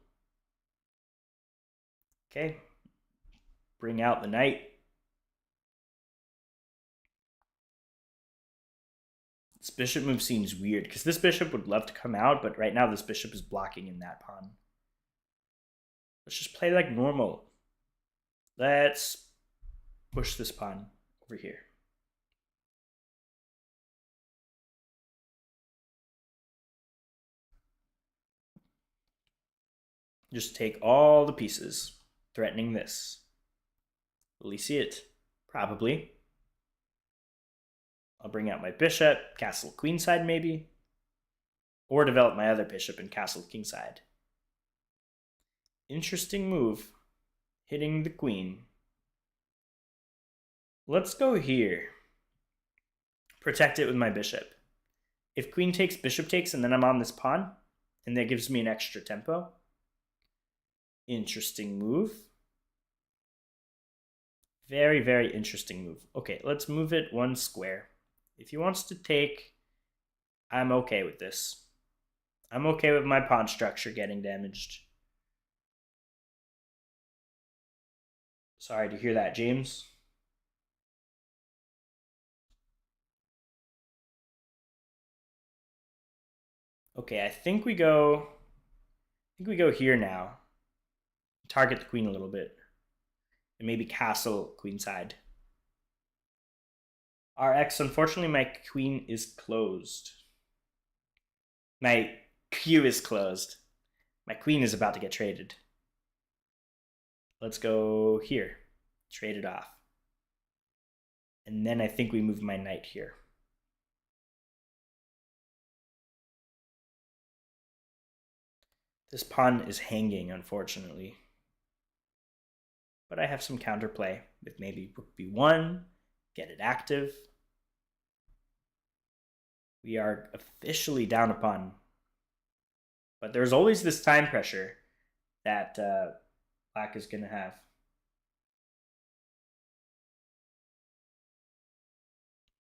Okay. Bring out the knight. This bishop move seems weird because this bishop would love to come out, but right now this bishop is blocking in that pawn. Let's just play like normal. Let's push this pawn over here. Just take all the pieces, threatening this. Will he see it? Probably. I'll bring out my bishop, castle queenside maybe. Or develop my other bishop and castle kingside. Interesting move. Hitting the queen. Let's go here. Protect it with my bishop. If queen takes, bishop takes, and then I'm on this pawn, and that gives me an extra tempo. Interesting move. Very, very interesting move. Okay, let's move it one square. If he wants to take, I'm okay with this. I'm okay with my pawn structure getting damaged. Sorry to hear that, James. Okay, I think we go here now. Target the queen a little bit. And maybe castle queenside. RX, unfortunately, my queen is closed. My queue is closed. My queen is about to get traded. Let's go here. Trade it off. And then I think we move my knight here. This pawn is hanging, unfortunately. But I have some counterplay with maybe rook b1, get it active. We are officially down a pawn. But there's always this time pressure that Black is going to have.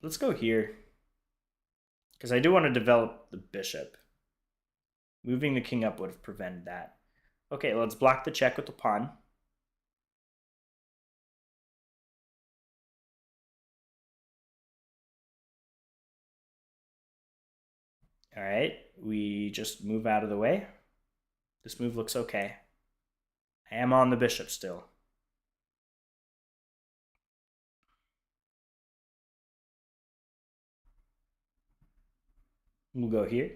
Let's go here. Because I do want to develop the bishop. Moving the king up would have prevented that. Okay, let's block the check with the pawn. All right, we just move out of the way. This move looks okay. I am on the bishop still. We'll go here.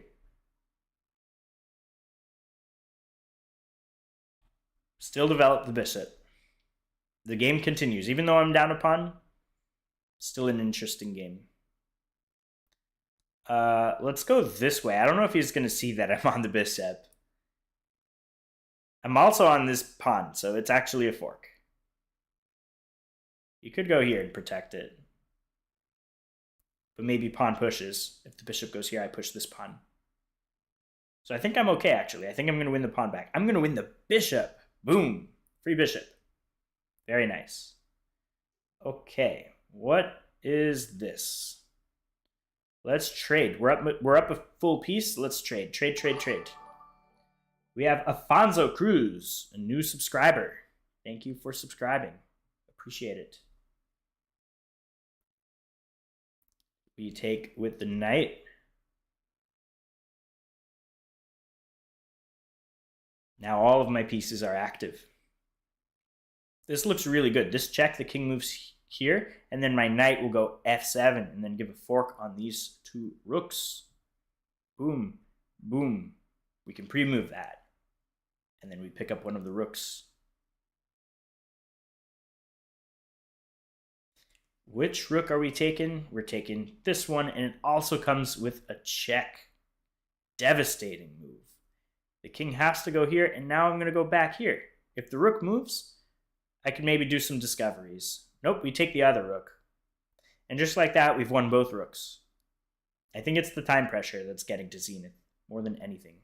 Still develop the bishop. The game continues. Even though I'm down a pawn, still an interesting game. Let's go this way. I don't know if he's going to see that I'm on the bishop. I'm also on this pawn, so it's actually a fork. You could go here and protect it. But maybe pawn pushes. If the bishop goes here, I push this pawn. So I think I'm okay, actually. I think I'm going to win the pawn back. I'm going to win the bishop. Boom. Free bishop. Very nice. Okay. What is this? Let's trade. We're up a full piece. Let's trade. Trade. We have Afonso Cruz, a new subscriber. Thank you for subscribing. Appreciate it. We take with the knight. Now all of my pieces are active. This looks really good. This check, the king moves here, and then my knight will go f7 and then give a fork on these two rooks. Boom, boom. We can pre-move that. And then we pick up one of the rooks. Which rook are we taking? We're taking this one, and it also comes with a check. Devastating move. The king has to go here, and now I'm going to go back here. If the rook moves, I can maybe do some discoveries. Nope, we take the other rook. And just like that, we've won both rooks. I think it's the time pressure that's getting to Zenith more than anything.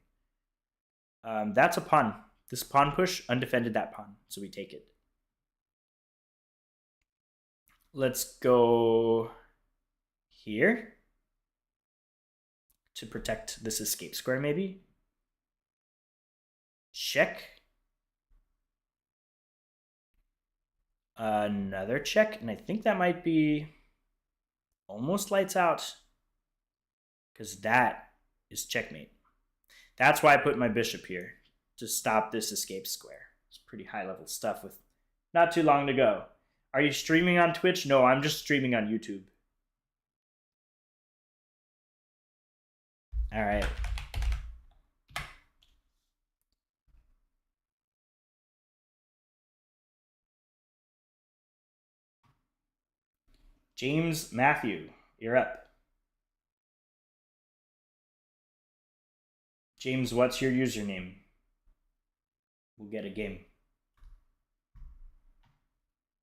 That's a pawn. This pawn push undefended that pawn, so we take it. Let's go here to protect this escape square, maybe. Check. Another check, and I think that might be almost lights out, because that is checkmate. That's why I put my bishop here, to stop this escape square. It's pretty high level stuff with not too long to go. Are you streaming on Twitch? No, I'm just streaming on YouTube. All right. James Matthew, you're up. James, what's your username? We'll get a game.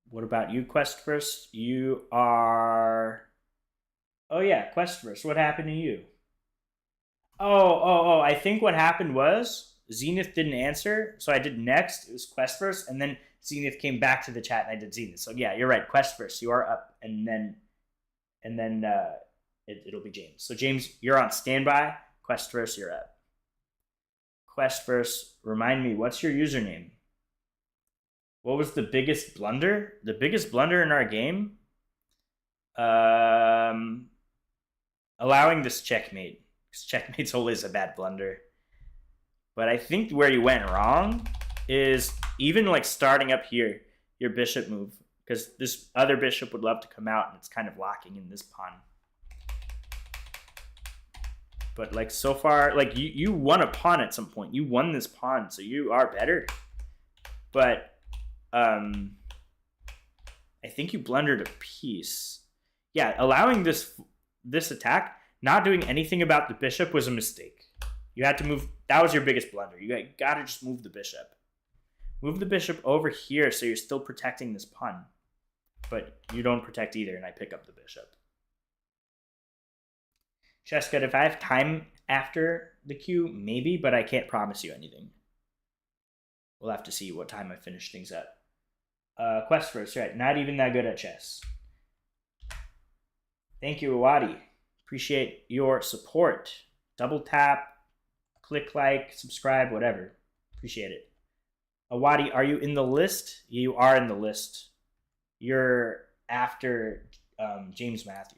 What about you, Quest First? You are... Oh yeah, Quest First. What happened to you? Oh, I think what happened was Zenith didn't answer, so I did next. It was Quest First, and then Zenith came back to the chat and I did Zenith. So yeah, you're right. Quest First, you are up, and then it'll be James. So James, you're on standby. Quest First, you're up. Quest First, remind me, what's your username? What was the biggest blunder? The biggest blunder in our game? Allowing this checkmate. Because checkmate's always a bad blunder. But I think where you went wrong is even like starting up here, your bishop move. Because this other bishop would love to come out and it's kind of locking in this pawn. But like so far, like you won a pawn at some point. You won this pawn, so you are better. But I think you blundered a piece. Yeah, allowing this attack, not doing anything about the bishop was a mistake. You had to move. That was your biggest blunder. You got to just move the bishop. Move the bishop over here so you're still protecting this pawn. But you don't protect either, and I pick up the bishop. Chess good. If I have time after the queue, maybe, but I can't promise you anything. We'll have to see what time I finish things up. Quest first, right? Not even that good at chess. Thank you, Awadi. Appreciate your support. Double tap, click like, subscribe, whatever. Appreciate it. Awadi, are you in the list? You are in the list. You're after James Matthew.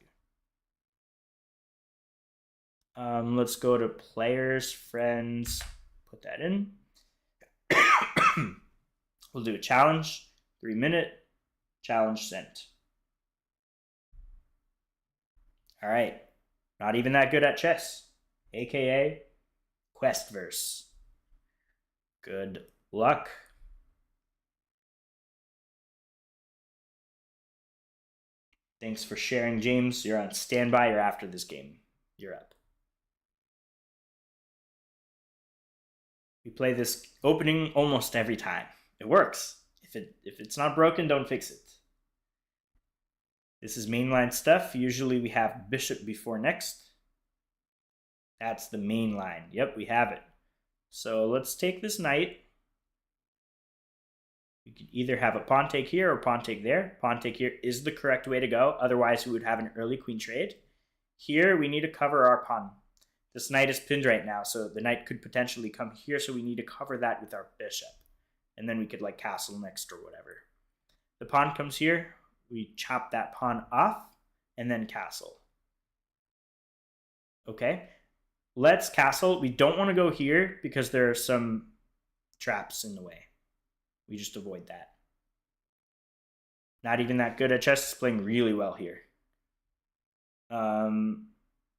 Let's go to players, friends. Put that in. We'll do a challenge. 3-minute challenge sent. All right. Not even that good at chess. AKA Questverse. Good luck. Thanks for sharing, James. You're on standby. You're after this game. You're up. We play this opening almost every time. It works. If it's not broken, don't fix it. This is mainline stuff. Usually we have bishop before next. That's the main line. Yep, we have it. So let's take this knight. We could either have a pawn take here or pawn take there. Pawn take here is the correct way to go. Otherwise, we would have an early queen trade. Here, we need to cover our pawn. This knight is pinned right now, so the knight could potentially come here, so we need to cover that with our bishop. And then we could like castle next or whatever. The pawn comes here. We chop that pawn off and then castle. Okay, let's castle. We don't want to go here because there are some traps in the way. We just avoid that. Not even that good at chess. It's playing really well here.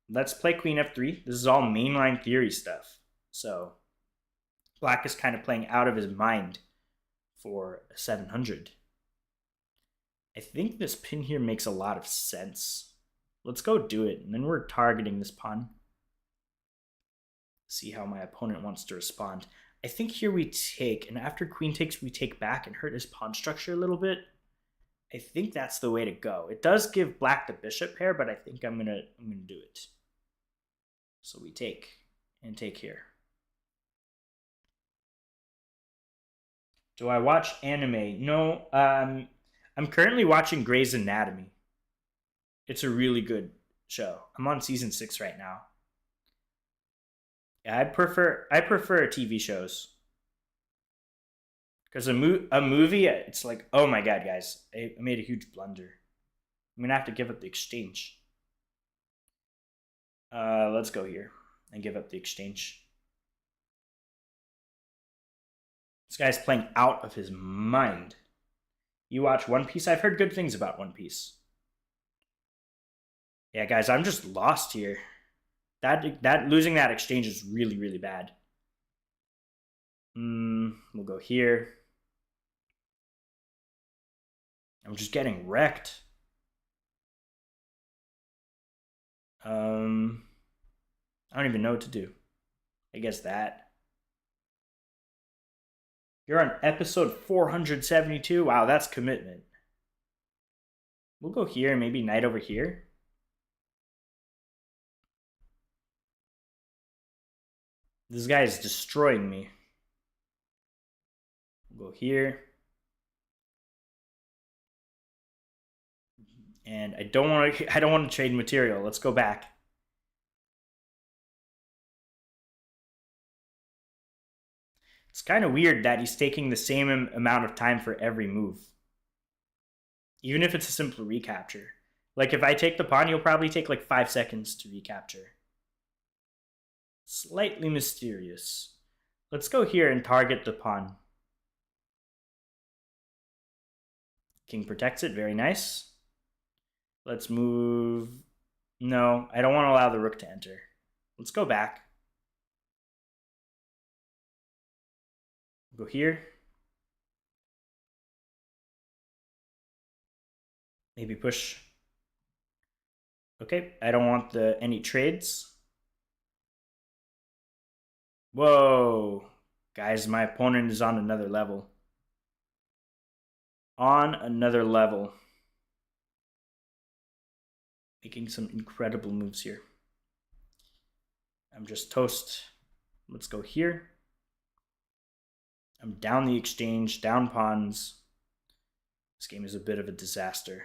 Let's play queen f3. This is all mainline theory stuff. So black is kind of playing out of his mind for a 700. I think this pin here makes a lot of sense. Let's go do it. And then we're targeting this pawn. See how my opponent wants to respond. I think here we take, and after queen takes, we take back and hurt his pawn structure a little bit. I think that's the way to go. It does give black the bishop pair, but I think I'm gonna do it. So we take and take here. Do I watch anime? No. I'm currently watching Grey's Anatomy. It's a really good show. I'm on season 6 right now. Yeah, I prefer TV shows. Because a movie, it's like, oh my god, guys, I made a huge blunder. I'm gonna have to give up the exchange. Let's go here and give up the exchange. This guy's playing out of his mind. You watch One Piece? I've heard good things about One Piece. Yeah, guys, I'm just lost here. That losing that exchange is really, really bad. We'll go here. I'm just getting wrecked. I don't even know what to do. I guess that. You're on episode 472. Wow, that's commitment. We'll go here, maybe knight over here. This guy is destroying me. We'll go here. And I don't want to trade material. Let's go back. It's kind of weird that he's taking the same amount of time for every move. Even if it's a simple recapture. Like if I take the pawn, he'll probably take like 5 seconds to recapture. Slightly mysterious. Let's go here and target the pawn. King protects it, very nice. Let's move. No, I don't want to allow the rook to enter. Let's go back. Go here. Maybe push. Okay, I don't want any trades. Whoa. Guys, my opponent is on another level. On another level. Making some incredible moves here. I'm just toast. Let's go here. I'm down the exchange, down pawns. This game is a bit of a disaster.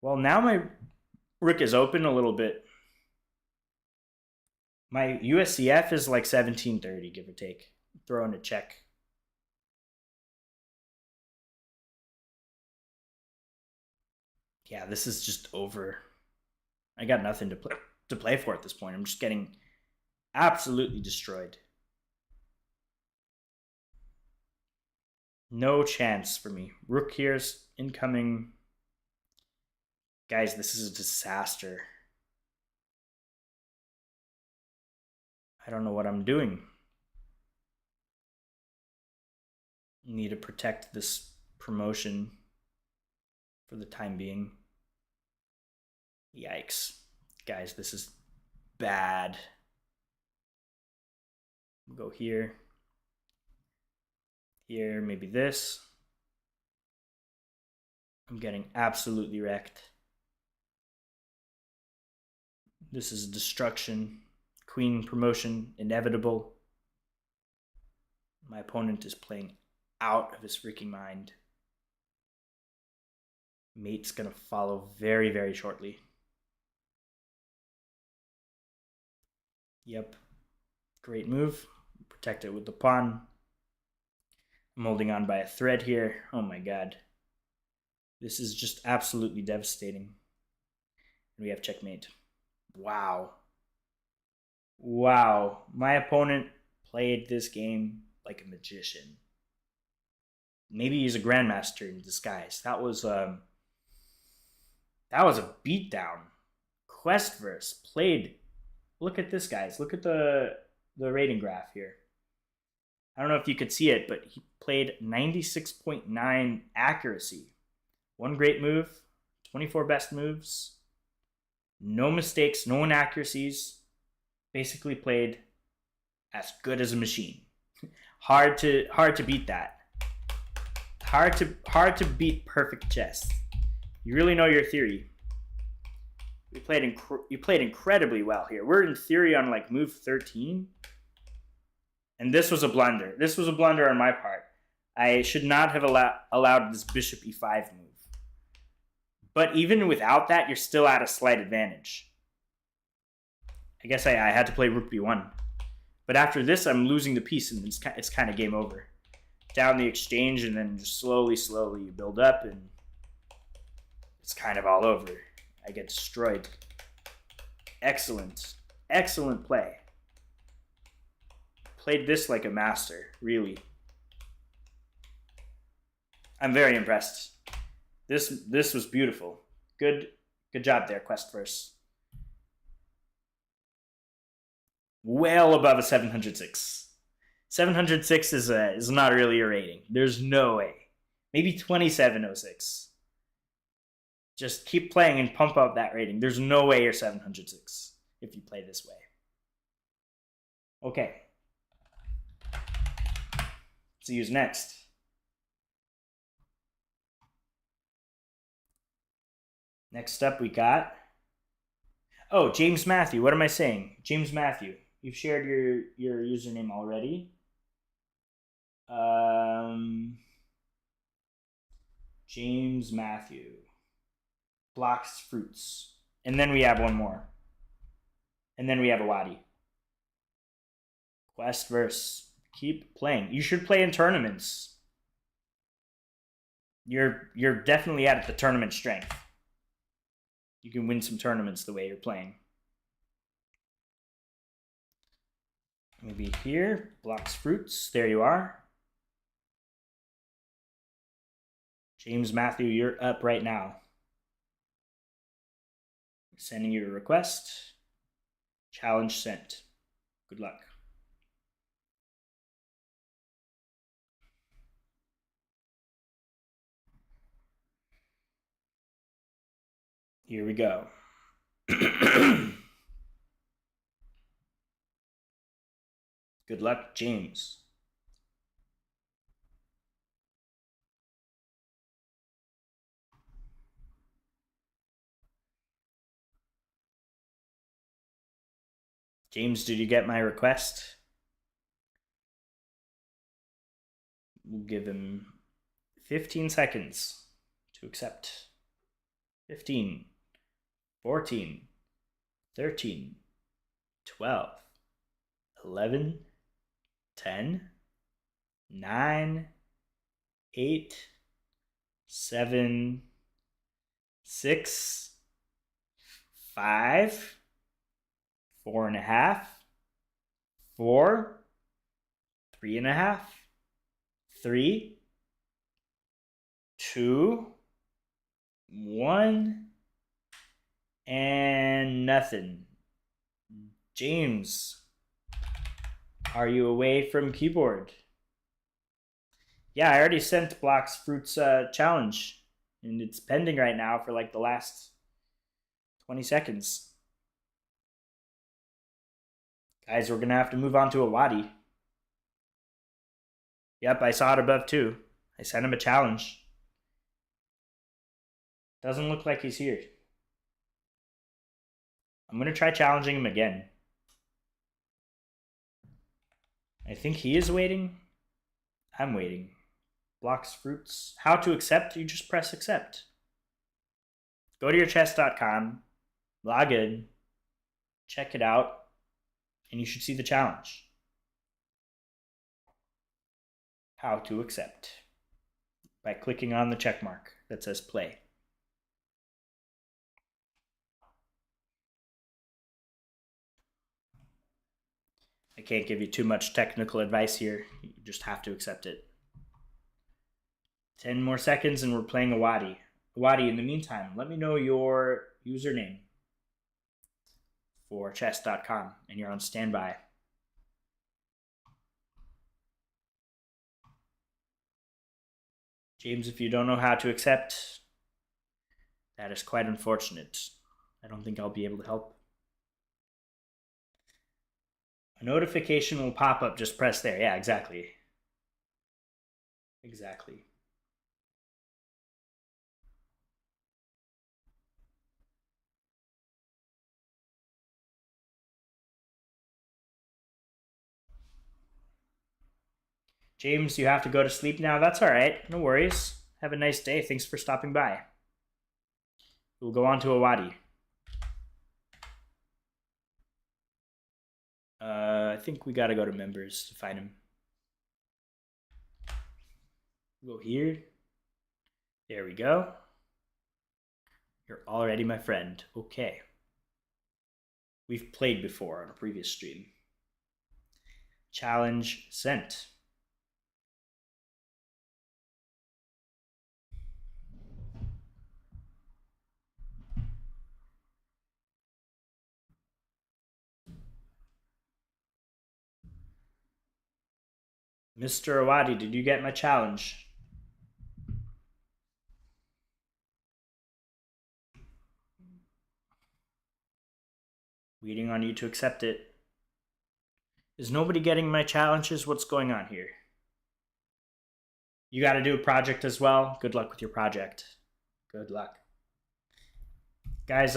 Well, now my rook is open a little bit. My USCF is like 1730, give or take. Throw in a check. Yeah, this is just over. I got nothing to play for at this point. I'm just getting absolutely destroyed. No chance for me. Rook here's incoming. Guys, this is a disaster. I don't know what I'm doing. Need to protect this promotion for the time being. Yikes. Guys, this is bad. Go here. Here, maybe this. I'm getting absolutely wrecked. This is destruction. Queen promotion, inevitable. My opponent is playing out of his freaking mind. Mate's gonna follow very, very shortly. Yep. Great move. Protect it with the pawn. I'm holding on by a thread here. Oh my god. This is just absolutely devastating. And we have checkmate. Wow. Wow. My opponent played this game like a magician. Maybe he's a grandmaster in disguise. That was a beatdown. Questverse played. Look at this, guys. Look at the rating graph here. I don't know if you could see it, but he played 96.9 accuracy. One great move, 24 best moves, no mistakes, no inaccuracies. Basically played as good as a machine. Hard to beat that. Hard to beat perfect chess. You really know your theory. You played incredibly well here. We're in theory on like move 13. And this was a blunder. This was a blunder on my part. I should not have allowed this bishop e5 move. But even without that, you're still at a slight advantage. I guess I had to play rook b1. But after this, I'm losing the piece, and it's kind of game over. Down the exchange, and then just slowly you build up, and it's kind of all over. I get destroyed. Excellent. Excellent play. Played this like a master, really. I'm very impressed. This was beautiful. Good job there, Questverse. Well above a 706. 706 is not really a rating. There's no way. Maybe 2706. Just keep playing and pump up that rating. There's no way you're 706 if you play this way. Okay. Let's use next. Next up we got... Oh, James Matthew. What am I saying? James Matthew. You've shared your username already. James Matthew. Blocks fruits. And then we have one more. And then we have a Wadi. Questverse. Keep playing. You should play in tournaments. You're definitely at the tournament strength. You can win some tournaments the way you're playing. Maybe here, blocks fruits. There you are. James Matthew, you're up right now. Sending you a request. Challenge sent. Good luck. Here we go. Good luck, James. James, did you get my request? We'll give him 15 seconds to accept. 15, 14, 13, 12, 11, 10, 9, 8, 7, 6, 5, 4.5, 4, 3.5, 3, 2, 1, and nothing. James, are you away from keyboard? Yeah, I already sent Blocks Fruits challenge, and it's pending right now for like the last 20 seconds. Guys, we're gonna have to move on to a Wadi. Yep, I saw it above too. I sent him a challenge. Doesn't look like he's here. I'm gonna try challenging him again. I think he is waiting. I'm waiting. Blocks Fruits. How to accept? You just press accept. Go to your chess.com, log in, check it out, and you should see the challenge. How to accept. By clicking on the check mark that says play. I can't give you too much technical advice here. You just have to accept it. 10 more seconds and we're playing a Wadi. Wadi, in the meantime, let me know your username for chess.com and you're on standby. James, if you don't know how to accept, that is quite unfortunate. I don't think I'll be able to help. A notification will pop up, just press there. Yeah, exactly. Exactly. James, you have to go to sleep now. That's all right. No worries. Have a nice day. Thanks for stopping by. We'll go on to a Wadi. I think we gotta go to members to find him. Go here. There we go. You're already my friend. Okay. We've played before on a previous stream. Challenge sent. Mr. Awadi, did you get my challenge? Waiting on you to accept it. Is nobody getting my challenges? What's going on here? You got to do a project as well. Good luck with your project. Good luck. Guys,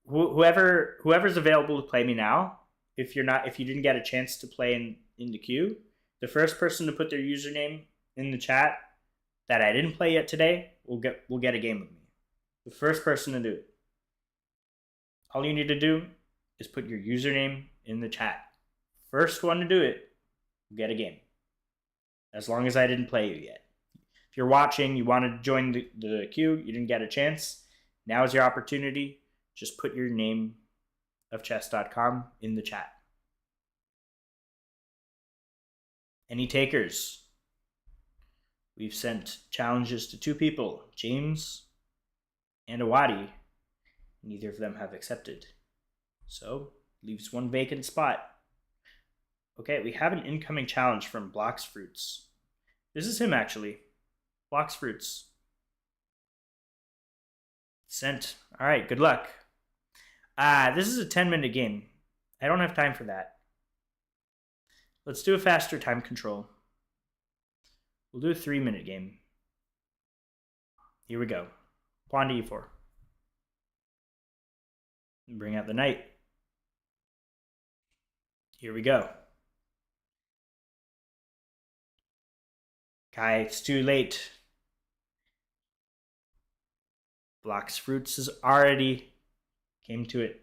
whoever's available to play me now, if you didn't get a chance to play in the queue, the first person to put their username in the chat that I didn't play yet today will get a game with me. The first person to do it. All you need to do is put your username in the chat. First one to do it will get a game. As long as I didn't play you yet. If you're watching, you wanted to join the queue, you didn't get a chance, now is your opportunity. Just put your name of chess.com in the chat. Any takers? We've sent challenges to 2 people, James and Awadi. Neither of them have accepted. So, Leaves one vacant spot. Okay, we have an incoming challenge from Blocks Fruits. This is him, actually. Blocks Fruits. Sent. All right, good luck. This is a 10-minute game. I don't have time for that. Let's do a faster time control. We'll do a 3-minute game. Here we go. Pawn to e4. Bring out the knight. Here we go. Kai, it's too late. Blocks Fruits has already came to it.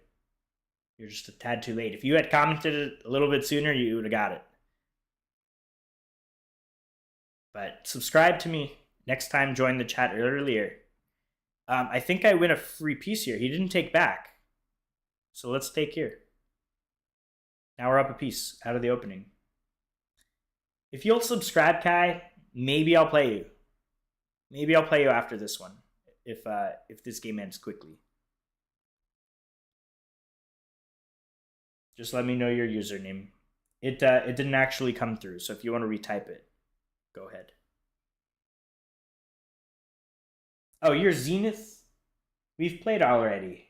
You're just a tad too late. If you had commented it a little bit sooner, you would have got it. But subscribe to me. Next time, join the chat earlier. I think I win a free piece here. He didn't take back. So let's take here. Now we're up a piece out of the opening. If you'll subscribe, Kai, maybe I'll play you. Maybe I'll play you after this one, if this game ends quickly. Just let me know your username. It didn't actually come through, so if you want to retype it, go ahead. Oh, you're Zenith? We've played already.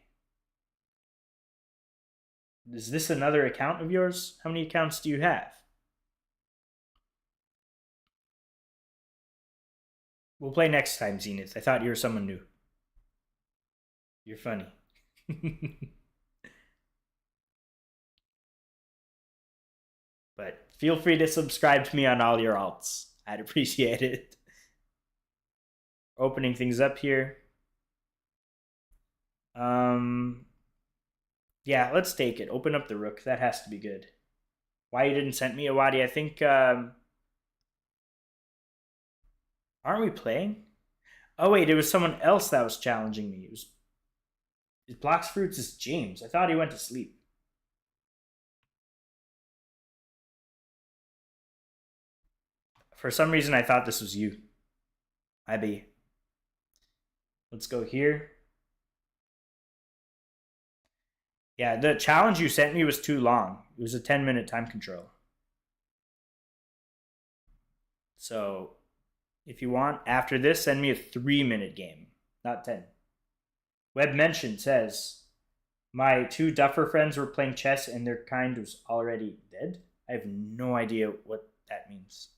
Is this another account of yours? How many accounts do you have? We'll play next time, Zenith. I thought you were someone new. You're funny. But feel free to subscribe to me on all your alts. I'd appreciate it. Opening things up here. Yeah, let's take it. Open up the rook. That has to be good. Why you didn't send me a Wadi? I think, aren't we playing? Oh, wait, it was someone else that was challenging me. It Blocks Fruits is James. I thought he went to sleep. For some reason, I thought this was you. IB. Let's go here. Yeah, the challenge you sent me was too long. It was a 10-minute time control. So, if you want, after this, send me a 3-minute game, not 10. Web Mention says, my 2 duffer friends were playing chess and their kind was already dead. I have no idea what that means.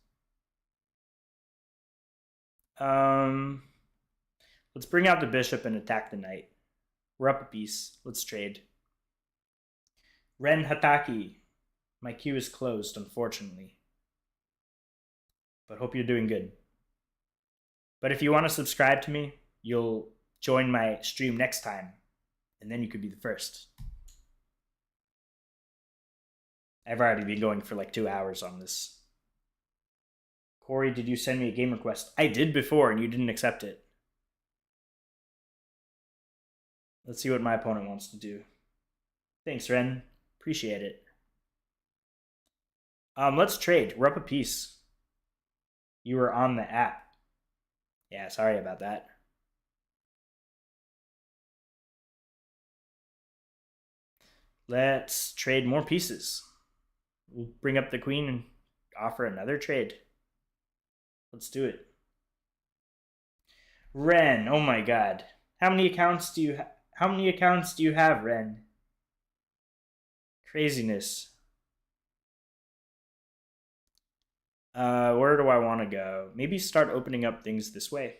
Let's bring out the bishop and attack the knight. We're up a piece. Let's trade. Ren Hataki. My queue is closed, unfortunately. But hope you're doing good. But if you want to subscribe to me, you'll join my stream next time. And then you could be the first. I've already been going for like 2 hours on this. Corey, did you send me a game request? I did before and you didn't accept it. Let's see what my opponent wants to do. Thanks, Ren. Appreciate it. Let's trade. We're up a piece. You were on the app. Yeah, sorry about that. Let's trade more pieces. We'll bring up the queen and offer another trade. Let's do it. Ren, oh my god. How many accounts do you have, Ren? Craziness. Where do I want to go? Maybe start opening up things this way.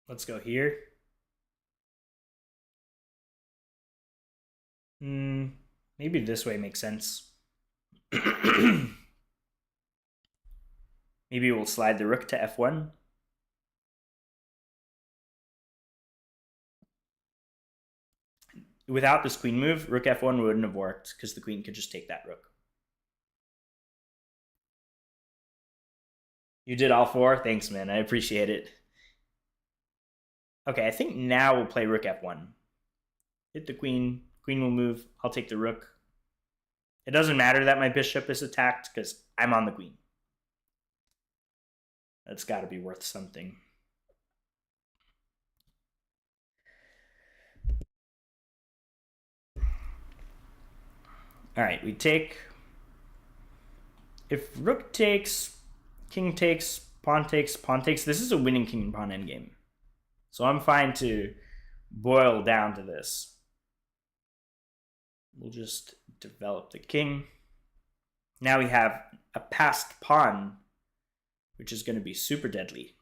Let's go here. Maybe this way makes sense. Maybe we'll slide the rook to f1. Without this queen move, rook f1 wouldn't have worked because the queen could just take that rook. You did all 4? Thanks, man. I appreciate it. Okay, I think now we'll play rook f1. Hit the queen. Queen will move. I'll take the rook. It doesn't matter that my bishop is attacked because I'm on the queen. That's got to be worth something. All right, we take. If rook takes, king takes, pawn takes, pawn takes, this is a winning king and pawn endgame. So I'm fine to boil down to this. We'll just develop the king. Now we have a passed pawn, which is going to be super deadly.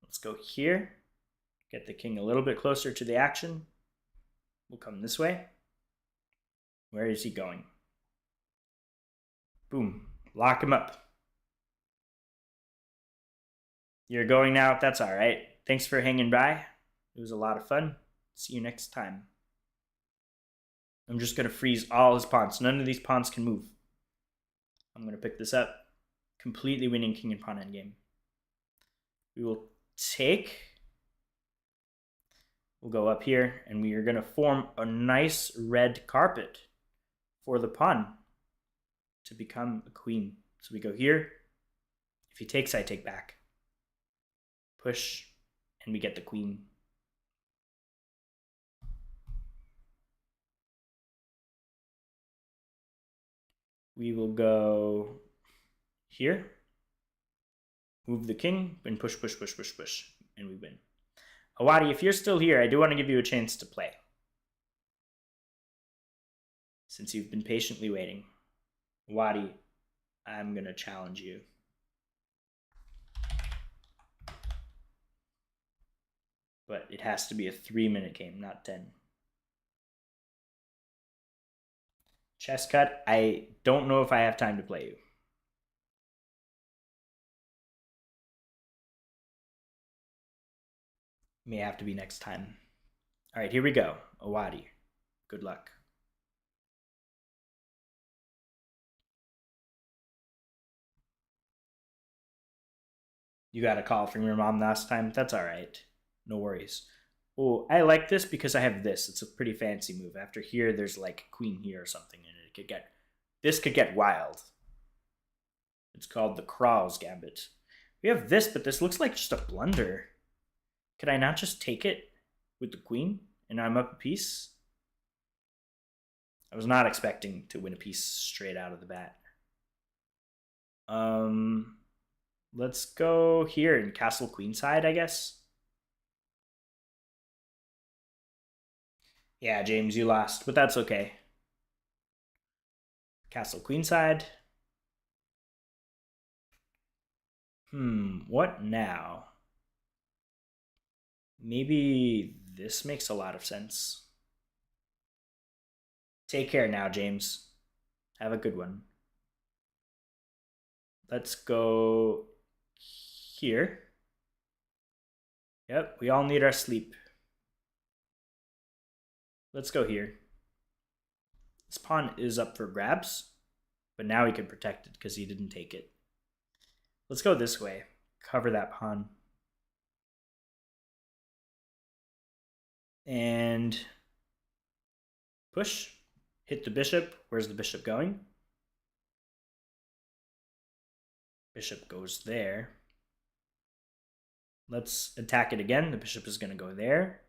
Let's go here. Get the king a little bit closer to the action. We'll come this way. Where is he going? Boom. Lock him up. You're going now. That's all right. Thanks for hanging by. It was a lot of fun. See you next time. I'm just going to freeze all his pawns. None of these pawns can move. I'm going to pick this up. Completely winning king and pawn endgame. We will take. We'll go up here, and we are going to form a nice red carpet for the pawn to become a queen. So we go here. If he takes, I take back. Push, and we get the queen. We will go here. Move the king, and push, push, push, push, push, and we win. Awadi, if you're still here, I do want to give you a chance to play. Since you've been patiently waiting. Awadi, I'm going to challenge you. But it has to be a 3-minute game, not 10. Chess cut, I don't know if I have time to play you. May have to be next time. All right, here we go. Awadi, good luck. You got a call from your mom last time? That's all right. No worries. Oh, I like this because I have this. It's a pretty fancy move. After here, there's like queen here or something, and this could get wild. It's called the Kral's Gambit. We have this, but this looks like just a blunder. Could I not just take it with the queen, and I'm up a piece? I was not expecting to win a piece straight out of the bat. Let's go here in castle queenside, I guess. Yeah, James, you lost, but that's okay. Castle queenside. What now? Maybe this makes a lot of sense. Take care now, James. Have a good one. Let's go here. Yep, we all need our sleep. Let's go here. This pawn is up for grabs, but now he can protect it because he didn't take it. Let's go this way. Cover that pawn. And push. Hit the bishop. Where's the bishop going? Bishop goes there. Let's attack it again. The bishop is going to go there.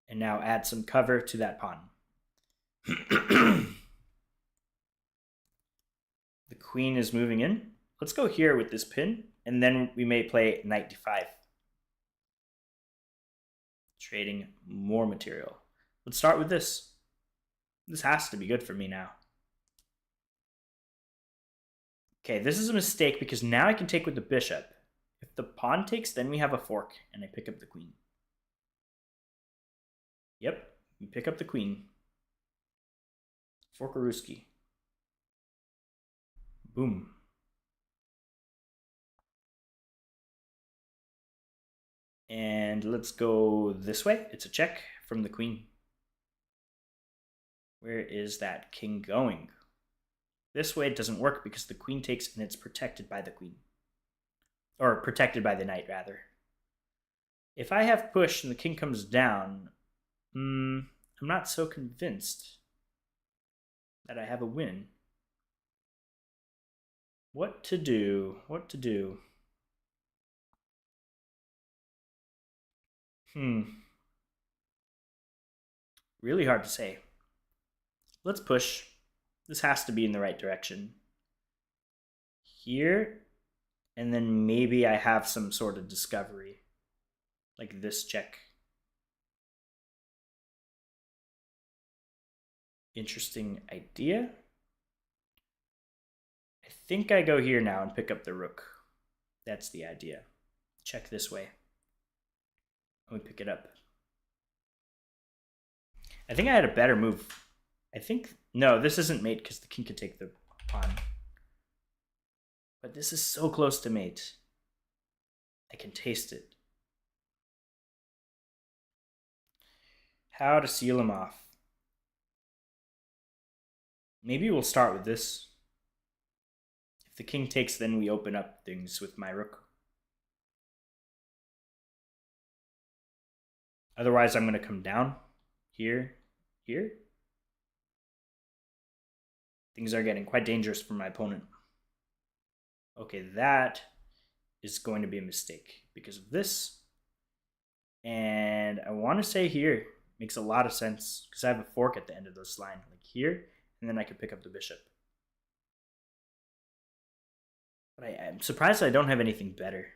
And now add some cover to that pawn. The queen is moving in. Let's go here with this pin, and then we may play knight d5. Trading more material. Let's start with this. This has to be good for me now. Okay, this is a mistake because now I can take with the bishop. If the pawn takes, then we have a fork, and I pick up the queen. Yep, we pick up the queen. Forkaruski. Boom. And let's go this way. It's a check from the queen. Where is that king going? This way it doesn't work because the queen takes and it's protected by the queen. Or protected by the knight, rather. If I have push and the king comes down, I'm not so convinced that I have a win. What to do? What to do? Really hard to say. Let's push. This has to be in the right direction. Here, and then maybe I have some sort of discovery. Like this check. Interesting idea. I think I go here now and pick up the rook. That's the idea. Check this way. Let me pick it up. I think I had a better move. I think, no, this isn't mate because the king could take the pawn. But this is so close to mate. I can taste it. How to seal him off. Maybe we'll start with this. If the king takes, then we open up things with my rook. Otherwise, I'm going to come down here, here. Things are getting quite dangerous for my opponent. Okay, that is going to be a mistake because of this. And I want to say here makes a lot of sense because I have a fork at the end of this line, like here, and then I could pick up the bishop. But I'm surprised I don't have anything better.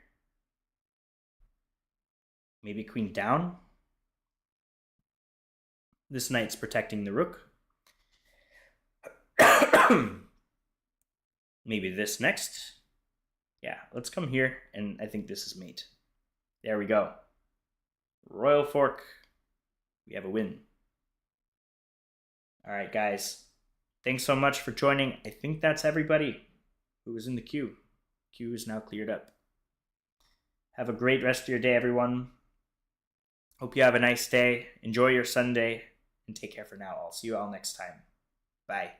Maybe queen down. This knight's protecting the rook. Maybe this next. Yeah, let's come here, and I think this is mate. There we go. Royal fork. We have a win. All right, guys. Thanks so much for joining. I think that's everybody who was in the queue. Queue is now cleared up. Have a great rest of your day, everyone. Hope you have a nice day. Enjoy your Sunday, and take care for now. I'll see you all next time. Bye.